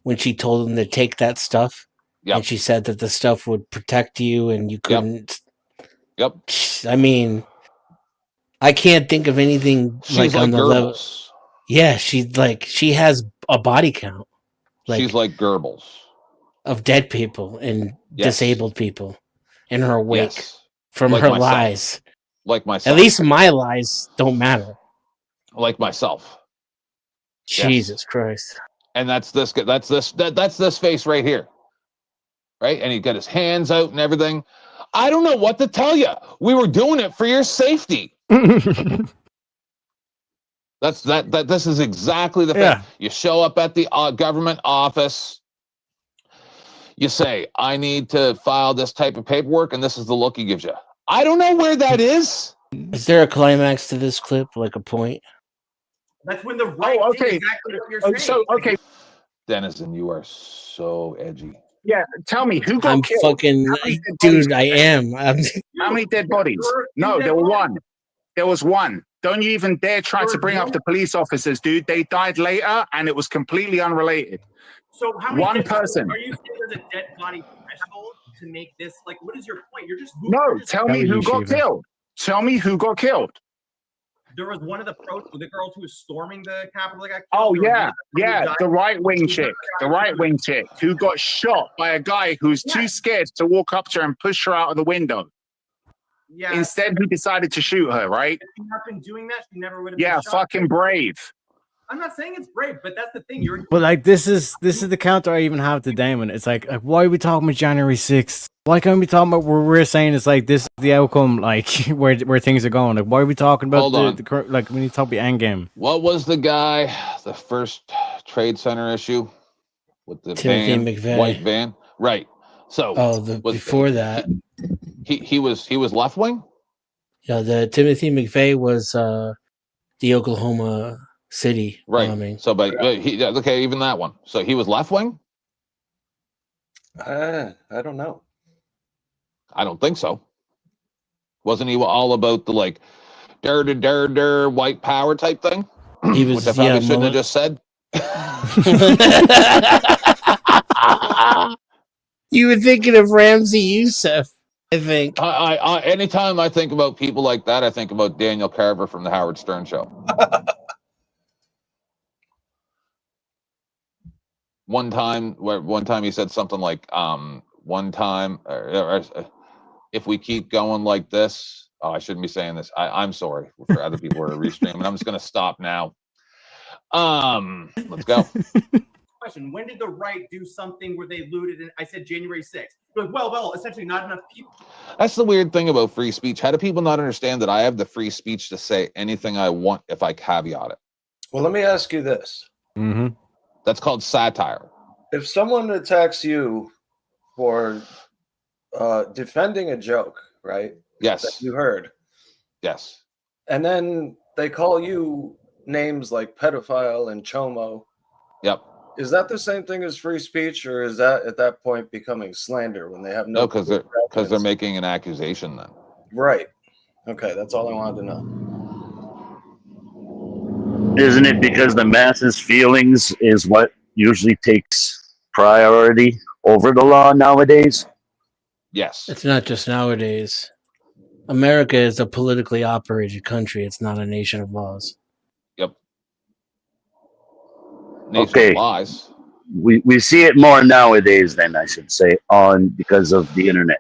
when she told them to take that stuff. Yep. And she said that the stuff would protect you and you couldn't. Yep. I mean, I can't think of anything She's on like the level. Goebbels. Yeah, she has a body count. She's like Goebbels. Of dead people and Yes. disabled people in her wake Yes. from Like her myself. lies. Like myself. At least my lies don't matter. Like myself. Yes. Jesus Christ. And that's this face right here. Right? And he got his hands out and everything. I don't know what to tell you. We were doing it for your safety. This is exactly the thing. You show up at the government office. You say, I need to file this type of paperwork, and this is the look he gives you. I don't know where that is. Is there a climax to this clip, like a point? That's when the right did exactly what you're saying. So, okay. Denizen, you are so edgy. Yeah, tell me, who got I'm killed? fucking, How many dead dude, bodies? I am. How many dead bodies? No, there were one. There was one. Don't you even dare try to bring up the police officers, dude. They died later, and it was completely unrelated. So how many One dead bodies- person. Are you saying there's a dead body threshold to make this like? What is your point? You're just No, tell me who got killed. Tell me who got killed. There was one of the girls who was storming the Capitol. Oh yeah, the right wing chick, who got shot by a guy who's too scared to walk up to her and push her out of the window. Yeah. Instead, he decided to shoot her. Right? If she had been doing that, she never would have. Yeah, been shot. fucking brave. I'm not saying it's brave, but that's the thing. You're. But like this is the counter I even have to Damon. It's like why are we talking about January 6th? Why can't we talk about where we're saying it's like this is the outcome, like where things are going? Like why are we talking about the like we need to talk about the end game? What was the first Trade Center issue with the Timothy van, McVeigh. white van? Right. So before that, he was left wing. Yeah, the Timothy McVeigh was the Oklahoma City bombing. So, but even that one. So he was left wing. I don't know. I don't think so. Wasn't he all about the like, white power type thing? He was. Which I probably shouldn't have just said. You were thinking of Ramsey Youssef, I think. I anytime I think about people like that, I think about Daniel Carver from the Howard Stern Show. One time he said something like, if we keep going like this, I shouldn't be saying this. I'm sorry for other people who are restreaming. I'm just going to stop now. Let's go. Question: when did the right do something where they looted? And I said January 6th. But well, essentially not enough people. That's the weird thing about free speech. How do people not understand that I have the free speech to say anything I want if I caveat it? Well, let me ask you this. Mm-hmm. That's called satire. If someone attacks you for defending a joke, right? Yes. That you heard. Yes. And then they call you names like pedophile and chomo. Yep. Is that the same thing as free speech, or is that at that point becoming slander when they have No, because they're making an accusation then. Right. Okay, that's all I wanted to know. Isn't it because the masses' feelings is what usually takes priority over the law nowadays? Yes. It's not just nowadays. America is a politically operated country. It's not a nation of laws. Yep. Nation Okay. of lies. We see it more nowadays, then I should say, because of the internet.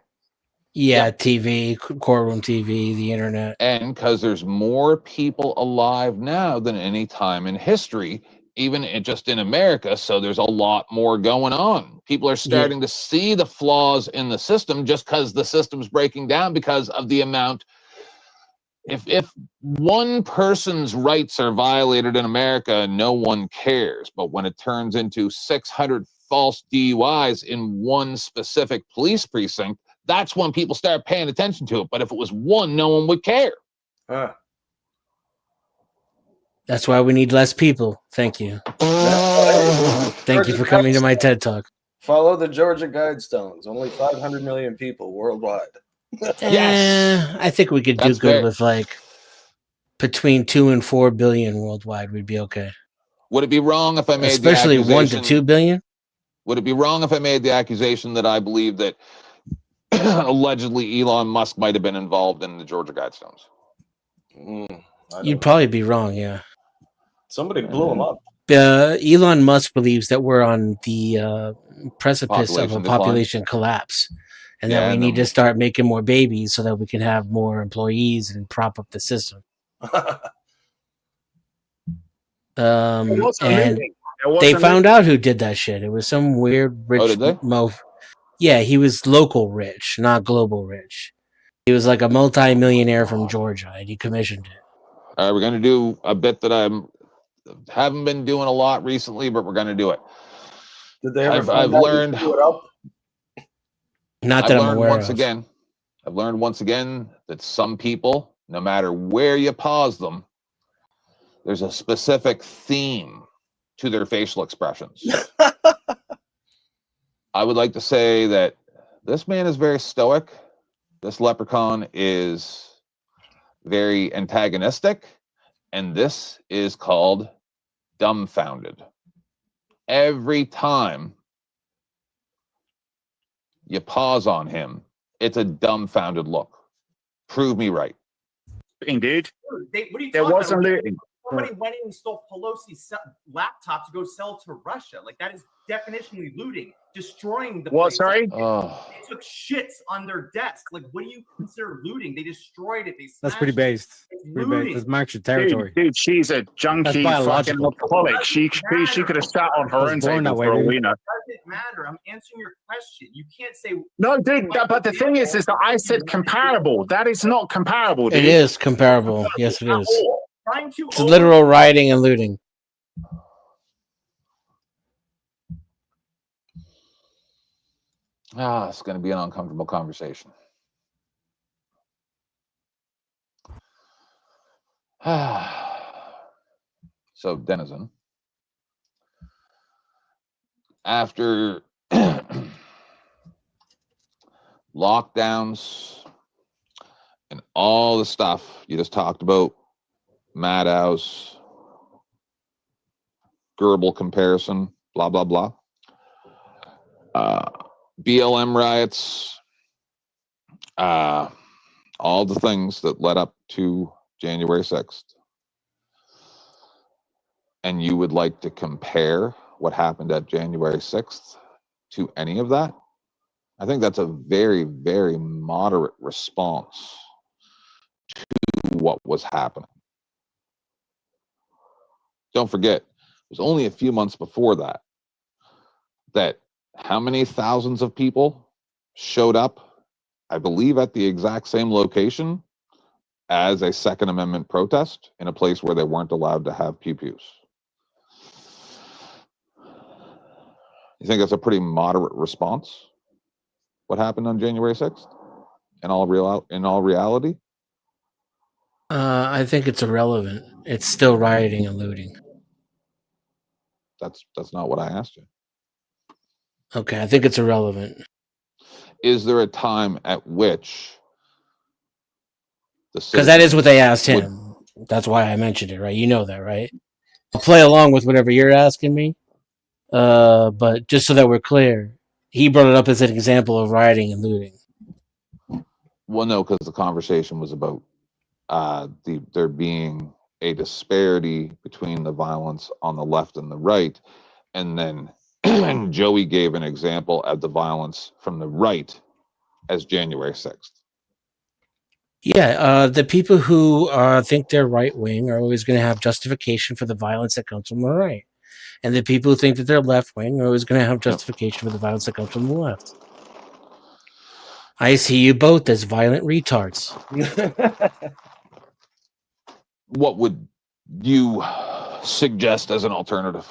Yeah, TV, courtroom TV, the internet. And because there's more people alive now than any time in history, even just in America. So there's a lot more going on. People are starting to see the flaws in the system just because the system's breaking down because of the amount. If one person's rights are violated in America, no one cares. But when it turns into 600 false DUIs in one specific police precinct, that's when people start paying attention to it. But if it was one, no one would care. That's why we need less people. Thank you. Thank you for coming to my TED Talk. Follow the Georgia Guidestones. Only 500 million people worldwide. Yes. I think we could do good with like between 2 and 4 billion worldwide. We'd be okay. Would it be wrong if I made especially the 1 to 2 billion? Would it be wrong if I made the accusation that I believe that allegedly Elon Musk might have been involved in the Georgia Guidestones? You'd probably be wrong, yeah. Somebody blew him up. Elon Musk believes that we're on the precipice of a population collapse, and that we need to start making more babies so that we can have more employees and prop up the system. And they found out who did that shit. It was some weird rich Yeah, he was local rich, not global rich. He was like a multi-millionaire from Georgia, and he commissioned it. All right, we're going to do a bit that I haven't been doing a lot recently, but we're going to do it. Did they ever I've learned. Not that I'm aware once of. again. I've learned once again that some people, no matter where you pause them, there's a specific theme to their facial expressions. I would like to say that this man is very stoic. This leprechaun is very antagonistic, and this is called dumbfounded. Every time you pause on him, it's a dumbfounded look. Prove me right. Indeed. What are you There talking wasn't about? looting. Somebody went in and stole Pelosi's laptop to go sell to Russia. Like, that is definitionally looting, destroying the What, place. sorry? They took shits on their desk. Like, what do you consider looting? They destroyed it. They That's smashed pretty it. based. It's Pretty looting. based. That's marks your territory. Dude, she's a junkie, That's fucking biological. alcoholic. She could have sat on her own born that table way, for all dude. we know. It doesn't matter. I'm answering your question. You can't say No, dude, but the thing is that I said comparable. That is not comparable, dude. It is comparable. Yes, it is. trying to It's literal rioting and looting. It's going to be an uncomfortable conversation. So, Denizen, after lockdowns and all the stuff you just talked about, Madhouse, Goebbels comparison, blah, blah, blah. BLM riots, all the things that led up to January 6th. And you would like to compare what happened at January 6th to any of that? I think that's a very, very moderate response to what was happening. Don't forget, it was only a few months before that how many thousands of people showed up, I believe, at the exact same location as a Second Amendment protest in a place where they weren't allowed to have pew-pews. You think that's a pretty moderate response? What happened on January 6th? In all reality? I think it's irrelevant. It's still rioting and looting. That's not what I asked you. Okay, I think it's irrelevant. Is there a time at which because that is what they asked him. That's why I mentioned it, right? You know that, right? I'll play along with whatever you're asking me. But just so that we're clear, he brought it up as an example of rioting and looting. Well, no, because the conversation was about there being a disparity between the violence on the left and the right, and then Joey gave an example of the violence from the right as January 6th. Yeah, the people who think they're right wing are always going to have justification for the violence that comes from the right, and the people who think that they're left wing are always going to have justification for the violence that comes from the left. I see you both as violent retards. What would you suggest as an alternative?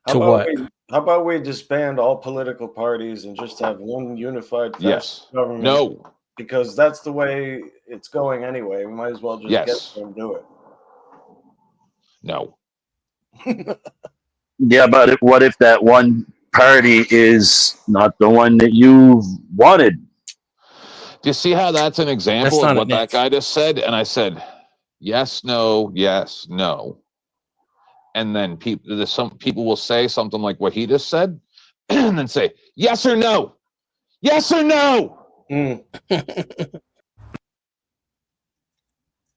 How about we disband all political parties and just have one unified government? No. Because that's the way it's going anyway. We might as well just get them and do it. No. Yeah, but what if that one party is not the one that you wanted? Do you see how that's an example of what that guy just said? And I said, yes, no, yes, no. And then some people will say something like what he just said, and then say, yes or no. Yes or no.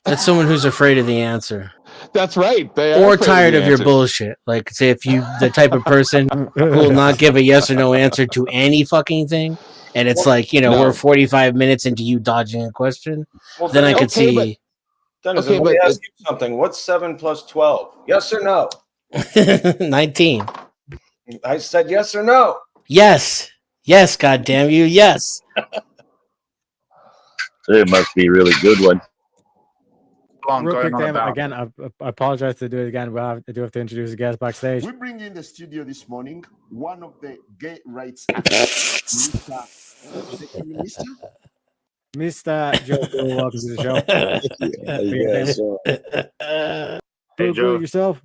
That's someone who's afraid of the answer. That's right. Or tired of your bullshit. Like, say, if you the type of person who will not give a yes or no answer to any fucking thing, and it's like, we're 45 minutes into you dodging a question, then I could see. Dennis, let me ask you something. What's 7 plus 12? Yes or no? 19. I said yes or no. Yes. Yes, goddamn you, yes. It must be a really good one. Real quick, David, again, I apologize to do it again, but I do have to introduce the guest backstage. We bring in the studio this morning one of the gay rights activists, Mr. Joe Cool, welcome to the show. Hey, Joe. Yourself?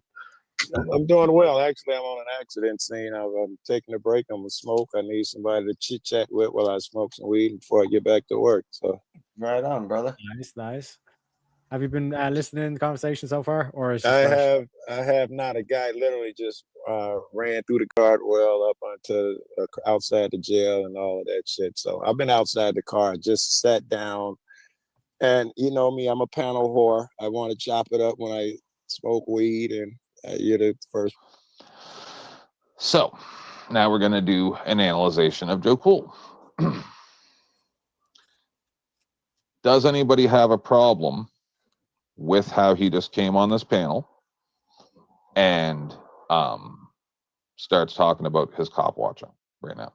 I'm doing well. Actually, I'm on an accident scene. I'm taking a break. I'm gonna smoke. I need somebody to chit chat with while I smoke some weed before I get back to work. So, right on, brother. Nice. Have you been listening to the conversation so far, or is I have not. A guy literally just ran through the guardrail up onto outside the jail and all of that shit. So I've been outside the car, just sat down, and you know me, I'm a panel whore. I want to chop it up when I smoke weed, and you're the first. So now we're going to do an analyzation of Joe Cool. Does anybody have a problem with how he just came on this panel and starts talking about his cop watching right now?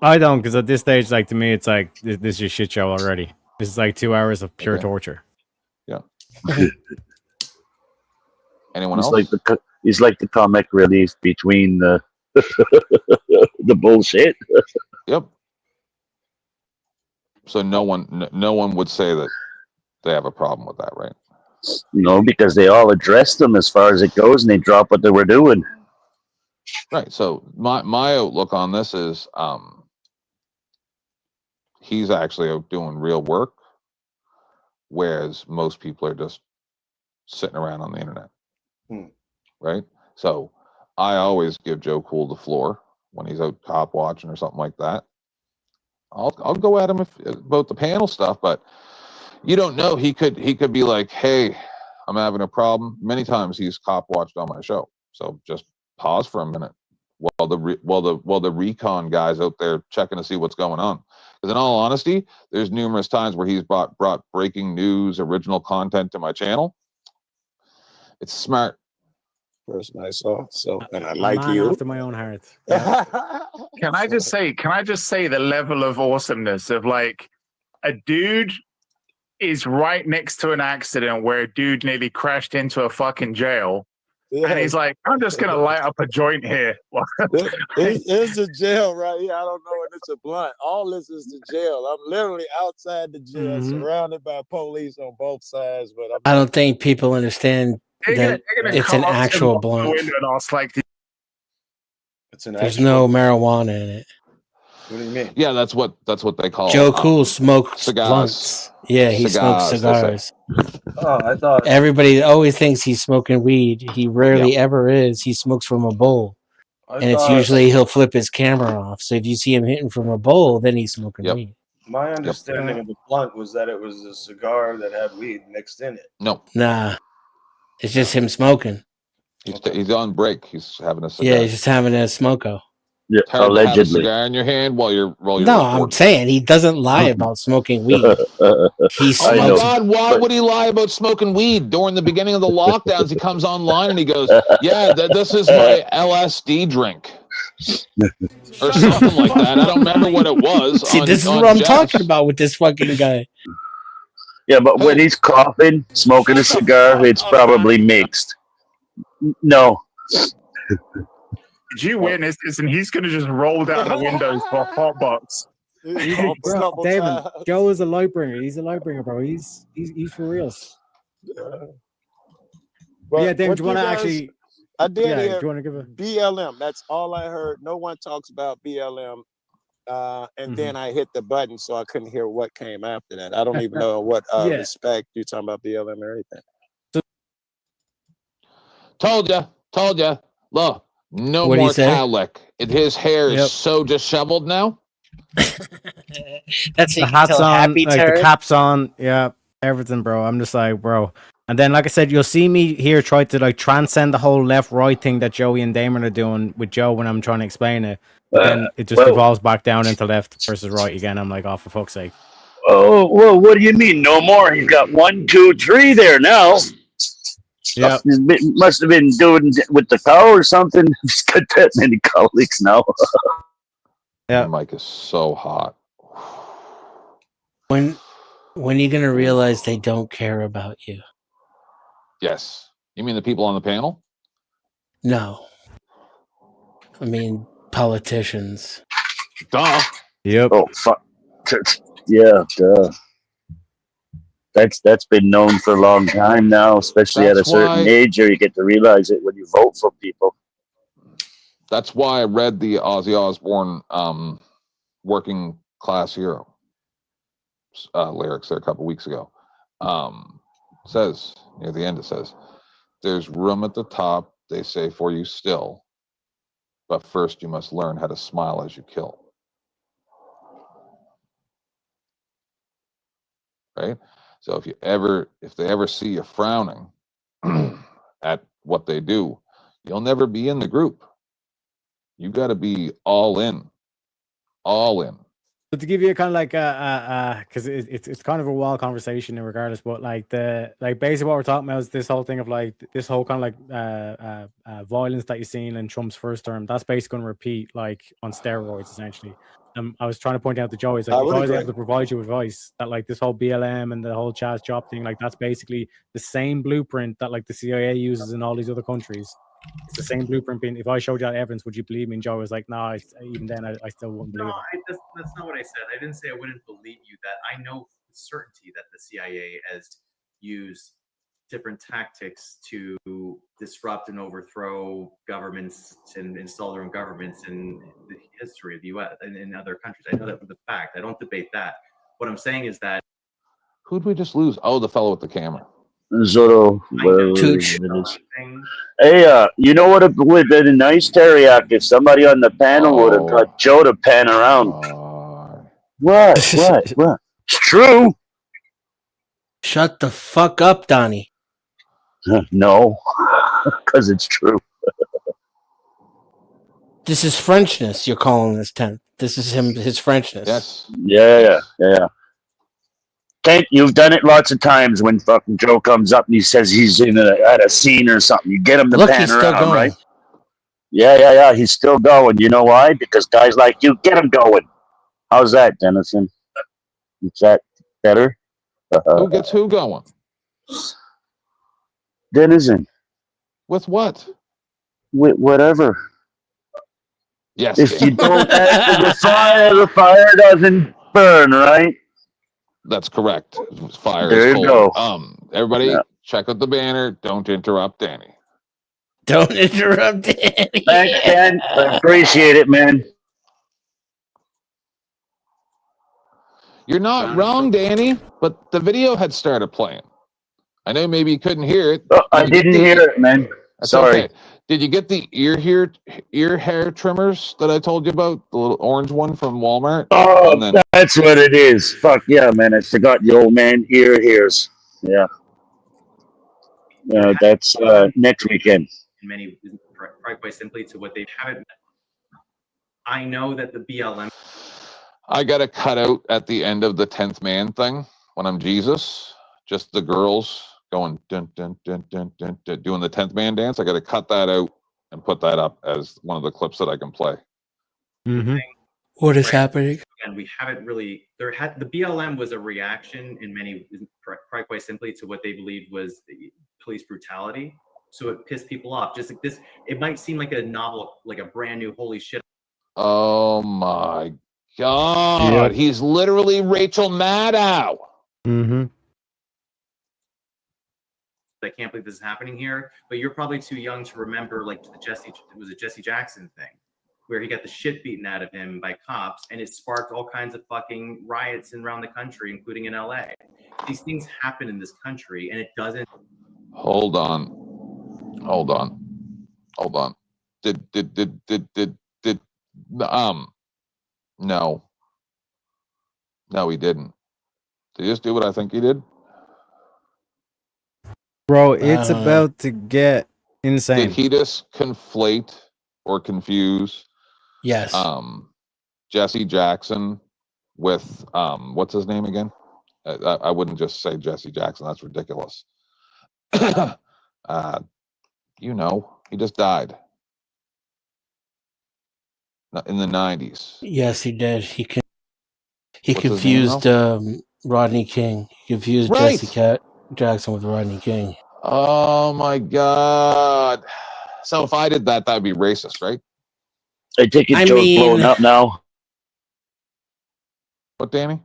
I don't, because at this stage, like, to me, it's like this is a shit show already. This is like 2 hours of pure torture. Yeah. Anyone He's else? He's like the comic relief between the the bullshit. Yep. So no one would say that they have a problem with that, right? No, because they all addressed them as far as it goes, and they dropped what they were doing. Right. So my outlook on this is he's actually out doing real work, whereas most people are just sitting around on the internet. Right. So I always give Joe Cool the floor when he's out cop watching or something like that. I'll go at him about the panel stuff, but you don't know. He could be like, hey, I'm having a problem. Many times he's cop watched on my show. So just pause for a minute while the recon guys out there checking to see what's going on. Because in all honesty, there's numerous times where he's brought breaking news, original content to my channel. It's smart. Person I saw. So, and I like Man you. after my own heart. Yeah. Can I just say the level of awesomeness of, like, a dude is right next to an accident where a dude nearly crashed into a fucking jail. And he's like, I'm just going to light up a joint here. It's a jail right here. I don't know if it's a blunt. All this is the jail. I'm literally outside the jail, surrounded by police on both sides. But I don't think people understand that it's an actual blunt. There's no marijuana in it. What do you mean? Yeah, that's what they call Joe Cool smokes cigars. blunts. Yeah, he smokes cigars. Oh, I thought Everybody always thinks he's smoking weed. He rarely ever is. He smokes from a bowl. And it's usually he'll flip his camera off. So if you see him hitting from a bowl, then he's smoking weed. my understanding of the blunt was that it was a cigar that had weed mixed in it. No. Nah. It's just him smoking. He's on break. He's having a cigar. Yeah, he's just having a smoko. Yeah, It's hard to have a allegedly. cigar in your hand while you're No, I'm saying he doesn't lie about smoking weed. He Oh my smokes. God, why would he lie about smoking weed? During the beginning of the lockdowns, he comes online and he goes, yeah, this is my LSD drink. Or something like that. I don't remember what it was. See, this is what I'm talking about with this fucking guy. Yeah, but when he's coughing, smoking a cigar, it's probably mixed. No. Did you witness this? And he's going to just roll down the windows for a hot box. Bro, David, Joe is a light bringer. He's a light bringer, bro. He's for real. But Yeah, David, what do you want to guys- actually? I did Yeah, hear do you want to give a? BLM. That's all I heard. No one talks about BLM. And then I hit the button, so I couldn't hear what came after that. I don't even know what Yeah. respect you're talking about BLM or anything. Told ya. Look, no What'd he more say? cowlick. His hair Yep. is so disheveled now. That's The hat's on, like the cap's on, yeah, everything, bro. I'm just like, bro. And then, like I said, you'll see me here try to like transcend the whole left-right thing that Joey and Damon are doing with Joe when I'm trying to explain it. But then it just evolves back down into left versus right again. I'm like, oh, for fuck's sake. Oh, well, what do you mean? No more. He's got 1, 2, 3 there now. Yeah. Must have been doing with the cow or something. He's got that many cowlicks now. Yeah. The mic is so hot. When are you gonna realize they don't care about you? Yes. You mean the people on the panel? No. I mean politicians. Duh. Yep. Oh fuck. Yeah. Duh. That's been known for a long time now, especially at a certain age, or you get to realize it when you vote for people. That's why I read the Ozzy Osbourne Working Class Hero lyrics there a couple weeks ago. It says, near the end, it says, there's room at the top, they say, for you still. But first you must learn how to smile as you kill. Right? So if they ever see you frowning at what they do, you'll never be in the group. You got to be all in. But to give you a kind of like because it's kind of a wild conversation regardless, but like basically what we're talking about is this whole thing of like this whole kind of like violence that you're seeing in Trump's first term. That's basically going to repeat like on steroids essentially. I was trying to point out to Joey, like, if I was able to provide you advice that like this whole BLM and the whole Chaz Job thing, like that's basically the same blueprint that like the CIA uses in all these other countries. It's the same blueprint. If I showed you that evidence, would you believe me? And Joey was like, no, even then I still wouldn't believe it. That's not what I said. I didn't say I wouldn't believe you. That I know with certainty that the CIA has used different tactics to disrupt and overthrow governments and install their own governments in the history of the U.S. and in other countries. I know that for the fact. I don't debate that. What I'm saying is that who'd we just lose? Oh, the fellow with the camera. Zorro. Tooch. Hey, you know what would have been nice, Teriyaki, if somebody on the panel would have got Joe to pan around. What? It's true. Shut the fuck up, Donnie. No, because it's true. This is Frenchness you're calling this 10th. This is his Frenchness. Yes. Yeah. You've done it lots of times when fucking Joe comes up and he says he's at a scene or something. You get him to pan around, right? Yeah. He's still going. You know why? Because guys like you get him going. How's that, Dennison? Is that better? Who gets who going? Dennison. With what? With whatever. Yes. If you don't answer the fire doesn't burn, right? That's correct. Fire there is you cold. go. Everybody, check out the banner. Don't interrupt Danny. Don't interrupt Danny. Thanks, Ken. I appreciate it, man. You're not wrong, Danny, but the video had started playing. I know maybe you couldn't hear it. Oh, I didn't hear it, man. That's Sorry. Okay. Did you get the ear hair trimmers that I told you about? The little orange one from Walmart? Oh, that's what it is. Fuck yeah, man. I forgot the old man ear hairs. Yeah. That's next weekend. many, quite simply, to what they haven't. I know that the BLM. I got a cutout at the end of the 10th man thing when I'm Jesus. Just the girls going dun dun dun dun dun, dun doing the 10th man dance. I got to cut that out and put that up as one of the clips that I can play. What is happening? And we haven't really. The BLM was a reaction in many, quite simply, to what they believed was police brutality. So it pissed people off. Just like this, it might seem like a novel, like a brand new holy shit. Oh my God! He's literally Rachel Maddow. I can't believe this is happening here. But you're probably too young to remember, like the Jesse Jackson thing, where he got the shit beaten out of him by cops, and it sparked all kinds of fucking riots around the country, including in LA. These things happen in this country, and it doesn't. Hold on. Did no, he didn't. Did he just do what I think he did? Bro, it's about to get insane. Did he just conflate or confuse? Yes. Jesse Jackson with what's his name again? I wouldn't just say Jesse Jackson. That's ridiculous. He just died in the 90s. Yes, he did. He confused Rodney King. He confused Right. Jesse Jackson with Rodney King. Oh my God! So if I did that, that'd be racist, right? I take it Joe's blowing up now. What, Danny?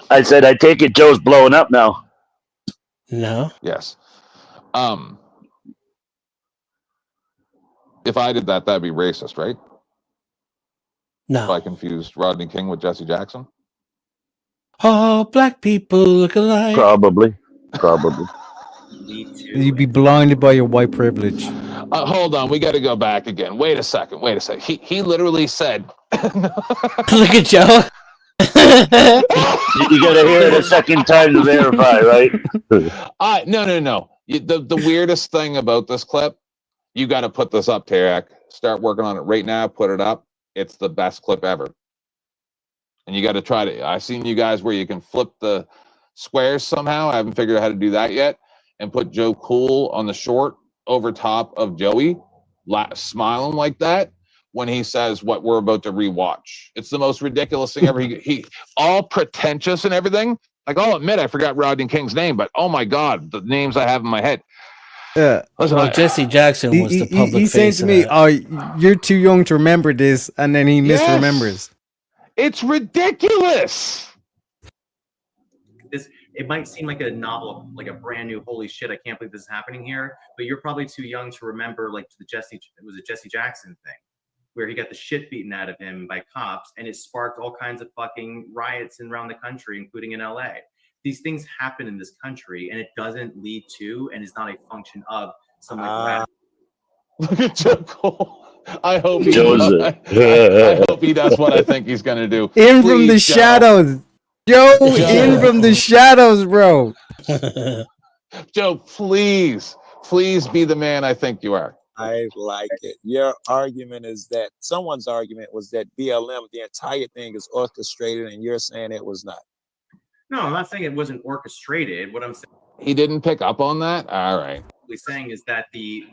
I said I take it Joe's blowing up now. No. Yes. If I did that, that'd be racist, right? No. If I confused Rodney King with Jesse Jackson? All black people look alike. Probably. You'd be blinded by your white privilege. Hold on, we got to go back again. Wait a second. He literally said. Look at Joe. You got to hear it a second time to verify, right? No. The weirdest thing about this clip, you got to put this up, Tarek. Start working on it right now. Put it up. It's the best clip ever. And you got to try to. I've seen you guys where you can flip the squares somehow. I haven't figured out how to do that yet. And put Joe Cool on the short over top of Joey, smiling like that when he says what we're about to rewatch. It's the most ridiculous thing ever. He all pretentious and everything. Like, I'll admit I forgot Rodney King's name, but oh my God, the names I have in my head. Yeah. Listen, Jesse Jackson was the public He's saying face to of me, that. "Oh, you're too young to remember this," and then he misremembers. It's ridiculous. It might seem like a novel, like a brand new holy shit. I can't believe this is happening here. But you're probably too young to remember, like the Jesse Jackson thing, where he got the shit beaten out of him by cops, and it sparked all kinds of fucking riots around the country, including in LA. These things happen in this country, and it doesn't lead to, and is not a function of, some like Look at Joe Cole. I hope he does what I think he's gonna do. In from the shadows, Joe. In from the shadows, bro. Joe, please be the man I think you are. I like it. Your argument is that someone's argument was that BLM, the entire thing is orchestrated, and you're saying it was not. No, I'm not saying it wasn't orchestrated. What I'm saying, He didn't pick up on that. All right. saying is that the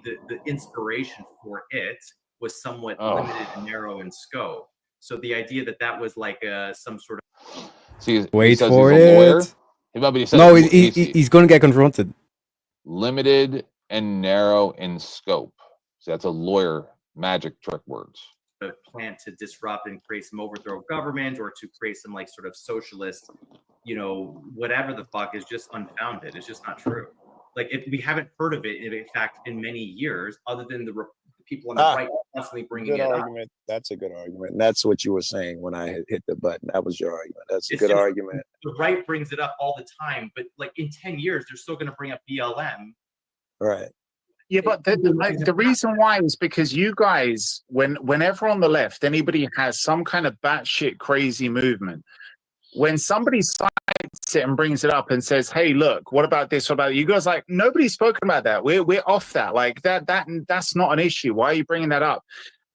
inspiration for it was somewhat limited and narrow in scope. So the idea that was like some sort of Wait for it. No, he's going to get confronted. Limited and narrow in scope. So that's a lawyer magic trick words. A plan to disrupt and create some overthrow of government, or to create some like sort of socialist, whatever the fuck, is just unfounded. It's just not true. Like, we haven't heard of it, in fact, in many years, other than the people on the right constantly bringing it argument. up. That's a good argument. And that's what you were saying when I hit the button. That was your argument. That's a good argument. The right brings it up all the time, but like in 10 years, they're still going to bring up BLM. Right. Yeah, but the reason why is because you guys, whenever on the left, anybody has some kind of batshit crazy movement, when somebody cites it and brings it up and says, "Hey, look, what about this? What about that?" You guys like, nobody's spoken about that. We're off that. Like that's not an issue. Why are you bringing that up?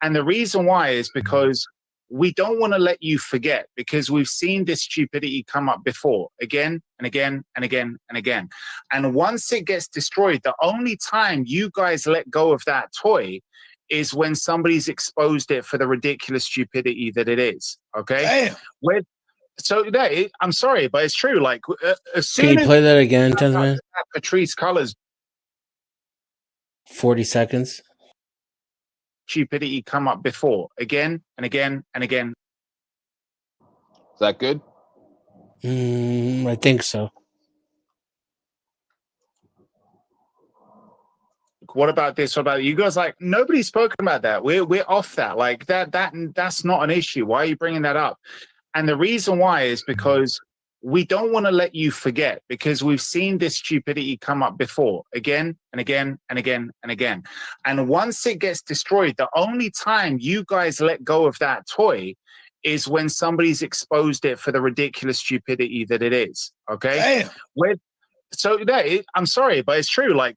And the reason why is because we don't want to let you forget, because we've seen this stupidity come up before, again and again and again and again. And once it gets destroyed, the only time you guys let go of that toy is when somebody's exposed it for the ridiculous stupidity that it is. Okay. I'm sorry, but it's true. Like, as soon Can you as play that again, Tensman? Patrice Colors 40 seconds. stupidity come up before, again and again and again. Is that good? I think so. What about this? What about you guys? Like, nobody's spoken about that. We're off that. Like that's not an issue. Why are you bringing that up? And the reason why is because we don't want to let you forget, because we've seen this stupidity come up before, again and again and again and again. And once it gets destroyed, the only time you guys let go of that toy is when somebody's exposed it for the ridiculous stupidity that it is. Okay. I'm sorry, but it's true. Like,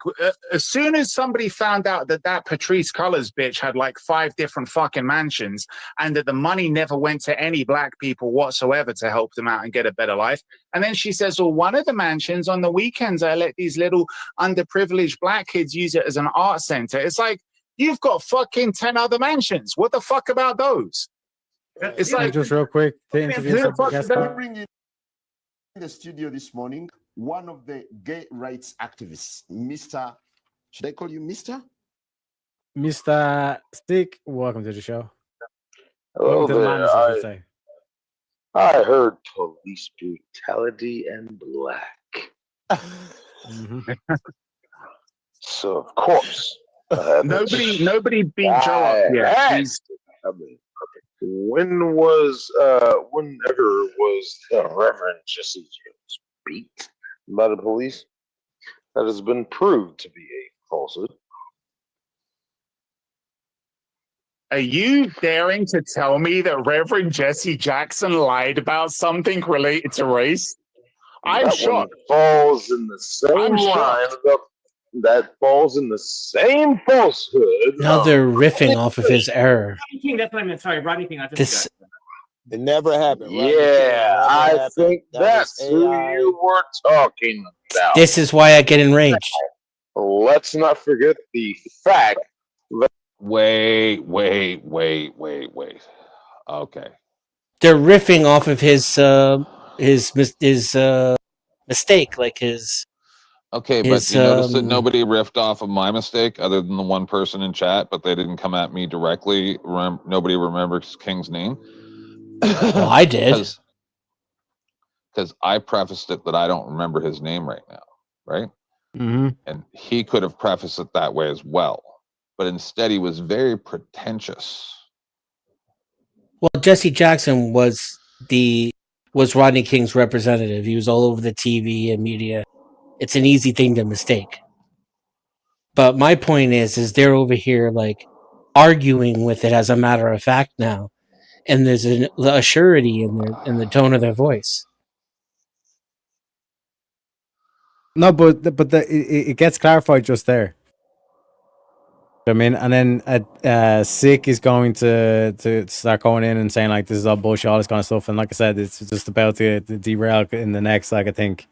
as soon as somebody found out that Patrice Colors bitch had like 5 different fucking mansions and that the money never went to any black people whatsoever to help them out and get a better life. And then she says, well, one of the mansions on the weekends, I let these little underprivileged black kids use it as an art center. It's like, you've got fucking 10 other mansions. What the fuck about those? It's like, just real quick to introduce who the fuck guest. is that? Bring in the studio this morning one of the gay rights activists, Mr. Should I call you Mr.? Mr. Stick, welcome to the show. Hello Welcome to the there. madness, I should say. I heard police brutality and black. So of course, nobody beat Joe up yet. Whenever was Reverend Jesse James beat by the police? That has been proved to be a falsehood. Are you daring to tell me that Reverend Jesse Jackson lied about something related to race? I'm That one shocked. falls in the same line that falls in the same falsehood. Now they're riffing off of his error. Rodney King, that's what I meant. Sorry, Rodney King. This It never happened. Yeah, I think that's who you were talking about. This is why I get enraged. Let's not forget the fact that. Wait. Okay. They're riffing off of his mistake, like his. Okay, but you notice that nobody riffed off of my mistake other than the one person in chat, but they didn't come at me directly. Nobody remembers King's name. Well, I did. Because I prefaced it that I don't remember his name right now, right? Mm-hmm. And he could have prefaced it that way as well. But instead, he was very pretentious. Well, Jesse Jackson was Rodney King's representative. He was all over the TV and media. It's an easy thing to mistake. But my point is they're over here like arguing with it as a matter of fact now, and there's a surety in the tone of their voice. No, but it gets clarified just there. I mean, and then Sick is going to start going in and saying like this is all bullshit, all this kind of stuff, and like I said, it's just about to derail in the next, like I think.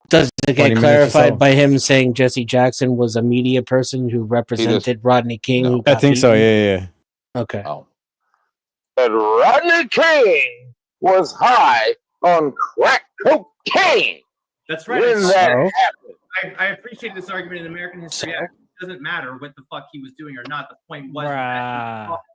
Does it get clarified by him saying Jesse Jackson was a media person who represented Rodney King? No. I think so. Yeah. Okay. Oh. That Rodney King was high on crack cocaine. That's right. When that happened. I appreciate this argument in American history. It doesn't matter what the fuck he was doing or not. The point was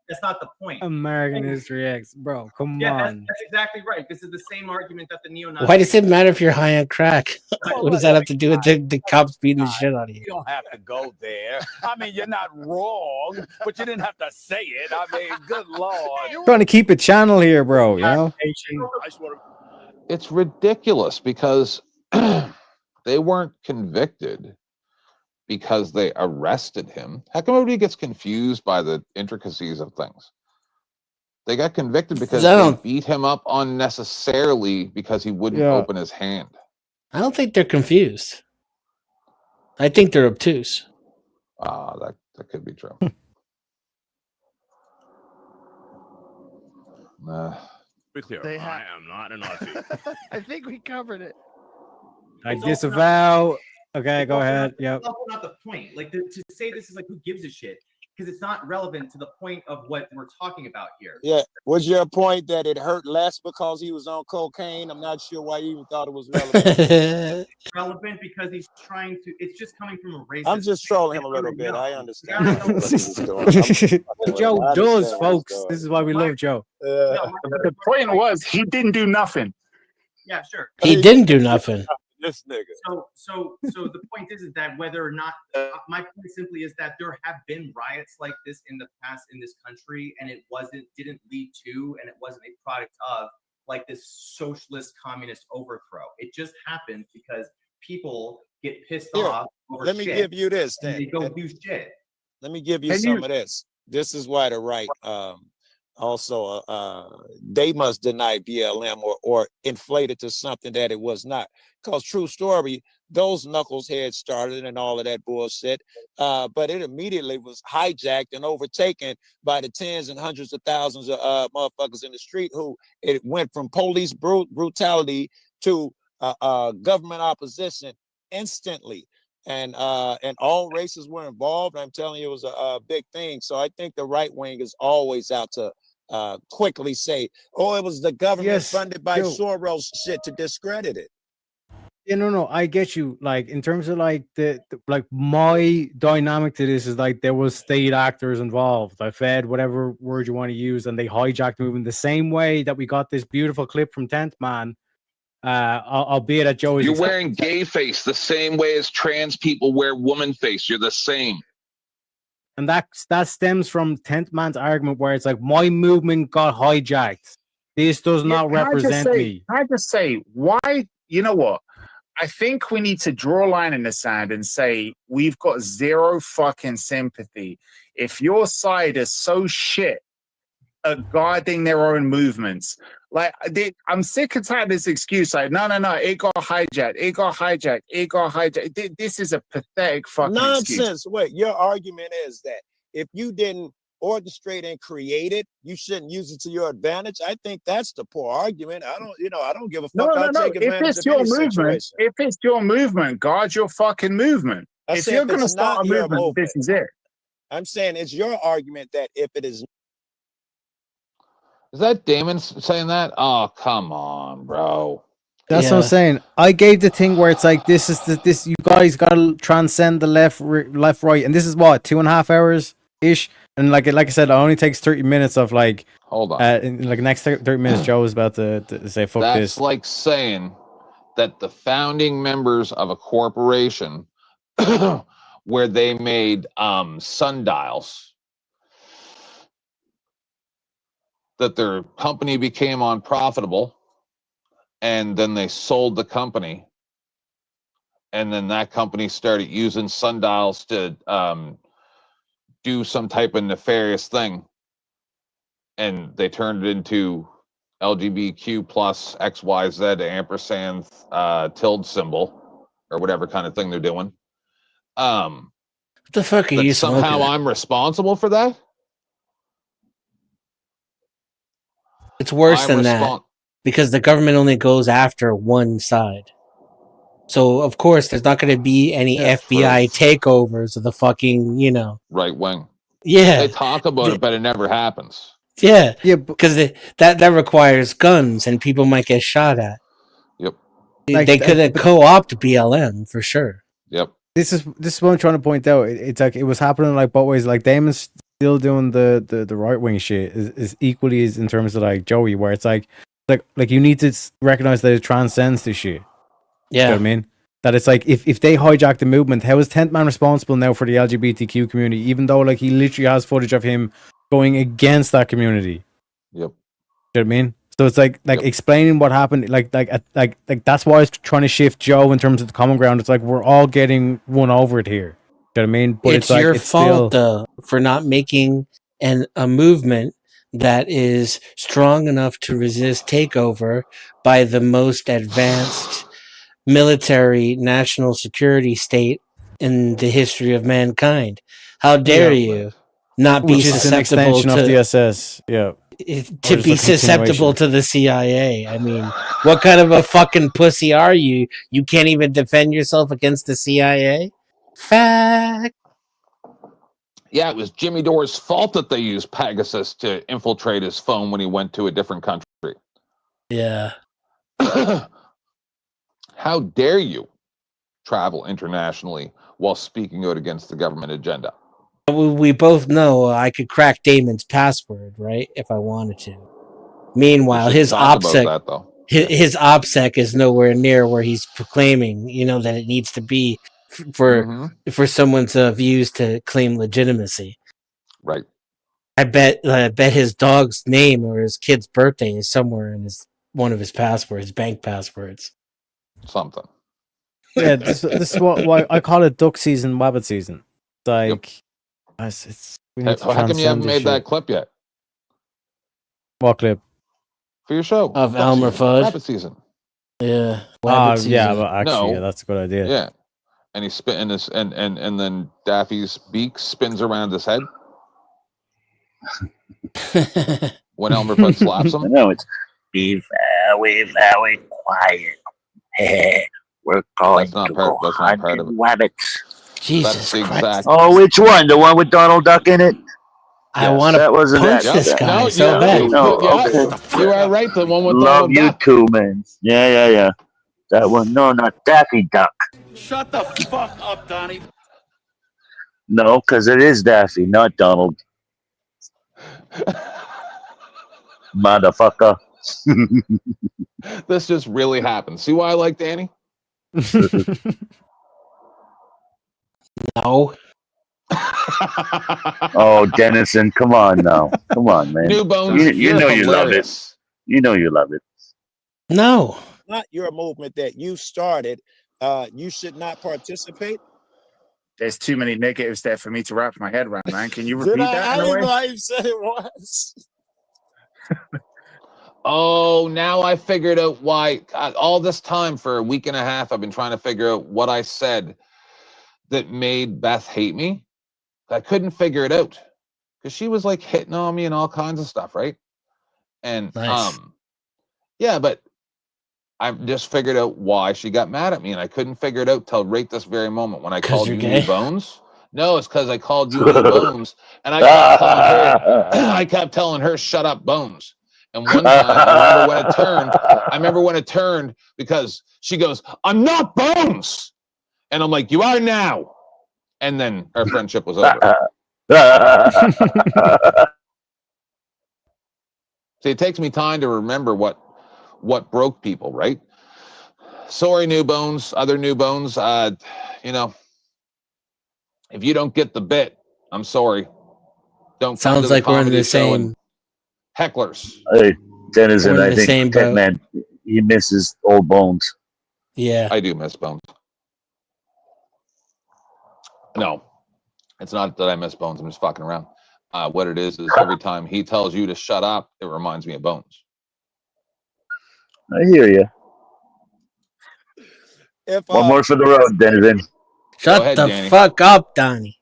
that's not the point. American History X, bro. Come on. That's exactly right. This is the same argument that the neo-Nazis. Why does it matter if you're high on crack? What does that have to do with the cops beating the shit out of you? You don't have to go there. I mean, you're not wrong, but you didn't have to say it. I mean, good Lord. Trying to keep a channel here, bro. You know. It's ridiculous because they weren't convicted because they arrested him. How come everybody gets confused by the intricacies of things? They got convicted because they beat him up unnecessarily because he wouldn't open his hand. I don't think they're confused. I think they're obtuse. That could be true. Be clear, They I am not a Nazi. I think we covered it. I It's also disavow. Okay, It's go also ahead. Not, Yep. It's also not the point. Like to say this is like who gives a shit because it's not relevant to the point of what we're talking about here. Yeah. Was your point that it hurt less because he was on cocaine? I'm not sure why you even thought it was relevant. Relevant because he's trying to. It's just coming from a racist. I'm just trolling him a little bit. I understand what he's doing. Joe I does, understand what folks. he's doing. This is why we love Joe. The point was he didn't do nothing. Yeah, sure. He didn't do nothing. This nigga. So the point is that whether or not my point simply is that there have been riots like this in the past in this country, and it didn't lead to, and it wasn't a product of like this socialist communist overthrow. It just happened because people get pissed Here, off over let me shit, give you this and then. they go do shit. Let me give you Can some you- of this. This is why the right also they must deny BLM or inflate it to something that it was not. Because true story, those knuckleheads started and all of that bullshit, but it immediately was hijacked and overtaken by the tens and hundreds of thousands of motherfuckers in the street who it went from police brutality to government opposition instantly. And all races were involved. I'm telling you, it was a big thing. So I think the right wing is always out to quickly say, "Oh, it was the government funded by Joe. Soros shit to discredit it." Yeah, no, I get you. Like in terms of like the like my dynamic to this is like there was state actors involved. I fed whatever word you want to use, and they hijacked the movement the same way that we got this beautiful clip from 10th Man. Albeit at Joey's. You're wearing gay face the same way as trans people wear woman face. You're the same. And that stems from 10th Man's argument where it's like my movement got hijacked. This does not represent me. Can I just say why? You know what? I think we need to draw a line in the sand and say we've got zero fucking sympathy. If your side is so shit at guarding their own movements, like I'm sick and tired of this excuse. Like, no, it got hijacked. It got hijacked. This is a pathetic fucking Nonsense. excuse. Wait, your argument is that if you didn't orchestrate and create it, you shouldn't use it to your advantage. I think that's the poor argument. I don't give a fuck. I'll take If advantage it's of your any movement, situation. if it's your movement, guard your fucking movement. I If said you're if going to it's start a not your movement, this is it. I'm saying it's your argument that if it is. Is that Damon saying that? Oh, come on, bro. That's what I'm saying. I gave the thing where it's like this is this you guys gotta transcend the left right, and this is what 2.5 hours ish, and like I said, it only takes 30 minutes of like. Hold on. In like the next 30 minutes, Joe was about to say fuck That's this. like saying that the founding members of a corporation where they made sundials, that their company became unprofitable, and then they sold the company, and then that company started using sundials to do some type of nefarious thing, and they turned it into LGBTQ plus XYZ ampersand tilde symbol or whatever kind of thing they're doing. What the fuck are that you somehow smoking? I'm responsible for that? It's worse I'm than that because the government only goes after one side. So of course there's not going to be any FBI takeovers of the fucking, right wing. Yeah. They talk about it, but it never happens. Yeah, because that requires guns and people might get shot at. Yep. They could co-opt BLM for sure. Yep. This is what I'm trying to point out. It's like it was happening like both ways. Like Damon's still doing the right wing shit is equally as in terms of like Joey, where it's like you need to recognize that it transcends this shit. Yeah. You know what I mean? That it's like if they hijack the movement, how is 10th Man responsible now for the LGBTQ community, even though like he literally has footage of him going against that community? Yep. You know what I mean? So it's like explaining what happened, like that's why I was trying to shift Joe in terms of the common ground. It's like we're all getting one over it here. You know what I mean? But It's your fault though for not making a movement that is strong enough to resist takeover by the most advanced military national security state in the history of mankind. How dare you not be which is an susceptible extension to of the SS? Yeah. to be susceptible to the CIA. I mean, what kind of a fucking pussy are you? You can't even defend yourself against the CIA? Fact. Yeah, it was Jimmy Dore's fault that they used Pegasus to infiltrate his phone when he went to a different country. Yeah. How dare you travel internationally while speaking out against the government agenda? We both know I could crack Damon's password, right? If I wanted to. Meanwhile, his OPSEC, his OPSEC is nowhere near where he's proclaiming, that it needs to be for someone's views to claim legitimacy. Right. I bet his dog's name or his kid's birthday is somewhere in one of his passwords, bank passwords. Something. Yeah, this is what I call it duck season, wabbit season. Like, it's how come you haven't made that clip yet? What clip? For your show. Of Elmer Fudd? Rabbit season. Yeah. Yeah, but actually, yeah, that's a good idea. Yeah. And he's spitting this, and then Daffy's beak spins around his head. When Elmer Fudd slaps him. No, it's be very quiet. We're going to go hunting rabbits. Jesus Christ. Oh, which one? The one with Donald Duck in it? I want to punch this guy so bad. No, okay. You are right. The one with Love Donald you Duck. too, man. Yeah. That one. No, not Daffy Duck. Shut the fuck up, Donnie. No, because it is Daffy, not Donald. Motherfucker. This just really happened. See why I like Danny? No. Oh, Dennison, come on now. Come on, man. New Bones, you know you love it. You know you love it. No. Not your movement that you started. You should not participate. There's too many negatives there for me to wrap my head around, man. Can you Did repeat I? that? I in a didn't way? know how you said it was. Oh, now I figured out why. God, all this time for a week and a half, I've been trying to figure out what I said that made Beth hate me. I couldn't figure it out because she was like hitting on me and all kinds of stuff, right? And Nice. yeah, but I just figured out why she got mad at me, and I couldn't figure it out till right this very moment when I called you you're New Bones. No, it's because I called you New Bones, and I kept telling her, "Shut up, Bones." And one time, I remember when it turned because she goes, "I'm not Bones," and I'm like, "You are now." And then our friendship was over. See, it takes me time to remember what broke people, right? Sorry, New Bones, other New Bones. If you don't get the bit, I'm sorry. Don't come Sounds to the like we're in comedy the show and same. hecklers. Hey, Dennison, We're in I the same think boat. Hitman, he misses old Bones. Yeah. I do miss Bones. No, it's not that I miss Bones. I'm just fucking around. What it is every time he tells you to shut up, it reminds me of Bones. I hear you. If One more for the road, Dennison. Shut ahead, the Danny. fuck up, Donnie.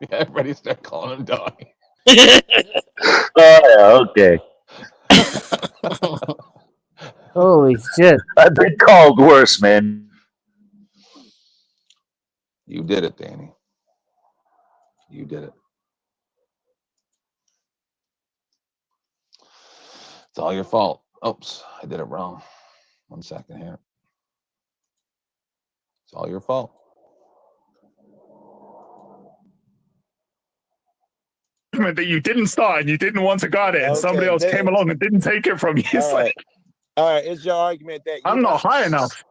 Yeah, everybody start calling him Donnie. Oh, yeah, okay. Holy shit. I've been called worse, man. You did it, Danny. You did it. It's all your fault. Oops, I did it wrong. 1 second here. It's all your fault. That you didn't start and you didn't want to guard it, and Okay, somebody else then- came along and didn't take it from you. It's All right. All right. It's your argument that I'm not high enough.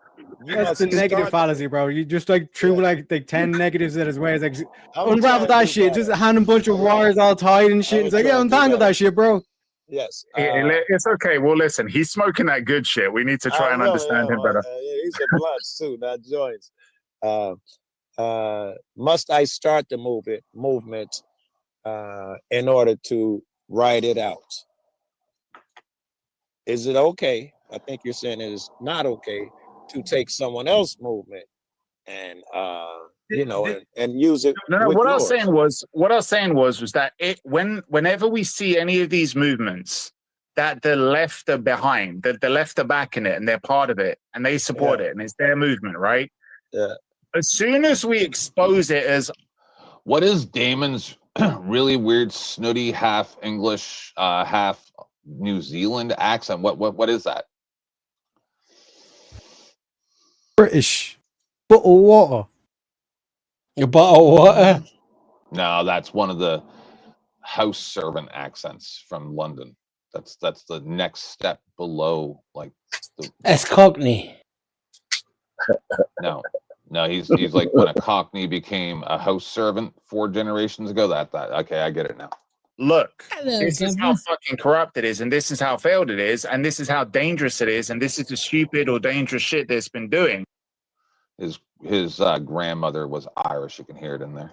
That's the negative fallacy, bro. You just threw like 10 negatives at his way. It's like I'm unravel trying that to shit. Just hand him a bunch of wires all tied and shit. It's like, yeah, untangle that shit, bro. Yes. It's okay. Well, listen, he's smoking that good shit. We need to try and understand him better. He's a blunts too, not joints. Must I start the movement in order to write it out? Is it okay? I think you're saying it is not okay to take someone else's movement and you know, and use it. No, with what I was yours. saying was that whenever we see any of these movements, that the left are behind, that the left are backing it, and they're part of it, and they support it, and it's their movement, right? Yeah. As soon as we expose it as, what is Damon's really weird, snooty, half English, half New Zealand accent? What is that? British. Bottle of water. Your bottle of water? No, that's one of the house servant accents from London. That's the next step below, like That's Cockney. No, he's like when a Cockney became a house servant 4 generations ago. That okay, I get it now. look, Hello, this is how fucking corrupt it is, and this is how failed it is, and this is how dangerous it is, and this is the stupid or dangerous shit that's been doing. His grandmother was Irish. You can hear it in there.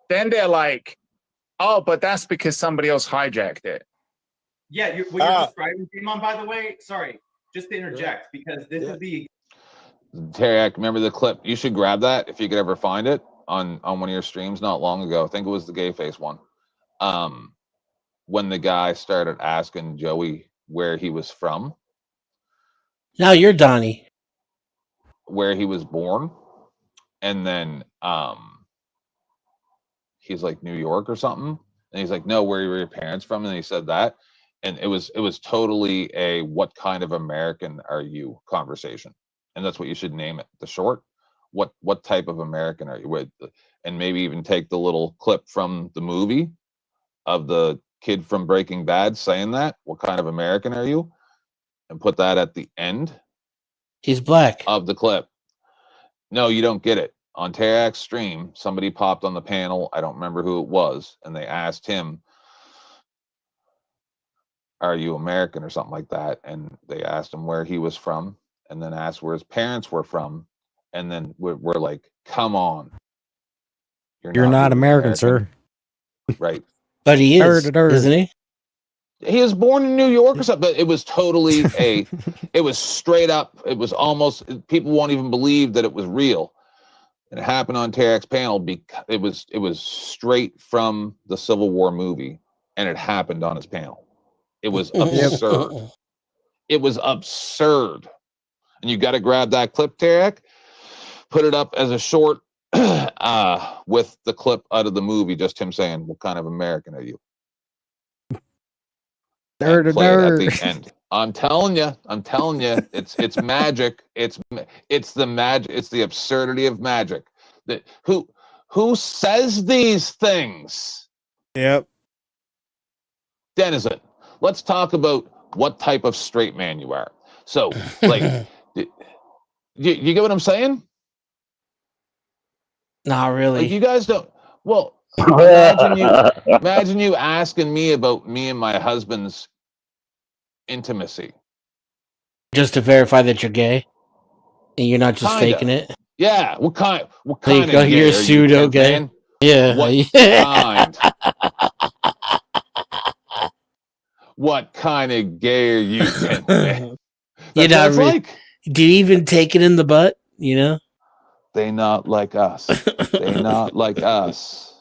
Then they're like, oh, but that's because somebody else hijacked it. Yeah, what you're describing, Damon, by the way, sorry, just to interject, because this is the Terry, remember the clip? You should grab that if you could ever find it on one of your streams not long ago. I think it was the gay face one. When the guy started asking Joey where he was from. Now you're Donnie. Where he was born. And then he's like New York or something. And he's like, no, where were your parents from? And he said that. And it was totally a what kind of American are you conversation. And that's what you should name it. The short. What type of American are you with? And maybe even take the little clip from the movie of the kid from Breaking Bad saying that. What kind of American are you? And put that at the end. He's black. Of the clip. No, you don't get it. On Terak's stream, somebody popped on the panel. I don't remember who it was. And they asked him, are you American or something like that? And they asked him where he was from, and then asked where his parents were from. And then we're like, come on. You're not American, sir. Right. But he is, isn't he? He was born in New York or something, but it was totally it was straight up. It was almost, people won't even believe that it was real. And it happened on Terak's panel because it was straight from the Civil War movie, and it happened on his panel. It was absurd. It was absurd. And you got to grab that clip, Terak, put it up as a short with the clip out of the movie, just him saying, what kind of American are you? Play it at the end. I'm telling you, it's magic. It's the magic. It's the absurdity of magic. That who says these things? Yep. Denizen, let's talk about what type of straight man you are. So, like, you get what I'm saying? Not really. Like, you guys don't. Well, imagine you asking me about me and my husband's intimacy. Just to verify that you're gay, and you're not just faking it. Yeah. What kind Like, of gay you're are pseudo you, gay. man? Yeah. What kind? What kind of gay are you, man? You're not really. Do you even take it in the butt? You know. They not like us. They not like us.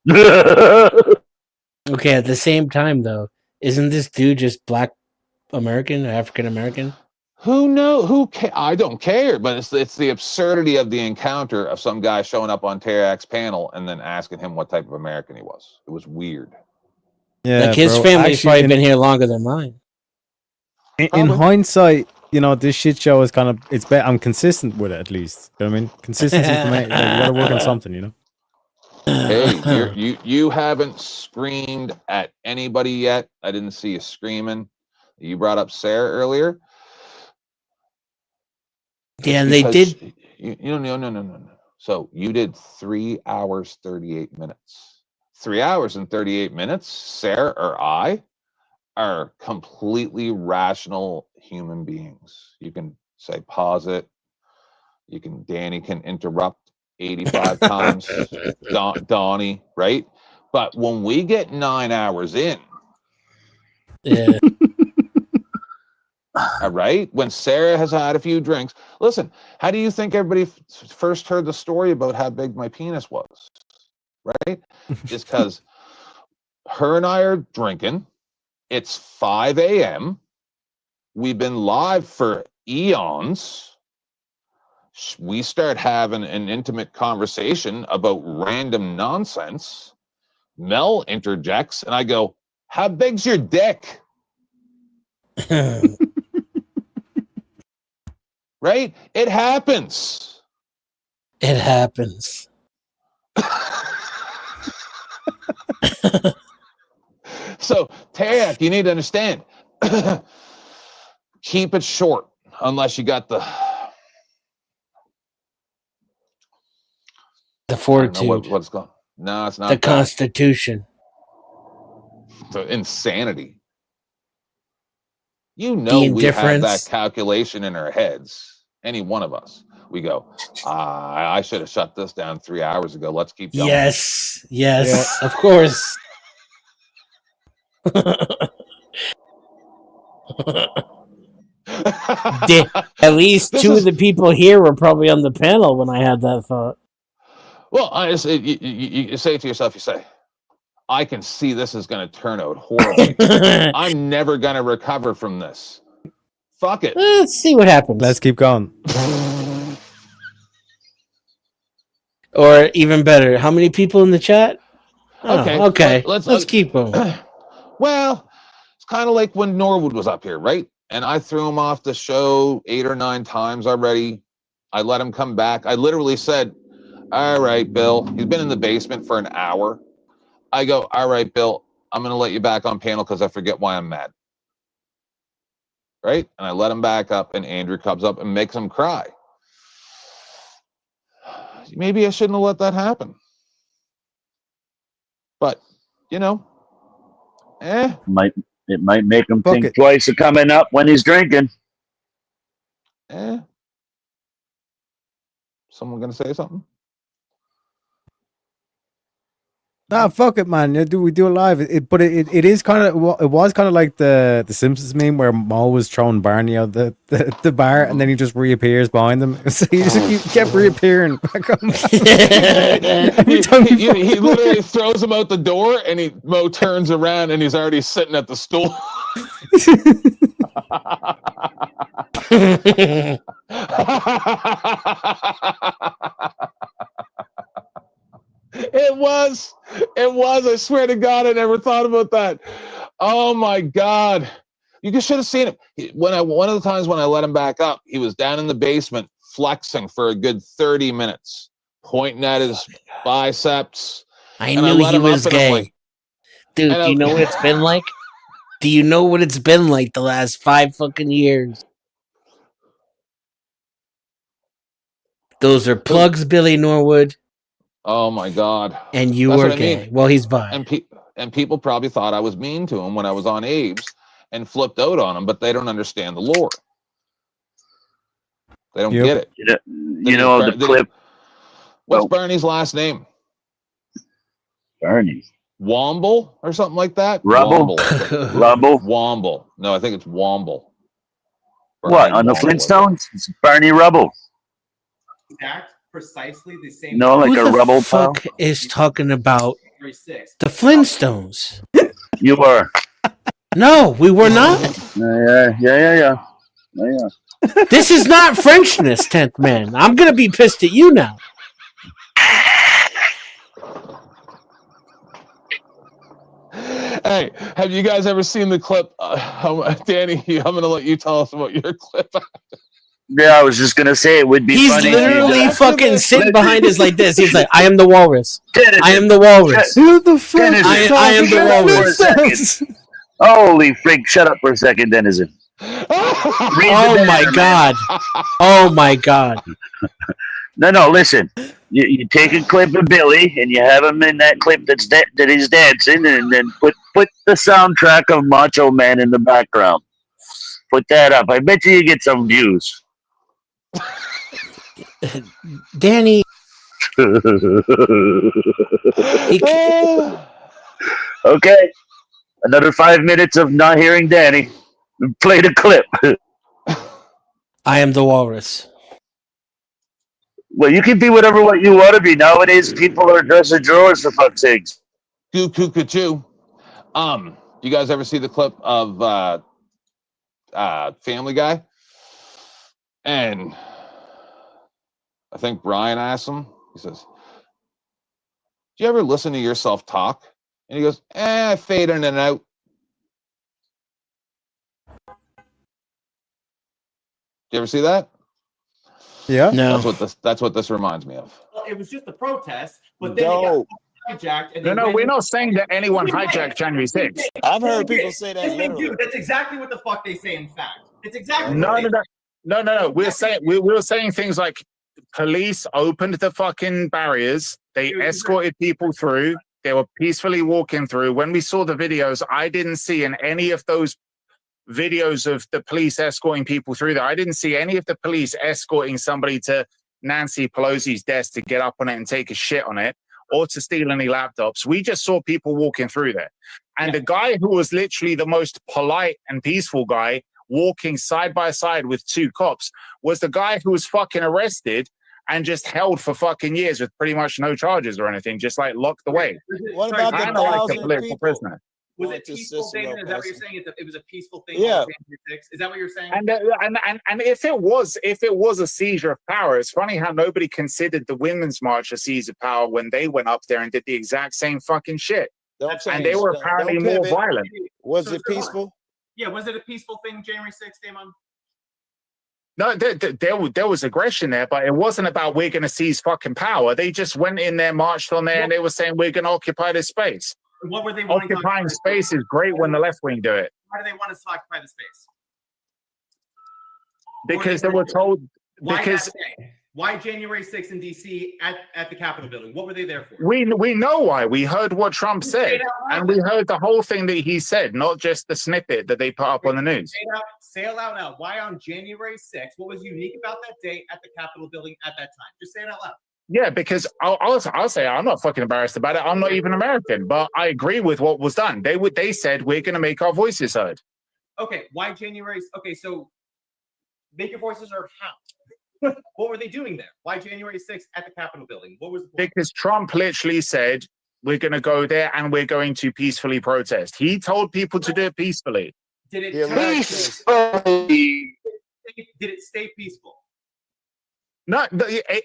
Okay, at the same time though, isn't this dude just black American or African American? Who know? I don't care, but it's the absurdity of the encounter of some guy showing up on Terak's panel and then asking him what type of American he was. It was weird. Yeah, like his family's probably been here longer than mine. In hindsight, you know, this shit show is kind of, it's better. I'm consistent with it, at least. You know what I mean? Consistency is the main, like, you gotta work on something, you know? Hey, you haven't screamed at anybody yet. I didn't see you screaming. You brought up Sarah earlier. Yeah, and they did. No. So you did 3 hours, 38 minutes. 3 hours and 38 minutes, Sarah or I are completely rational human beings. You can say pause it. Danny can interrupt 85 times. Donnie, right? But when we get 9 hours in, yeah. All right. When Sarah has had a few drinks, listen, how do you think everybody first heard the story about how big my penis was? Right? It's because her and I are drinking. It's 5 a.m. We've been live for eons. We start having an intimate conversation about random nonsense. Mel interjects, and I go, "How big's your dick?" Right? It happens. It happens. So, Teriak, you need to understand. Keep it short, unless you got the fortitude. What's going? No, it's not The that. Constitution. The insanity. You know, we have that calculation in our heads. Any one of us. We go, I should have shut this down 3 hours ago. Let's keep going. Yes, of course. At least two of the people here were probably on the panel when I had that thought. Well, you say it to yourself, you say, I can see this is going to turn out horribly. I'm never going to recover from this. Fuck it. Let's see what happens. Let's keep going. Or even better, how many people in the chat? Oh, Okay. Okay. Let's keep going. Well, it's kind of like when Norwood was up here, right? And I threw him off the show 8 or 9 times already. I let him come back. I literally said, all right, Bill. He's been in the basement for an hour. I go, all right, Bill, I'm going to let you back on panel because I forget why I'm mad. Right? And I let him back up, and Andrew comes up and makes him cry. Maybe I shouldn't have let that happen. But, you know, It might make him think twice of coming up when he's drinking. Someone going to say something? Nah, fuck it, man. We do it live. But it is kind of, it was kind of like the Simpsons meme where Mo was throwing Barney out the bar, and then he just reappears behind them. So he just kept reappearing back on. He literally throws him out the door, and Mo turns around, and he's already sitting at the stool. It was. I swear to God, I never thought about that. Oh my God. You should have seen him. One of the times when I let him back up, he was down in the basement flexing for a good 30 minutes, pointing at his biceps. I knew he was gay. Dude, do you know what it's been like? Do you know what it's been like the last 5 fucking years? Those are plugs, Billy Norwood. Oh my God. And you were gay. Well, he's bi. And people probably thought I was mean to him when I was on Abe's and flipped out on him, but they don't understand the lore. They don't get it. You know the clip. What's Barney's last name? Barney. Womble or something like that? Rubble. Rubble. Womble. No, I think it's Womble. What, on the Flintstones? It's Barney Rubble. Exact, precisely the same. No, like Who a the rubble fuck pile? is talking about the Flintstones? You were. No, we were not. Yeah. This is not Frenchness, 10th man. I'm gonna be pissed at you now. Hey, have you guys ever seen the clip? Danny, I'm going to let you tell us about your clip. Yeah, I was just going to say it would be He's funny. literally fucking sitting behind us like this. He's like, I am the walrus. I am the walrus. Who the fuck? I am the walrus. Holy freak, shut up for a second, Denizen. Oh my God. Oh my God. No, listen. You take a clip of Billy and you have him in that clip that he's dancing, and then put the soundtrack of Macho Man in the background. Put that up. I bet you get some views. Danny. Okay. Another 5 minutes of not hearing Danny. Play the clip. I am the walrus. Well, you can be whatever what you want to be. Nowadays, people are dressing drawers for fuck's sakes. Goo coo coo choo. You guys ever see the clip of Family Guy? And I think Brian asked him, he says, do you ever listen to yourself talk? And he goes, I fade in and out. Did you ever see that? Yeah. No. That's what this reminds me of. Well, it was just a protest, but then it got hijacked. And No, we're not saying that anyone hijacked January 6th. I've heard people say that Yes, they literally. do. That's exactly what the fuck they say. In fact, it's exactly No. what We're saying we were saying things like police opened the fucking barriers. They escorted people through. They were peacefully walking through. When we saw the videos, I didn't see in any of those videos of the police escorting people through there. I didn't see any of the police escorting somebody to Nancy Pelosi's desk to get up on it and take a shit on it, or to steal any laptops. We just saw people walking through there. And the guy who was literally the most polite and peaceful guy walking side by side with two cops was the guy who was fucking arrested and just held for fucking years with pretty much no charges or anything, just like locked away. What about the Kind of like a 1,000 political people? prisoner. Was Going it to peaceful, Cicero Damon? Is that what you're passing? saying? It was a peaceful thing. Yeah. on January 6th? Is that what you're saying? And if it was a seizure of power, it's funny how nobody considered the Women's March a seizure of power when they went up there and did the exact same fucking shit. And they were apparently more violent. Was it peaceful? Yeah, was it a peaceful thing, January 6th, Damon? No, there was aggression there, but it wasn't about we're going to seize fucking power. They just went in there, marched on there, and they were saying we're going to occupy this space. What were they wanting to Occupying occupy? space is great when the left wing do it. Why do they want us to occupy the space? Because they were told. Why Because that day? Why January 6th in DC at the Capitol building? What were they there for? we know why. We heard what Trump said, and we heard the whole thing that he said, not just the snippet that they put up on the news. Say it out loud. Why on January 6th? What was unique about that date at the Capitol building at that time? Just say it out loud. Yeah, because I'll say I'm not fucking embarrassed about it. I'm not even American, but I agree with what was done. They said we're going to make our voices heard. Okay, why January? Okay, so make your voices heard how? What were they doing there? Why January 6th at the Capitol building? What was the point? Because Trump literally said we're going to go there and we're going to peacefully protest. He told people to do it peacefully. Did it Peacefully. Did it stay peaceful? No,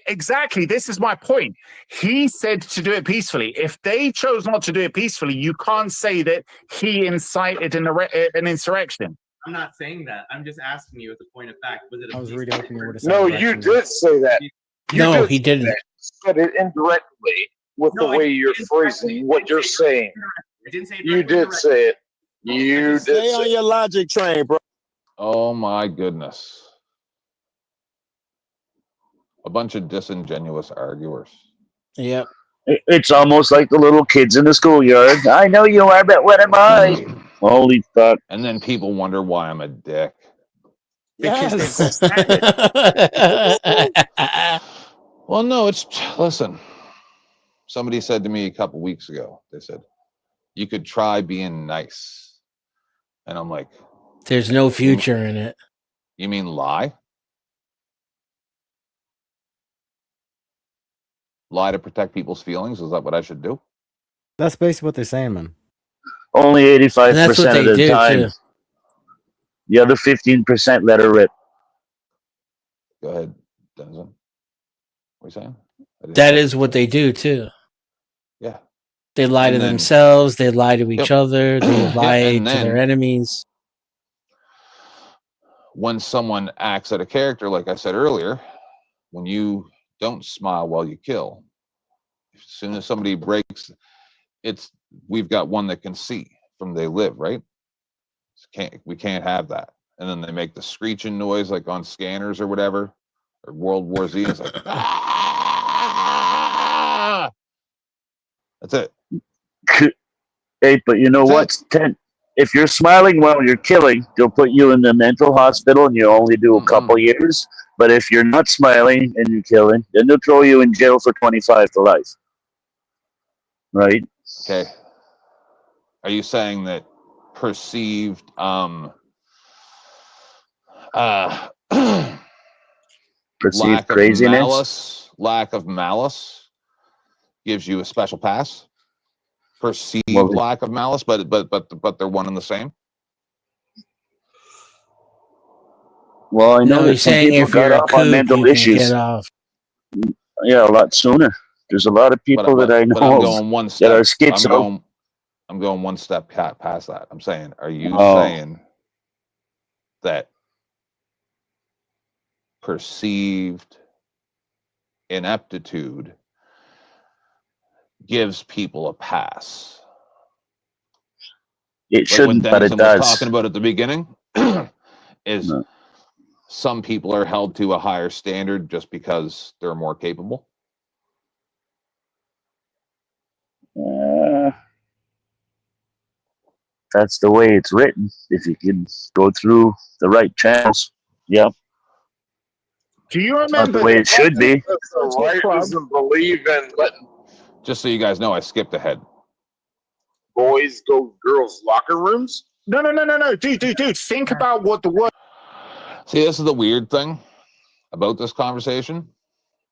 exactly. This is my point. He said to do it peacefully. If they chose not to do it peacefully, you can't say that he incited an insurrection. I'm not saying that. I'm just asking you as a point of fact. Was it? I was really hoping you would have said No, that, you actually. did say that. No, he didn't. Said it indirectly with the way you're phrasing what you're saying. I didn't say it You did say it. You did Stay on say your logic train, bro. Oh my goodness. A bunch of disingenuous arguers. Yep. It's almost like the little kids in the schoolyard. I know you are, but what am I? Holy fuck. And then people wonder why I'm a dick. Because Well, no, listen. Somebody said to me a couple weeks ago, they said, you could try being nice. And I'm like, There's no future in it. you mean lie? Lie to protect people's feelings? Is that what I should do? That's basically what they're saying, man. Only And that's what 85% they of the do time. too. The other 15% let her rip. Go ahead, Denizen. What are you saying? That is what they do too. Yeah. They lie And to then- themselves. They lie to each other. They lie and to their then- enemies. When someone acts at a character, like I said earlier, when you don't smile while you kill, as soon as somebody breaks, we've got one that can see from they live, right? We can't have that. And then they make the screeching noise like on Scanners or whatever, or World War Z. It's like, ah! That's it. Hey, but you know what? If you're smiling while you're killing, they'll put you in the mental hospital and you only do a couple years. But if you're not smiling and you're killing, then they'll throw you in jail for 25 to life. Right? Okay. Are you saying that perceived perceived lack craziness. lack of malice gives you a special pass. Perceived Well, lack of malice, but they're one and the same. Well, I know No, that he's some saying people if you're got a off on kook, mental you can issues. get off. Yeah, a lot sooner. There's a lot of people that I But I'm know going one that step. are schizo. I'm going one step past that. I'm saying, are you Oh. saying that perceived ineptitude gives people a pass? It Like shouldn't, what but it Dennison was does. talking about at the beginning is some people are held to a higher standard just because they're more capable. That's the way it's written. If you can go through the right channels, yeah. Do you It's not the remember way it should be. The right doesn't believe in letting Just so you guys know, I skipped ahead. boys go girls' locker rooms. No, dude. Think about what the word. See, this is the weird thing about this conversation,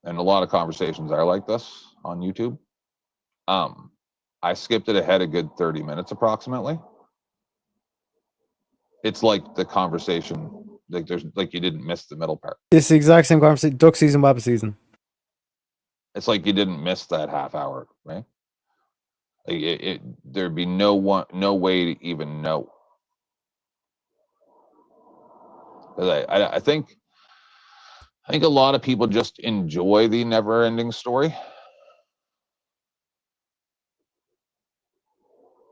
and a lot of conversations are like this on YouTube. I skipped it ahead a good 30 minutes approximately. It's like the conversation, like there's like you didn't miss the middle part. It's the exact same conversation. Duck season, Wabbit season. It's like you didn't miss that half hour, right? Like there'd be no way to even know. 'Cause I think a lot of people just enjoy the never-ending story.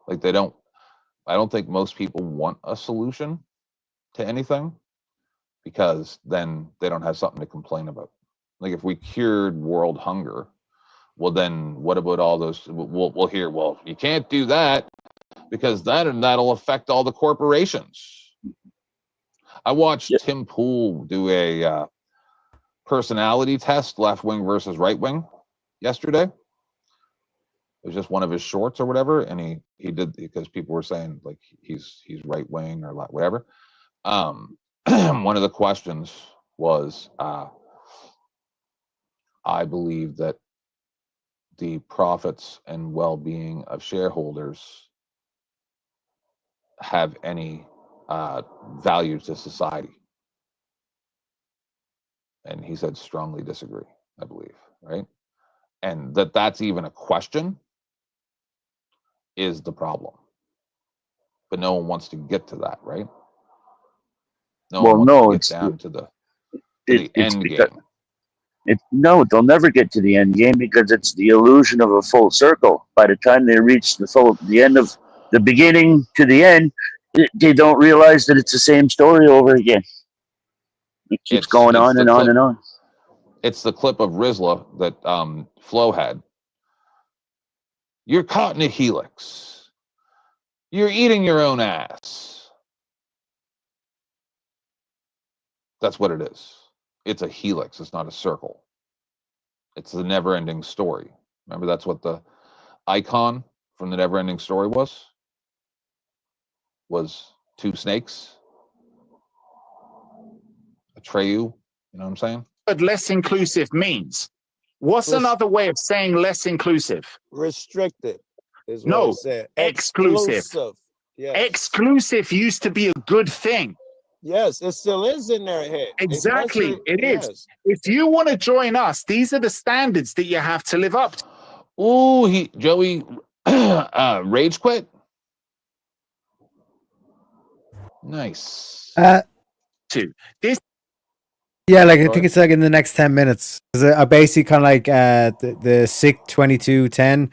Like I don't think most people want a solution to anything because then they don't have something to complain about. Like if we cured world hunger, well then what about all those? We'll hear, well, you can't do that because that'll affect all the corporations. I watched Tim Pool do a personality test, left wing versus right wing, yesterday. It was just one of his shorts or whatever, and he did, because people were saying like he's right wing or whatever. One of the questions was, I believe that the profits and well-being of shareholders have any value to society, and he said strongly disagree, I believe, right? And that's even a question is the problem. But no one wants to get to that, right? No one wants to get down to the end game. No, they'll never get to the end game because it's the illusion of a full circle. By the time they reach the end of the beginning to the end, they don't realize that it's the same story over again. It keeps going on and on and on. It's the clip of Rizla that Flo had. You're caught in a helix. You're eating your own ass. That's what it is. It's a helix. It's not a circle. It's the never-ending story. Remember, that's what the icon from the never-ending story was two snakes, Atreyu. You know what I'm saying? What less inclusive means. What's another way of saying less inclusive? Restricted is what No, it said. exclusive. Yes. Exclusive used to be a good thing. Yes, it still is in their head. Exactly, it is. Yes. If you want to join us, these are the standards that you have to live up to. Ooh, Joey rage quit. Nice. This. Yeah, like I think it's like in the next 10 minutes. 'Cause I basically kind of like the SIC 2210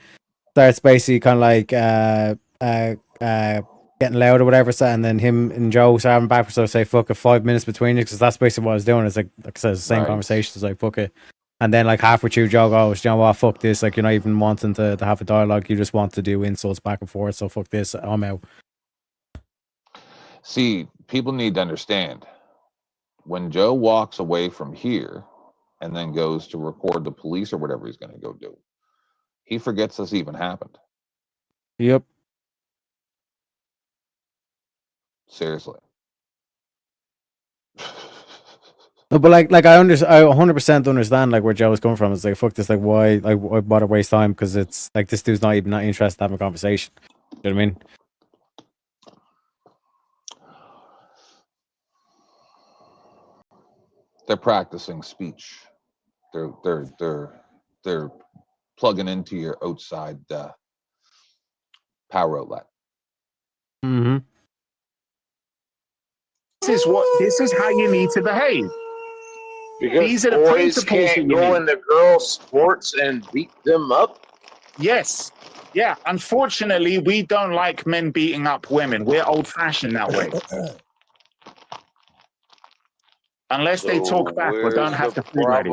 starts basically kind of like getting loud or whatever, so, and then him and Joe start having back for say fuck it 5 minutes between you, because that's basically what I was doing. It's like I said, it's the same conversation. It's like fuck it, and then like halfway through Joe goes, you know what, fuck this, like you're not even wanting to have a dialogue, you just want to do insults back and forth, so fuck this, I'm out. See, people need to understand, when Joe walks away from here and then goes to record the police or whatever he's going to go do, he forgets this even happened. Yep. Seriously. No, but like I 100% understand like where Joe is coming from. It's like fuck this, like why bother waste time, because it's like this dude's not even not interested in having a conversation. You know what I mean? They're practicing speech. They're plugging into your outside power outlet. Mm-hmm. This is how you need to behave. Because These are the boys principles that can't you go need. into girls' sports and beat them up. Yes. Yeah. Unfortunately, we don't like men beating up women. We're old-fashioned that way. Unless they talk back or don't have the food ready.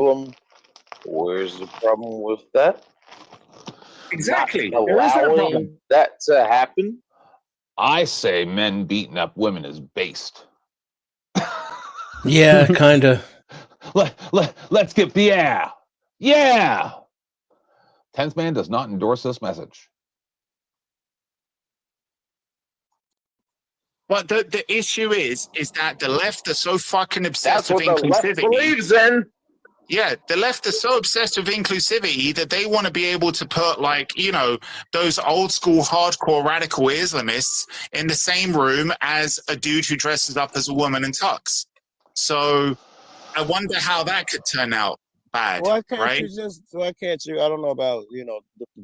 Where's the problem with that? Exactly. Not There isn't a allowing problem. that to happen. I say men beating up women is based. Yeah, kind of. Let's get yeah. 10th Man does not endorse this message. But the issue is that the left are so fucking obsessed That's with what the left inclusivity. believes in. Yeah, the left are so obsessed with inclusivity that they want to be able to put, like, you know, those old school hardcore radical Islamists in the same room as a dude who dresses up as a woman in tux. So I wonder how that could turn out bad, Why can't right? you, I don't know about,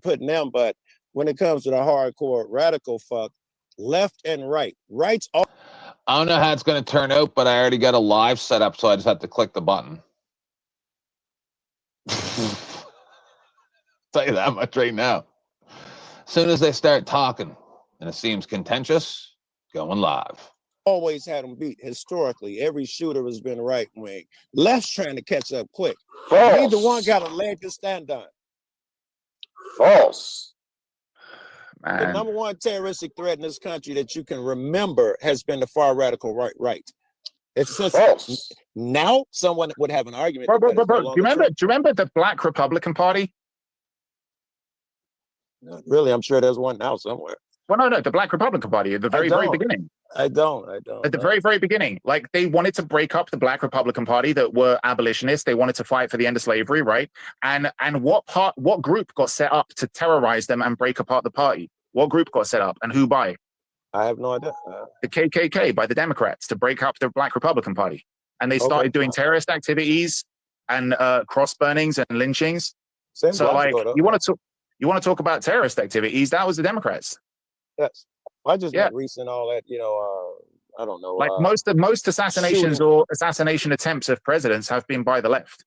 putting them, but when it comes to the hardcore radical fuck, left and right's all. I don't know how it's going to turn out, but I already got a live set up, so I just have to click the button. Tell you that much right now. As soon as they start talking and it seems contentious, going live. Always had them beat historically. Every shooter has been right wing. Left's trying to catch up quick. False. Neither one got a leg to stand on. False. The number one terroristic threat in this country that you can remember has been the far radical right. It's just false. Now someone would have an argument. Bro, that do is no longer true. you remember the Black Republican Party? Not really, I'm sure there's one now somewhere. Well, no, the Black Republican Party at the very beginning. I don't. At the very beginning, like they wanted to break up the Black Republican Party that were abolitionists. They wanted to fight for the end of slavery, right? And what group got set up to terrorize them and break apart the party? What group got set up and who by? I have no idea. The KKK by the Democrats to break up the Black Republican Party, and they started doing terrorist activities and cross burnings and lynchings. So, like, you want to talk about terrorist activities? That was the Democrats. Yes. I just not recent all that, I don't know. Like most assassinations or assassination attempts of presidents have been by the left.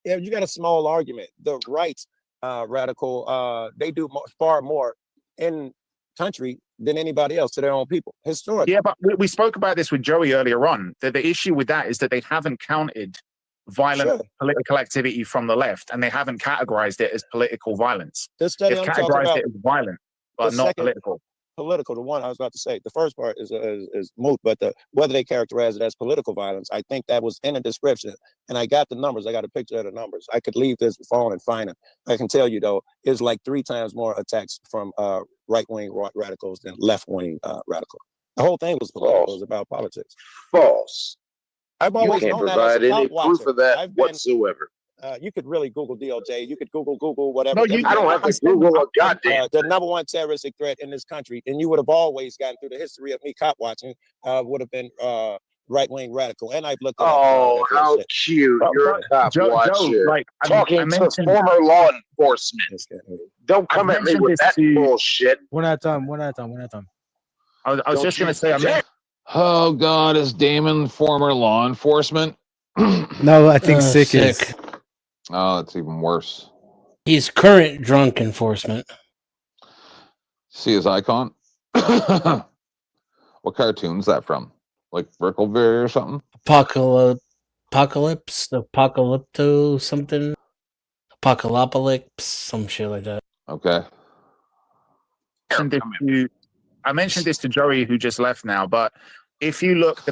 Yeah, you got a small argument. The right radical, they do far more in country than anybody else to their own people historically. Yeah, but we spoke about this with Joey earlier on. That the issue with that is that they haven't counted violent political activity from the left, and they haven't categorized it as political violence. This study They've I'm talking categorized about, it as violent, but not political. Political, the one I was about to say, the first part is moot, but whether they characterize it as political violence, I think that was in a description, and I got the numbers. I got a picture of the numbers. I could leave this phone and find them. I can tell you though, it's like 3 times more attacks from right-wing radicals than left-wing radicals. The whole thing was political. It was about politics. False. I've always you can't known that provide as a any cop proof watcher. of that whatsoever. You could really Google DOJ. You could Google whatever. No, I don't have to Google a goddamn the number one terroristic threat in this country, and you would have always gotten through the history of me cop watching, would have been right-wing radical. And I've looked at how cute. You're a cop watcher. Like, talking to former law enforcement. Don't come at me with that bullshit. One at a time. I was just going to say, oh God, is Damon former law enforcement? No, I think sick is. Oh, it's even worse. He's current drunk enforcement. See his icon? What cartoon's that from? Like Brickleberry or something? Apocalypse, Apocalypto, something. Apocalypse, some shit like that. Okay. I mentioned this to Joey, who just left now, but if you look...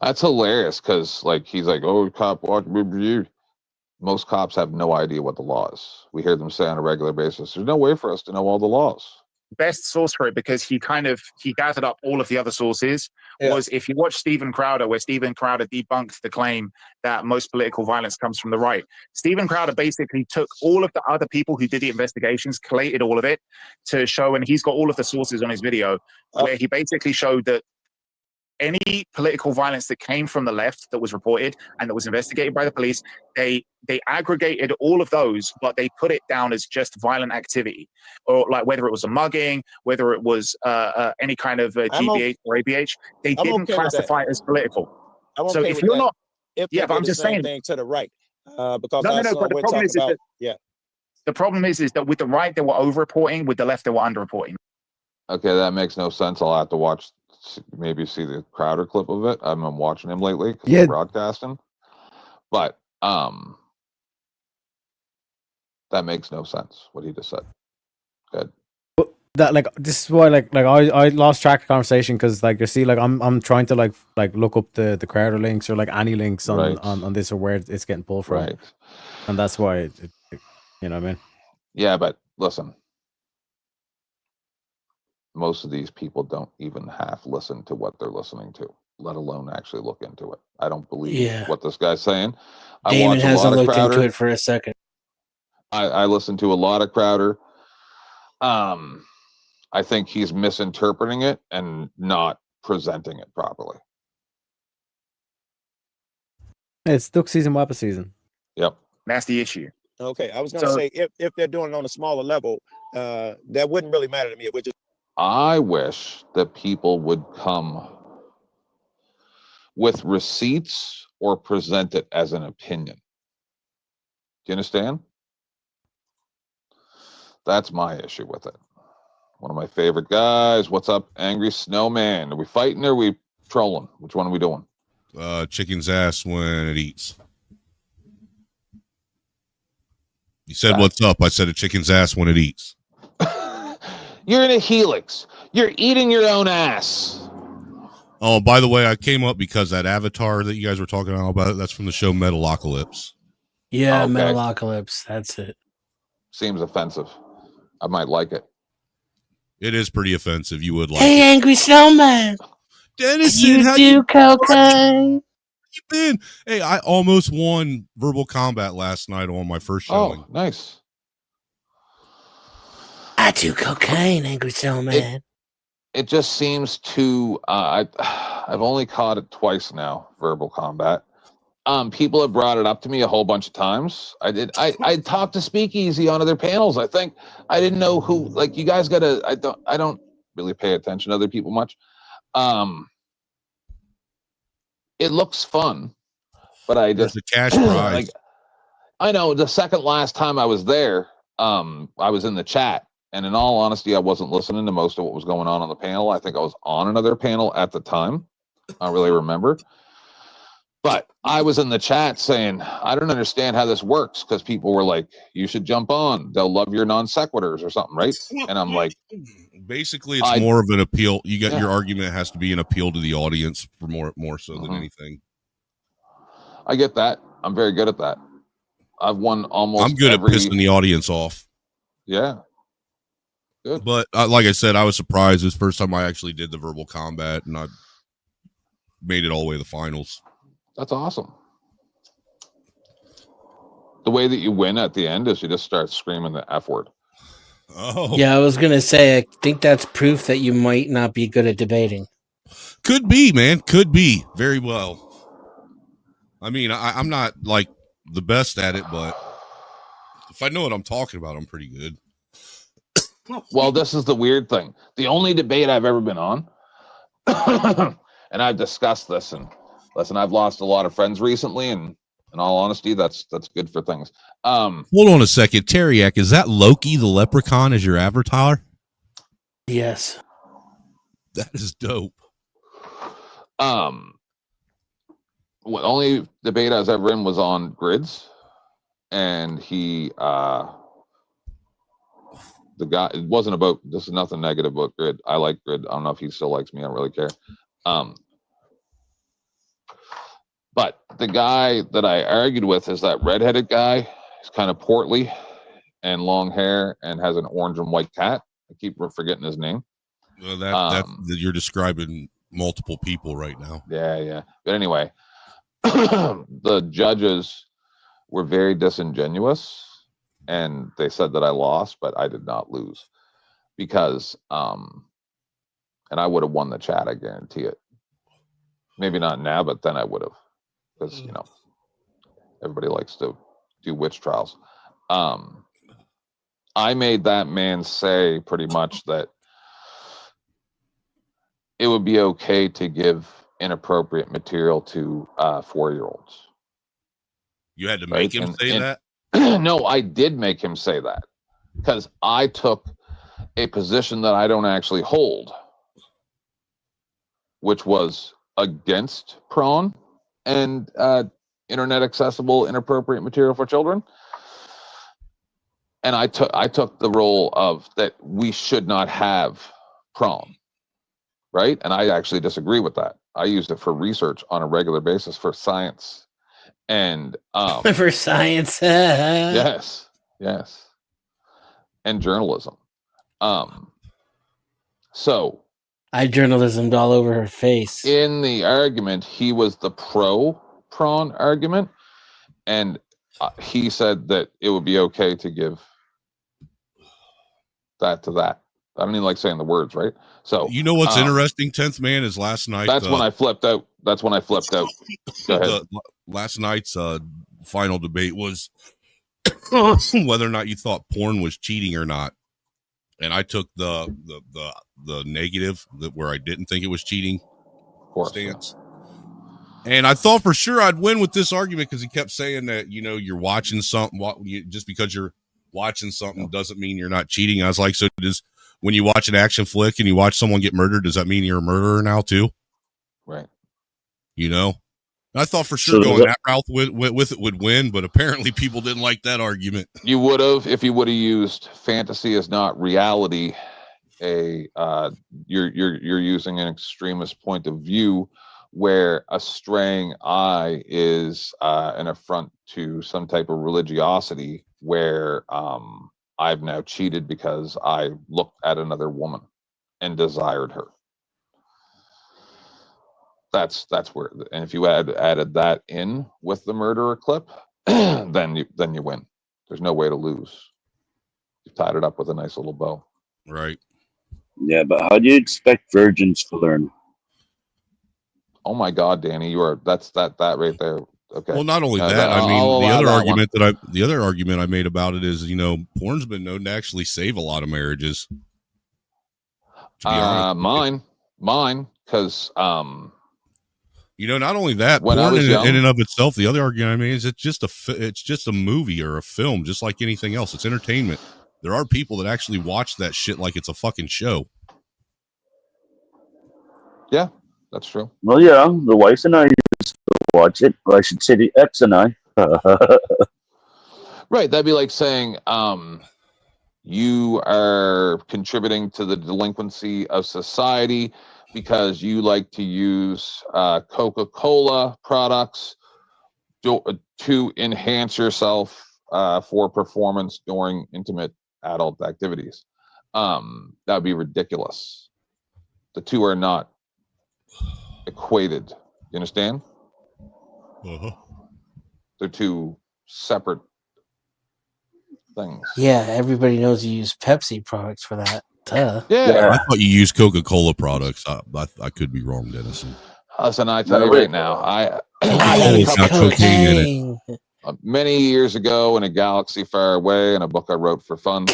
That's hilarious, because like he's like, oh, cop, watch you. Most cops have no idea what the law is. We hear them say on a regular basis, there's no way for us to know all the laws. best source for it, because he gathered up all of the other sources, was if you watch Steven Crowder, where Steven Crowder debunked the claim that most political violence comes from the right. Steven Crowder basically took all of the other people who did the investigations, collated all of it to show, and he's got all of the sources on his video, where he basically showed that any political violence that came from the left that was reported and that was investigated by the police, they aggregated all of those, but they put it down as just violent activity, or like whether it was a mugging, whether it was any kind of GBH or ABH, they didn't classify it as political. So if you're not, but I'm just saying to the right, because but the problem is that the problem is that with the right they were over-reporting, with the left they were under-reporting. Okay, that makes no sense. I'll have to maybe see the Crowder clip of it. I've been watching him lately, broadcasting, but that makes no sense what he just said. Good. That this is why I lost track of conversation, because you see I'm trying to like look up the Crowder links or any links on this or where it's getting pulled from, and that's why it you know what I mean. Yeah, but listen, most of these people don't even half listen to what they're listening to, let alone actually look into it. I don't believe what this guy's saying. Damon hasn't looked into it for a second. I listen to a lot of Crowder. I think he's misinterpreting it and not presenting it properly. It's duck season, wappa season. Yep. That's the issue. Okay, I was going to say, if they're doing it on a smaller level, that wouldn't really matter to me. It would just. I wish that people would come with receipts or present it as an opinion. Do you understand? That's my issue with it. One of my favorite guys. What's up, Angry Snowman? Are we fighting or are we trolling? Which one are we doing? Chicken's ass when it eats. You said what's up. I said a chicken's ass when it eats. You're in a helix. You're eating your own ass. Oh, by the way, I came up because that avatar that you guys were talking about, that's from the show Metalocalypse. Yeah, okay. Metalocalypse. That's it. Seems offensive. I might like it. It is pretty offensive. You would like Hey, it. Angry Snowman. Dennison, you do cocaine. You been? Hey, I almost won Verbal Combat last night on my first showing. Oh, nice. I do cocaine, Angry Snowman. It just seems too. I've only caught it twice now. Verbal Combat. People have brought it up to me a whole bunch of times. I talked to Speakeasy on other panels. I think I didn't know who. Like you guys gotta. I don't really pay attention to other people much. It looks fun, but I just the cash prize. I know the second last time I was there, I was in the chat, and in all honesty, I wasn't listening to most of what was going on the panel. I think I was on another panel at the time. I don't really remember. But I was in the chat saying, I don't understand how this works, because people were like, you should jump on. They'll love your non sequiturs or something, right? And I'm like, basically, it's more of an appeal. You got your argument has to be an appeal to the audience for more so than anything. I get that. I'm very good at that. I've won almost. I'm good at pissing the audience off. Yeah. Good. But like I said, I was surprised. It was the first time I actually did the Verbal Combat, and I made it all the way to the finals. That's awesome. The way that you win at the end is you just start screaming the F word. Oh. Yeah, I was going to say, I think that's proof that you might not be good at debating. Could be, man. Could be. Very well. I mean, I'm not like the best at it, but if I know what I'm talking about, I'm pretty good. Well, this is the weird thing. The only debate I've ever been on, and I've discussed this, and listen, I've lost a lot of friends recently, and in all honesty, that's good for things. Hold on a second. Teriak, is that Loki the Leprechaun as your avatar? Yes. That is dope. What only debate I was ever in was on grids, and he the guy, it wasn't about, this is nothing negative about Grid. I like Grid. I don't know if he still likes me. I don't really care. But the guy that I argued with is that redheaded guy. He's kind of portly and long hair and has an orange and white cat. I keep forgetting his name. Well, that you're describing multiple people right now. Yeah. But anyway, the judges were very disingenuous, and they said that I lost, but I did not lose because, and I would have won the chat. I guarantee it. Maybe not now, but then I would have, because you know, everybody likes to do witch trials. I made that man say pretty much that it would be okay to give inappropriate material to 4-year-olds. You had to make him say that? No, I did make him say that because I took a position that I don't actually hold, which was against prawn and internet accessible inappropriate material for children. And I took the role of that we should not have prawn, right? And I actually disagree with that. I used it for research on a regular basis for science. And for science. yes. And journalism. So I journalismed all over her face. In the argument, he was the pro prawn argument, and he said that it would be okay to give that to that. I don't even like saying the words, right? So you know what's interesting, 10th man, is last night. That's when I flipped out. Go ahead. Last night's final debate was whether or not you thought porn was cheating or not, and I took the negative, where I didn't think it was cheating stance. And I thought for sure I'd win with this argument because he kept saying that, you know, you're watching something. Just because you're watching something doesn't mean you're not cheating. I was like, so does when you watch an action flick and you watch someone get murdered, does that mean you're a murderer now too? Right. You know, I thought for sure going that route with it would win, but apparently people didn't like that argument. You would have if you would have used fantasy is not reality. You're using an extremist point of view where a straying eye is an affront to some type of religiosity, where I've now cheated because I looked at another woman and desired her. That's where, and if you added that in with the murderer clip, then you win. There's no way to lose. You tied it up with a nice little bow. Right. Yeah, but how do you expect virgins to learn? Oh my God, Danny, that's that right there. Okay. Well, not only that, I mean, the other argument I made about it is, you know, porn's been known to actually save a lot of marriages. Mine, because you know, not only that, when porn young, in and of itself, the other argument I made is it's just a movie or a film, just like anything else. It's entertainment. There are people that actually watch that shit like it's a fucking show. Yeah, that's true. Well, yeah, the wife and I used to watch it. Or I should say the ex and I. Right, that'd be like saying you are contributing to the delinquency of society because you like to use Coca-Cola products to enhance yourself for performance during intimate adult activities. That would be ridiculous. The two are not equated. You understand? Uh-huh. They're two separate things. Yeah, everybody knows you use Pepsi products for that. Duh. Yeah. I thought you used Coca-Cola products. I could be wrong, Dennison. Listen, I tell you right now, I had a couple many years ago in a galaxy far away in a book I wrote for fun.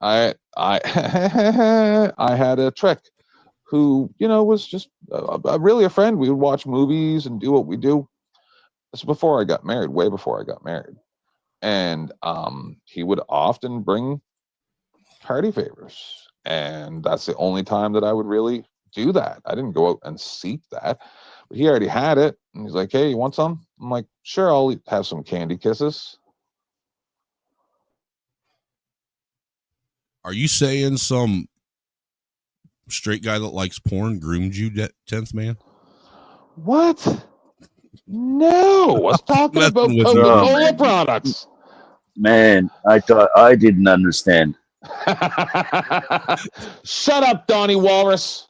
I had a trick who, you know, was just really a friend. We would watch movies and do what we do. This is before I got married, way before I got married. And he would often bring party favors. And that's the only time that I would really do that. I didn't go out and seek that. But he already had it. And he's like, hey, you want some? I'm like, sure, I'll have some candy kisses. Are you saying some straight guy that likes porn groomed you, 10th man? What? No, I was talking about Coca-Cola products. Man, I didn't understand. Shut up, Donnie Walrus.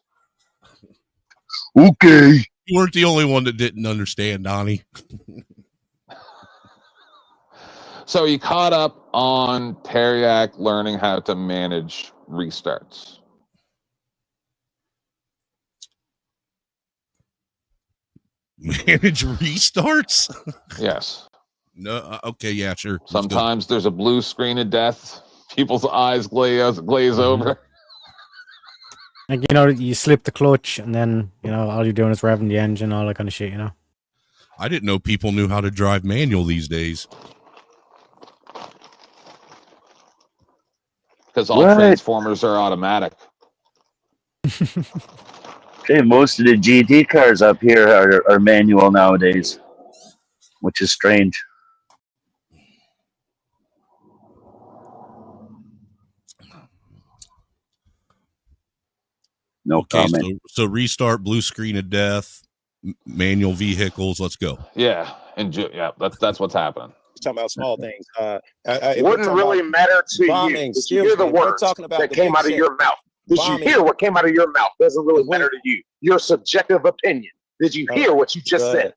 Okay. You weren't the only one that didn't understand, Donnie. So you caught up on Teriak learning how to manage restarts. Manage restarts? Yes. No. Okay. Yeah. Sure. Let's go. Sometimes there's a blue screen of death. People's eyes glaze over. Like, you know, you slip the clutch and then, you know, all you're doing is revving the engine, all that kind of shit, you know? I didn't know people knew how to drive manual these days. Because all Transformers are automatic. Okay, most of the GT cars up here are manual nowadays, which is strange. No Okay, comment. so restart, blue screen of death, manual vehicles. Let's go. Yeah, and yeah, that's what's happening. Talking about small things. Wouldn't really matter to you. Did you hear the words that came out of your mouth? Did you hear what came out of your mouth? Doesn't really matter to you. Your subjective opinion. Did you hear what you just said?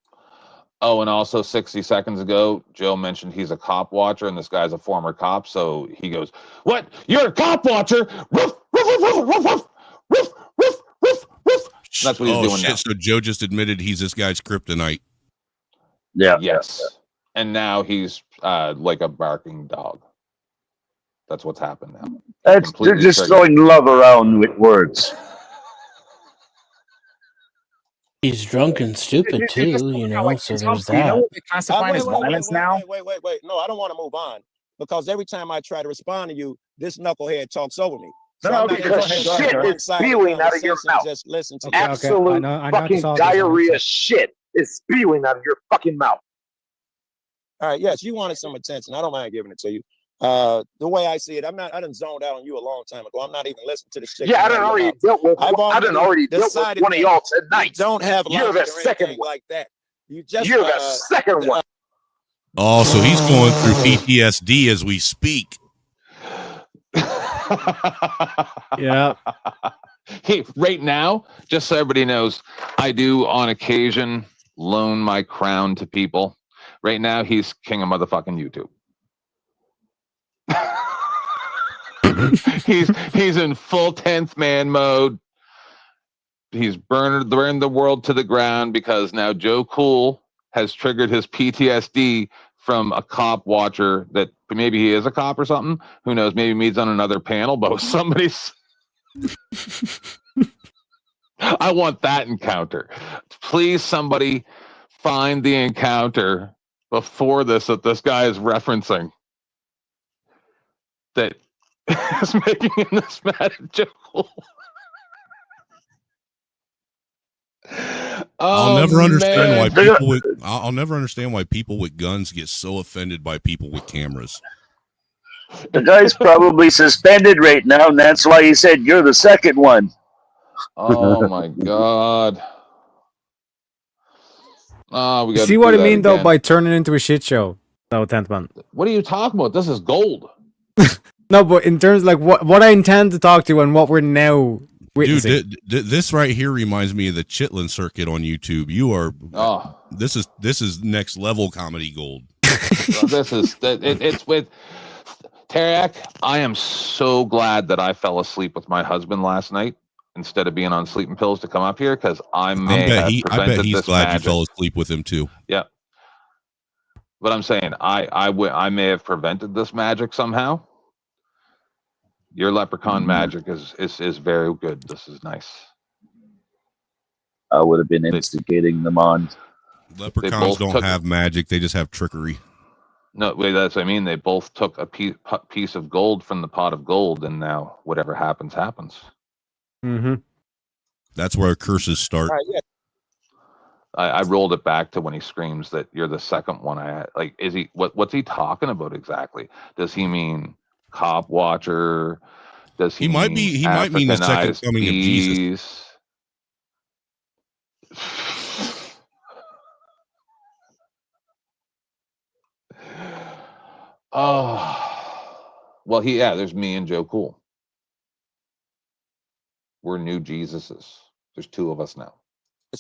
Oh, and also 60 seconds ago, Joe mentioned he's a cop watcher, and this guy's a former cop. So he goes, "What? You're a cop watcher? Woof, woof, woof, woof, woof, woof, woof, woof, woof." That's what he's doing now. So Joe just admitted he's this guy's kryptonite. Yeah. Yes. And now he's like a barking dog. That's what's happened now. They're just throwing love around with words. He's drunk and stupid too, you know. So there's that. Wait. No, I don't want to move on because every time I try to respond to you, this knucklehead talks over me. No, because shit is spewing out of your mouth. Just listen to Absolute fucking diarrhea shit is spewing out of your fucking mouth. All right, yes, you wanted some attention. I don't mind giving it to you. The way I see it, I done zoned out on you a long time ago. I'm not even listening to the shit. Yeah, I done already dealt with. I done already dealt with one of y'all tonight. Don't have. You're the second one. Like that. You're the second one. Oh, so he's going through PTSD as we speak. Yeah. Hey, right now, just so everybody knows, I do on occasion loan my crown to people. Right now, he's king of motherfucking YouTube. he's in full 10th man mode. He's burned the world to the ground because now Joe Cool has triggered his PTSD from a cop watcher that maybe he is a cop or something. Who knows? Maybe he's on another panel, but somebody's. I want that encounter. Please, somebody find the encounter before this that this guy is referencing that is making him this mad at Joe Cool. I'll never understand why people with I'll never understand why people with guns get so offended by people with cameras. The guy's probably suspended right now, and that's why he said you're the second one. Oh my god. We You see what I mean, though, by turning into a shit show, though, 10th man. What are you talking about? This is gold. No, but in terms of, like, what I intend to talk to and what we're now witnessing. Dude, this right here reminds me of the Chitlin circuit on YouTube. You are this is next level comedy gold. It's with Teriak. I am so glad that I fell asleep with my husband last night instead of being on sleeping pills to come up here, because I bet he's glad you fell asleep with him too. Yeah. But I'm saying I may have prevented this magic somehow. Your leprechaun magic is very good. This is nice. I would have been instigating them on. Leprechauns don't have magic; they just have trickery. No, wait, that's what I mean. They both took a piece of gold from the pot of gold, and now whatever happens, happens. Mm-hmm. That's where curses start. I rolled it back to when he screams that you're the second one. Is he? What's he talking about exactly? Does he mean cop watcher? Does he might mean the second coming of Jesus. Well, there's me and Joe Cool. We're new Jesuses. There's two of us now.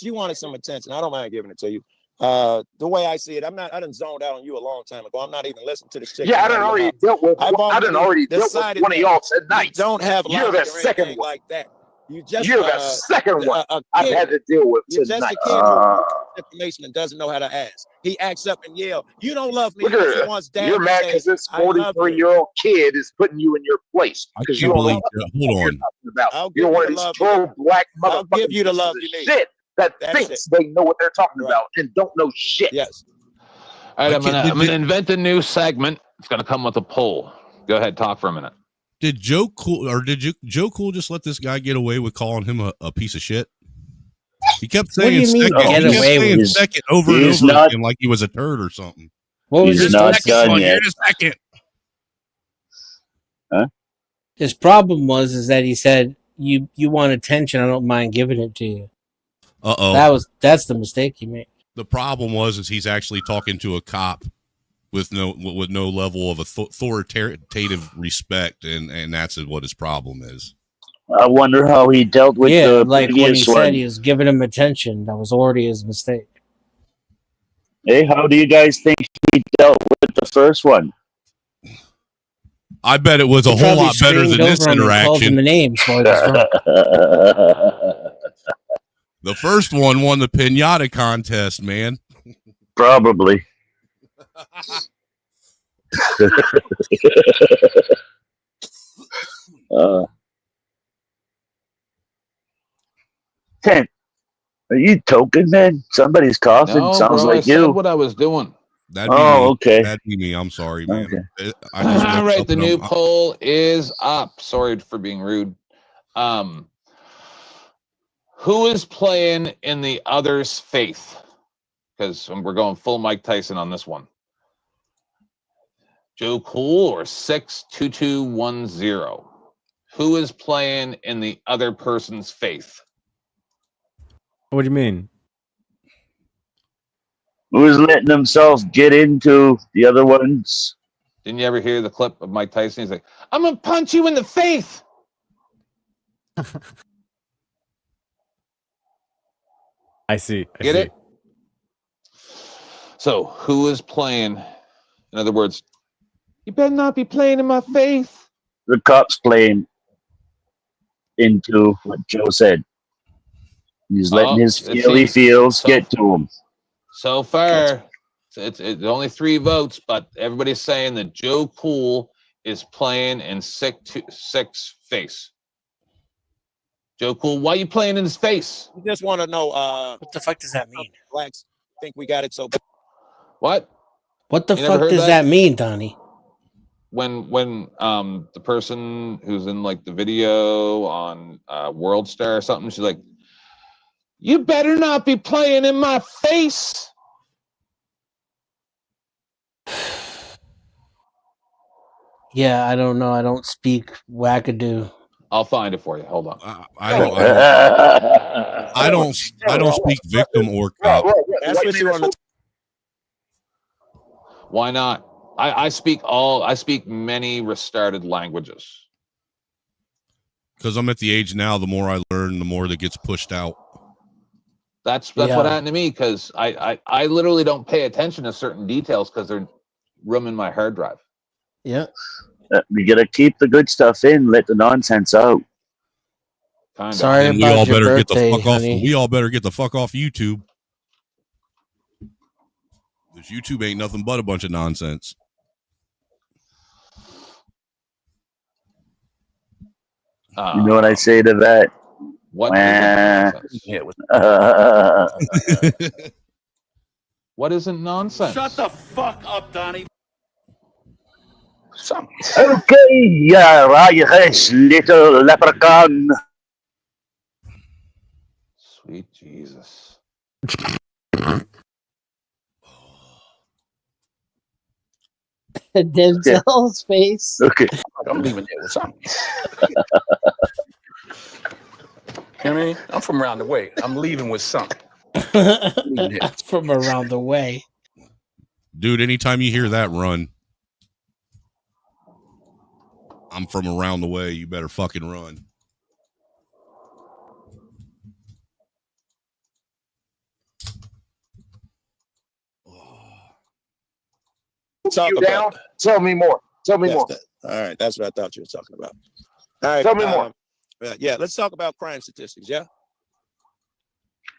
You wanted some attention. I don't mind giving it to you. The way I see it, I done zoned out on you a long time ago. I'm not even listening to the shit. Yeah, I done already dealt with. I done already dealt with one of y'all tonight. Don't have. You're the second one like that. You're the second one I've had to deal with You're tonight. just a kid who information and doesn't know how to ask. He acts up and yell, "You don't love me." You're mad because this 43-year-old kid is putting you in your place because you don't know what you're talking about. You're one of these troll black motherfuckers. I'll give you the love you need. Shit that thinks they know what they're talking about and don't know shit. Yes. All right, I'm gonna invent a new segment. It's gonna come with a poll. Go ahead, talk for a minute. Did Joe Cool just let this guy get away with calling him a piece of shit? He kept saying second, second over and over again like he was a turd or something. What was his not done yet. Second. Huh? His problem is that he said, you want attention, I don't mind giving it to you. That's the mistake he made. The problem is he's actually talking to a cop with no level of authoritative respect, and that's what his problem is. I wonder how he dealt with the like when he previous one. said he was giving him attention, that was already his mistake. Hey, how do you guys think he dealt with the first one? I bet it was a whole lot better than this interaction. The first one won the pinata contest, man. Probably. Ken, are you token, man? Somebody's coughing. No, Sounds bro, like I said you. what I was doing. Okay. That'd be me. I'm sorry, man. Okay. All right, the new poll is up. Sorry for being rude. Who is playing in the other's faith? Because we're going full Mike Tyson on this one. Joe Cool or 62210? Who is playing in the other person's faith? What do you mean? Who's letting himself get into the other ones? Didn't you ever hear the clip of Mike Tyson? He's like, I'm going to punch you in the face. I see. Get it? So, who is playing? In other words, you better not be playing in my face. The cop's playing into what Joe said. He's letting his feels get to him. So far, it's only 3 votes, but everybody's saying that Joe Cool is playing in 6 face. Joe Cool, why are you playing in his face? We just want to know. What the fuck does that mean? Blacks think we got it so bad. What? What the fuck does that mean, Donnie? When the person who's in like the video on World Star or something, she's like, you better not be playing in my face. Yeah, I don't know. I don't speak wackadoo. I'll find it for you. Hold on. I don't speak victim or cop. That's what you want to. Why not? I speak many restarted languages. Because I'm at the age now, the more I learn, the more that gets pushed out. That's what happened to me, because I literally don't pay attention to certain details because they're rooming my hard drive. Yeah. We gotta keep the good stuff in, let the nonsense out. Sorry and about your birthday, honey. We all better get the fuck off YouTube. Because YouTube ain't nothing but a bunch of nonsense. You know what I say to that? What What isn't nonsense? Shut the fuck up, Donnie. Okay, yeah, yes, little leprechaun. Sweet Jesus. Denzel's face. Okay. I'm leaving there with something. You know what I mean? I'm from around the way. I'm leaving with something. From around the way. Dude, anytime you hear that, run. I'm from around the way. You better fucking run. Talk you down? Tell me more. Tell me more. All right, that's what I thought you were talking about. All right, tell me more. Yeah, let's talk about crime statistics. Yeah.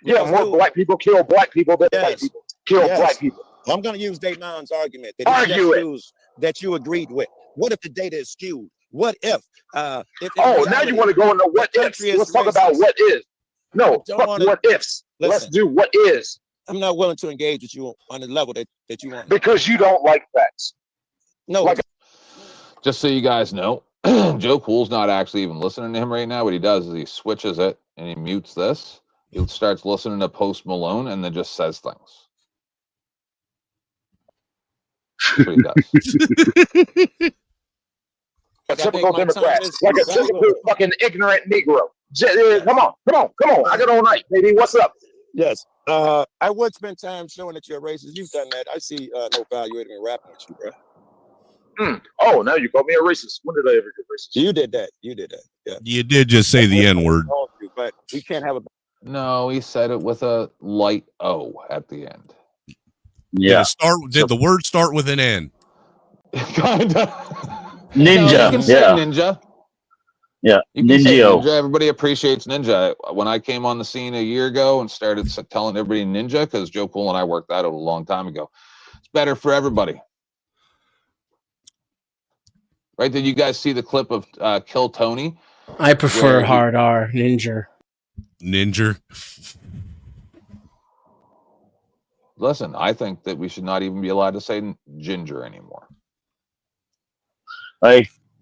Yeah, more black people kill black people than white people kill black people. I'm going to use Damon's argument that you agreed with. What if the data is skewed? What if? Now you want to go into what ifs? Let's talk about what is. No, fuck what ifs. Let's do what is. I'm not willing to engage with you on the level that you want. Because you don't like facts. No. Just so you guys know, Joe Cool's not actually even listening to him right now. What he does is he switches it and he mutes this. He starts listening to Post Malone and then just says things. That's what he does. A typical Democrat, like a typical fucking ignorant Negro. Come on. I got all night, baby. What's up? Yes. I would spend time showing that you're racist. You've done that. I see no value in rapping with you, bro. Oh, now you call me a racist. When did I ever get racist? You did that. Yeah. You did just say the N-word. But we can't have a. No, he said it with a light O at the end. Yeah. Did the word start with an N? Kinda. Ninja. No, you can say ninja. Yeah. Ninja. Everybody appreciates ninja. When I came on the scene a year ago and started telling everybody ninja, because Joe Cool and I worked that out a long time ago. It's better for everybody. Right? Did you guys see the clip of Kill Tony? I prefer hard R, ninja. Ninja. Listen, I think that we should not even be allowed to say ginger anymore.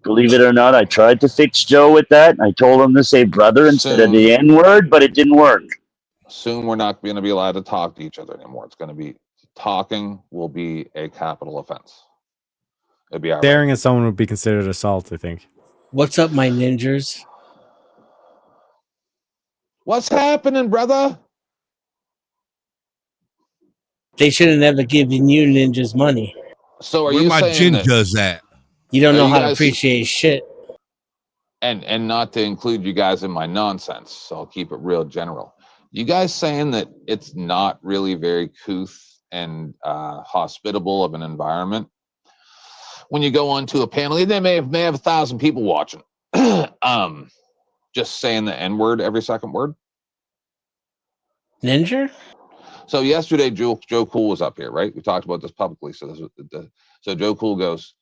Believe it or not, I tried to fix Joe with that. I told him to say brother instead of the N-word, but it didn't work. Soon we're not going to be allowed to talk to each other anymore. It's going to be talking will be a capital offense. It'd be staring at someone would be considered assault, I think. What's up, my ninjas? What's happening, brother? They should have never given you ninjas money. So are Where you my saying ninjas at? You don't know how to appreciate shit. And not to include you guys in my nonsense, so I'll keep it real general. You guys saying that it's not really very couth and hospitable of an environment when you go onto a panel, they may have 1,000 people watching. Just saying the N-word every second word. Ninja? So yesterday, Joe Cool was up here, right? We talked about this publicly. So Joe Cool goes,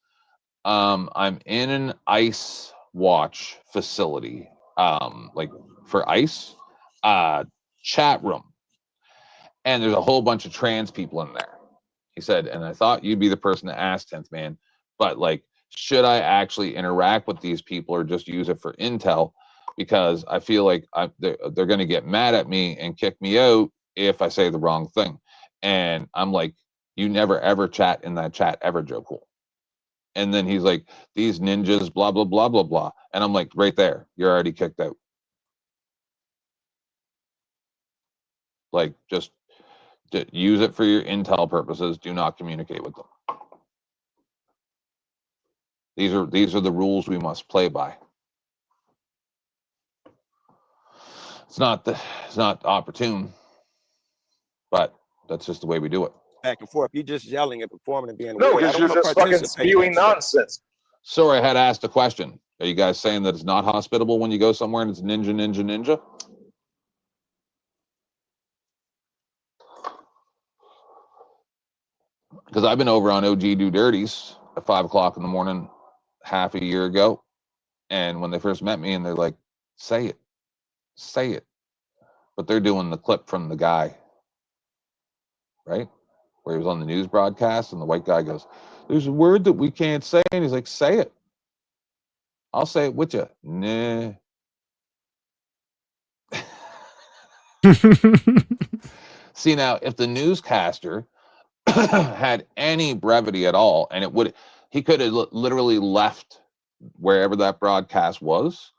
I'm in an ice watch facility, like for ice, chat room. And there's a whole bunch of trans people in there. He said, and I thought you'd be the person to ask, 10th man, but like, should I actually interact with these people or just use it for intel? Because I feel like they're going to get mad at me and kick me out if I say the wrong thing. And I'm like, you never ever chat in that chat ever, Joe Cool. And then he's like, these ninjas, blah, blah, blah, blah, blah. And I'm like, right there, you're already kicked out. Like, just use it for your intel purposes. Do not communicate with them. These are the rules we must play by. It's not opportune, but that's just the way we do it. Back and forth. You're just yelling and performing and being no, because you're just fucking spewing nonsense. Sorry, I had asked a question. Are you guys saying that it's not hospitable when you go somewhere and it's ninja? Because I've been over on OG Do Dirties at 5 o'clock in the morning half a year ago. And when they first met me and they're like, say it. But they're doing the clip from the guy, right? Where he was on the news broadcast and the white guy goes, there's a word that we can't say. And he's like, say it. I'll say it with you. Nah. See, now, if the newscaster had any brevity at all, and he could have literally left wherever that broadcast was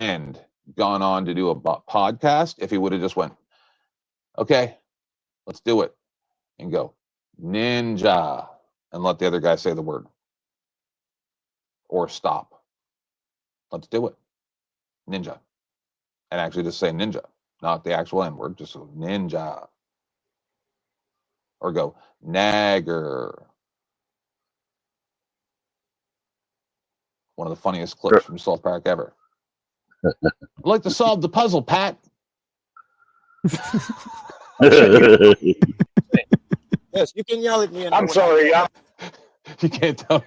and gone on to do a podcast. If he would have just went, okay, let's do it, and go ninja and let the other guy say the word or stop. Let's do it. Ninja. And actually just say ninja, not the actual N word, just go ninja. Or go nagger. One of the funniest clips from South Park ever. I'd like to solve the puzzle, Pat. Yes, you can yell at me. I'm sorry. You can't tell.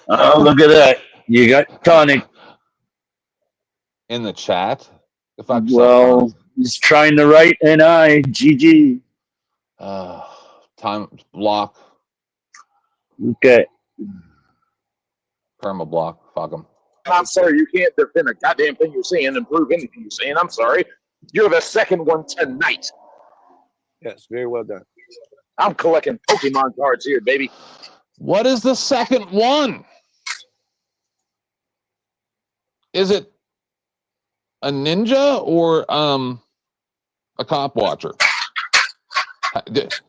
Oh, look at that. You got tonic. In the chat? Well, he's trying to write NI. GG. Time block. Okay. Perma block. Fuck him. I'm sorry. You can't defend a goddamn thing you're saying and prove anything you're saying. I'm sorry. You're the second one tonight. Yes, very well done. I'm collecting Pokemon cards here, baby. What is the second one? Is it a ninja or a cop watcher?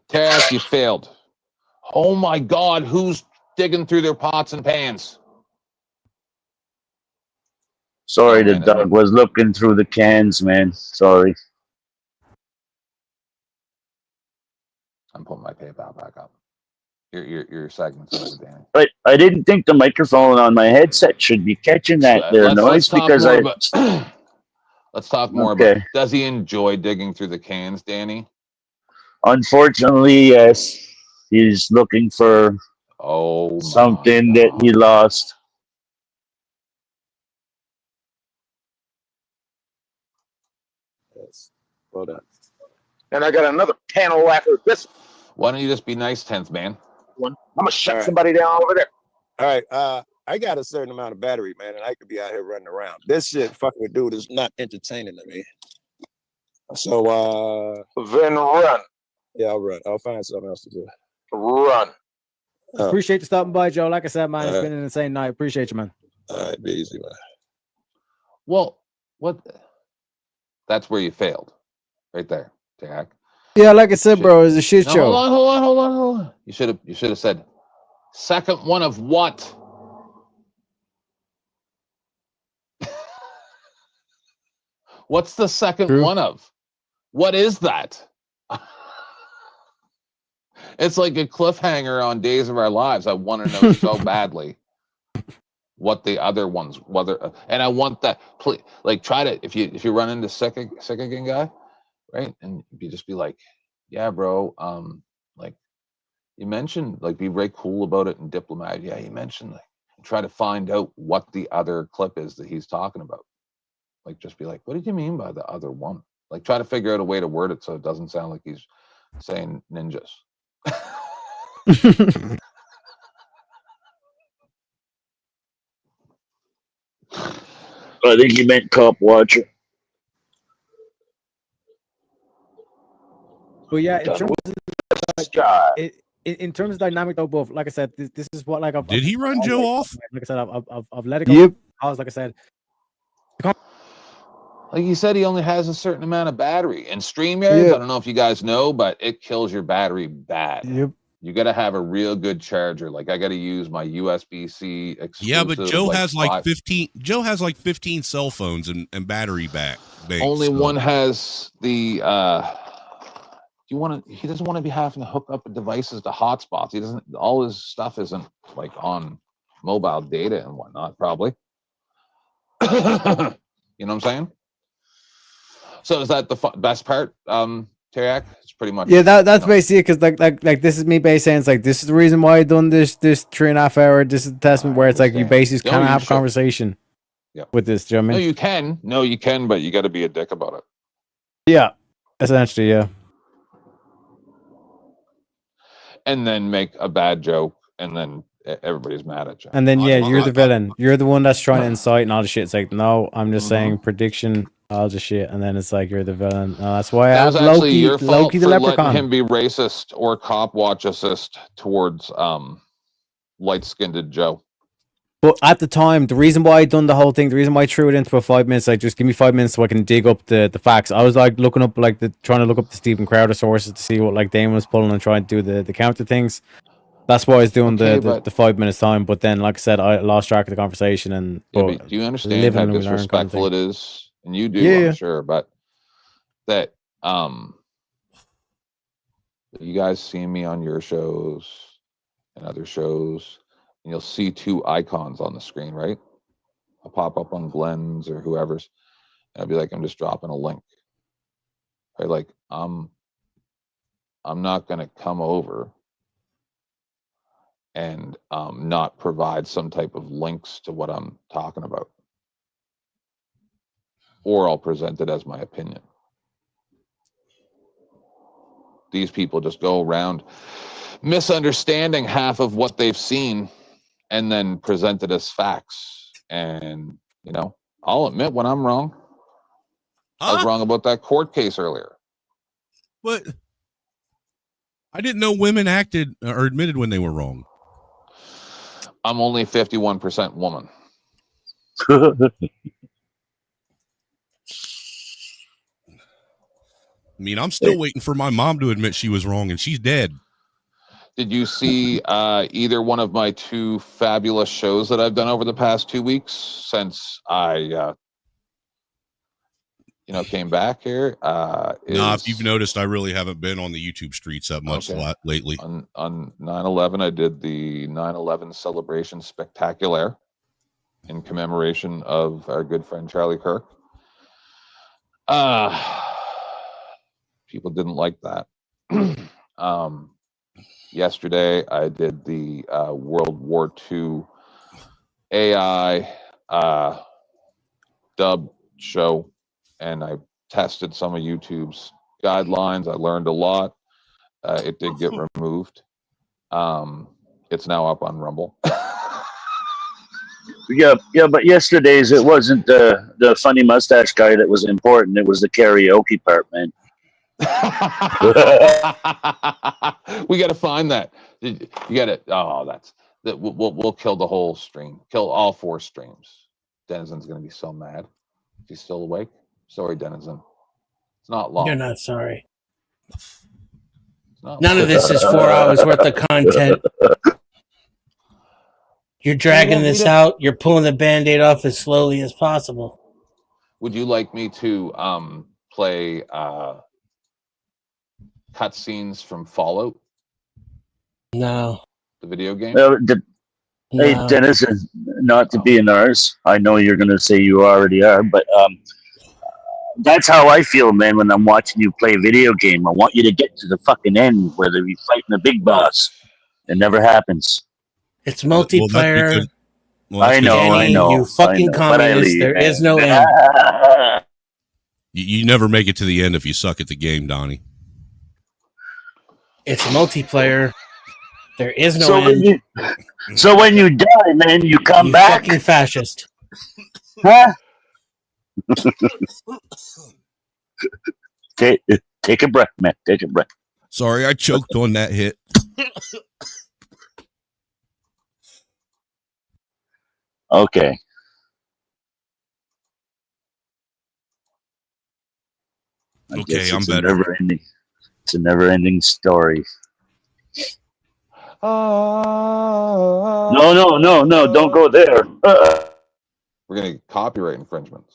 Task, you failed. Oh my God, who's digging through their pots and pans? Sorry, the dog was looking through the cans, man. Sorry. I'm putting my PayPal back up. Your segment's over, Danny. But I didn't think the microphone on my headset should be catching that there noise because Let's talk more about. Does he enjoy digging through the cans, Danny? Unfortunately, yes. He's looking for something that he lost. Yes. Well done. And I got another panel after this Why don't you just be nice, 10th man? one. I'm gonna shut somebody down over there. All right. I got a certain amount of battery, man, and I could be out here running around. This shit fucking with dude is not entertaining to me. So then run. Yeah, I'll run. I'll find something else to do. Run. Appreciate you stopping by, Joe. Like I said, man, it's All been an insane night. Appreciate you, man. All right, be easy, man. Well, what? That's where you failed, right there, Jack. Yeah, like I said, bro, it's a shit show. Hold on. You should have said second one of what? What's the second one of? What is that? It's like a cliffhanger on Days of Our Lives. I want to know so badly what the other ones, and I want that. Please, like, try to if you run into sick again guy, right? And you just be like, yeah, bro. Like you mentioned, like be very cool about it and diplomatic. Yeah, you mentioned like try to find out what the other clip is that he's talking about. Like just be like, what did you mean by the other one? Like try to figure out a way to word it so it doesn't sound like he's saying ninjas. I think he meant cop watcher. But yeah, in terms of dynamic though, both like I said, this is what like Did he run Joe off? Like I said, I've let it go. Yep. I was like I said, like you said, he only has a certain amount of battery. And StreamYards, I don't know if you guys know, but it kills your battery bad. Yep. You got to have a real good charger. Like I got to use my USB-C exclusive. Yeah, but Joe has like 5 15. Joe has like 15 cell phones and battery banks. Only one has the. He doesn't want to be having to hook up devices to hotspots. He doesn't. All his stuff isn't like on mobile data and whatnot. Probably. You know what I'm saying? So is that the best part, Teriak? It's pretty much. Yeah, that's basically it. Because like this is me basically saying it's like this is the reason why I done this 3.5 hour testament where it's like you basically kind of have a conversation. With this, do you know what I mean? No, you can, but you got to be a dick about it. Yeah, essentially, yeah. And then make a bad joke, and then everybody's mad at you. And then you're the villain. You're the one that's trying to incite and all the shit. It's like, no, I'm just saying prediction, all the shit, and then it's like you're the villain. No, that's why I have Loki the leprechaun. Letting him be racist or cop watch assist towards light-skinned Joe. But at the time, the reason why I done the whole thing, the reason why I threw it into for 5 minutes, like just give me 5 minutes so I can dig up the facts. I was like trying to look up the Stephen Crowder sources to see what like Damon was pulling and trying to do the counter things. That's why I was doing Okay, the 5 minutes time. But then, like I said, I lost track of the conversation. And Yeah, but but do you understand live how and we learn kind of disrespectful thing. it is? And you do, Yeah, I'm yeah. sure. But that you guys see me on your shows and other shows, and you'll see two icons on the screen, right? I'll pop up on Glenn's or whoever's, and I'll be like, I'm just dropping a link. Right? Like, I'm not gonna come over and not provide some type of links to what I'm talking about. Or I'll present it as my opinion. These people just go around misunderstanding half of what they've seen and then present it as facts. And, you know, I'll admit when I'm wrong. I was wrong about that court case earlier. But I didn't know women acted or admitted when they were wrong. I'm only 51% woman. I mean, I'm still waiting for my mom to admit she was wrong, and she's dead. Did you see either one of my two fabulous shows that I've done over the past 2 weeks since I, came back here? If you've noticed, I really haven't been on the YouTube streets that much lately. On 9/11, I did the 9/11 celebration spectacular in commemoration of our good friend Charlie Kirk. People didn't like that. Yesterday, I did the World War II AI dub show, and I tested some of YouTube's guidelines. I learned a lot. It did get removed. It's now up on Rumble. Yeah, but yesterday's it wasn't the funny mustache guy that was important. It was the karaoke part, man. We got to find that. You got to. Oh, that. We'll kill the whole stream. Kill all 4 streams. Denizen's gonna be so mad. He's still awake. Sorry, Denizen. It's not long. You're not sorry. None of this is 4 hours worth of content. You're dragging this out. You're pulling the Band-Aid off as slowly as possible. Would you like me to play cutscenes from Fallout? No. The video game? Hey, Denizen, not to be in ours. I know you're going to say you already are, but that's how I feel, man, when I'm watching you play a video game. I want you to get to the fucking end, whether you're fighting the big boss. It never happens. It's multiplayer. I know. You fucking communist. There is no end. You never make it to the end if you suck at the game, Donnie. It's multiplayer. There is no end. So when you die, man, you come back. Fucking fascist. Huh? Take a breath, man. Take a breath. Sorry, I choked on that hit. Okay. Okay, I'm it's better. It's a never-ending story. No, don't go there. We're gonna get copyright infringements.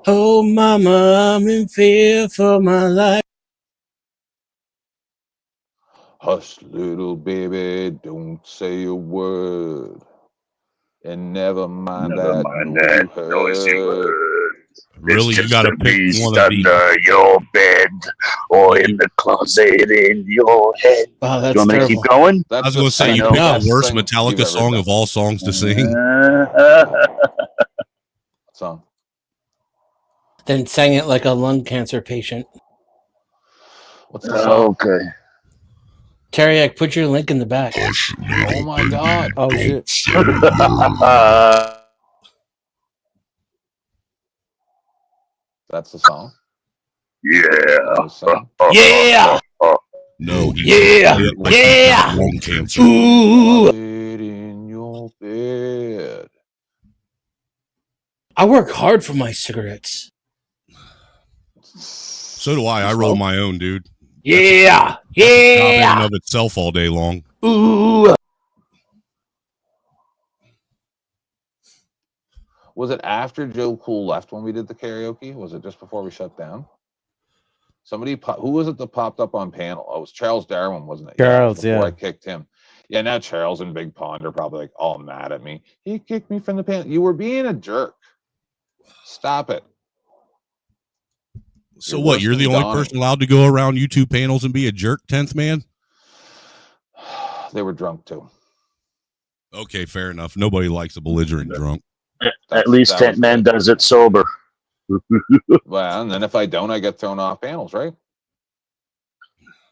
Oh, mama, I'm in fear for my life. Hush, little baby, don't say a word. And never mind that noisy word. Really, you got to pick one of these. Under your bed or in the closet in your head. Wow, that's you want me to keep going? I was going to say, you picked the worst Metallica song of all songs to sing. Song. Then sang it like a lung cancer patient. What's the song? Okay. Teriak, put your link in the back. Oh my God. Oh shit. That's the song. Yeah. Yeah. No. Yeah. Yeah. Lung cancer. Ooh. In your bed. I work hard for my cigarettes. So do I. I roll my own, dude. Yeah. in and of itself all day long. Ooh. Was it after Joe Cool left when we did the karaoke? Was it just before we shut down? Somebody, who was it that popped up on panel? Oh, it was Charles Darwin, wasn't it? Charles, before yeah. I kicked him. Yeah, now Charles and Big Pond are probably like all mad at me. He kicked me from the panel. You were being a jerk. Stop it. So what? You're the only person allowed to go around YouTube panels and be a jerk, 10th man? They were drunk too. Okay, fair enough. Nobody likes a belligerent drunk. At least 10th man does it sober. Well, and then if I don't, I get thrown off panels, right?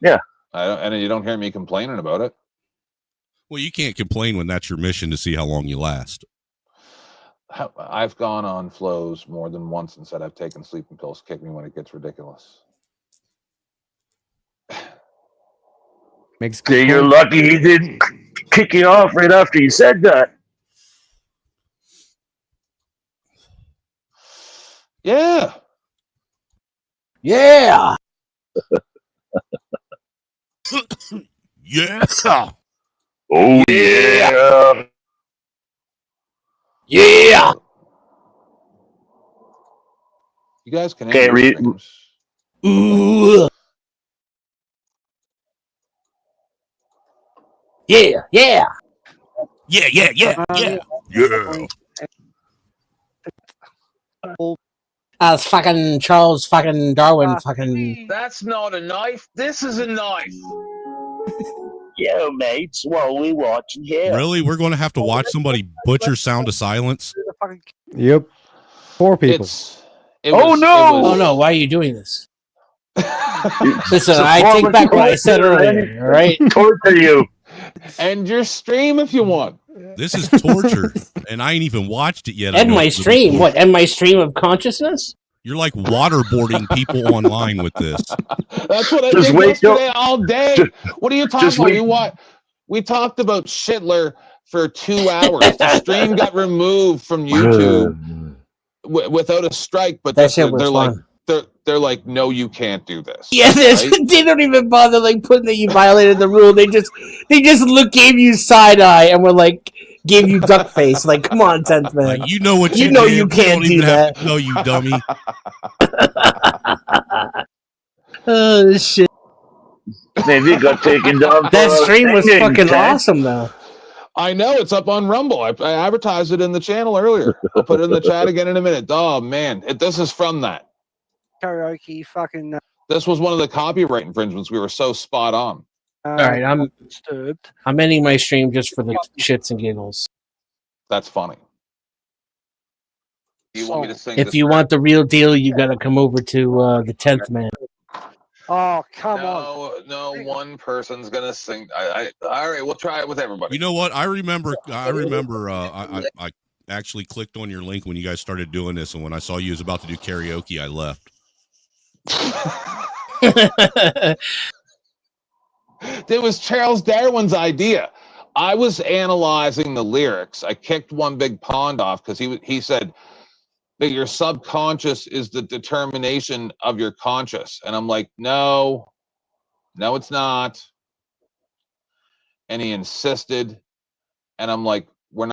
Yeah. And you don't hear me complaining about it. Well, you can't complain when that's your mission to see how long you last. I've gone on flows more than once and said I've taken sleeping pills. Kick me when it gets ridiculous. See, you're lucky he didn't kick you off right after you said that. Yeah. Yeah. Yeah. Oh yeah. Yeah. You guys can Okay, Ooh. Yeah. Yeah. Yeah. It's fucking Charles fucking Darwin fucking. That's not a knife. This is a knife. Yeah, mates. What are we watching here? Really? We're going to have to watch somebody butcher Sound of Silence? Yep. 4 people. Oh no! Why are you doing this? Listen, I take back what I said earlier. All right, torture you. End your stream if you want. This is torture, and I ain't even watched it yet. End my stream. What? End my stream of consciousness? You're like waterboarding people online with this. That's what I Just did wait yesterday all day. What are you talking just about? wait. We talked about Schindler for 2 hours. The stream got removed from YouTube without a strike, but That shit was they're fun. like they're like, no, you can't do this. Yeah, right? they don't even bother like putting that you violated the rule. They just gave you side eye and were like gave you duck face. Like, come on, 10th man. Like, you know what you you know did. you can't don't do even have that. to know, you dummy. Oh shit! Maybe it got taken down. That for stream was singing, fucking Ted. awesome, though. I know it's up on Rumble. I advertised it in the channel earlier. I'll put it in the chat again in a minute. Oh man, this is from that. Karaoke fucking. This was one of the copyright infringements. We were so spot on. All right, I'm disturbed. I'm ending my stream just for the shits and giggles. That's funny. You want me to sing? If you want the real deal, you got to come over to the 10th man. Oh, come on. No, one person's gonna sing. All right, we'll try it with everybody. You know what? I remember. I actually clicked on your link when you guys started doing this, and when I saw you was about to do karaoke, I left. It was Charles Darwin's idea. I was analyzing the lyrics. I kicked One Big Pond off because he said that your subconscious is the determination of your conscious. And I'm like, no, it's not. And he insisted. And I'm like,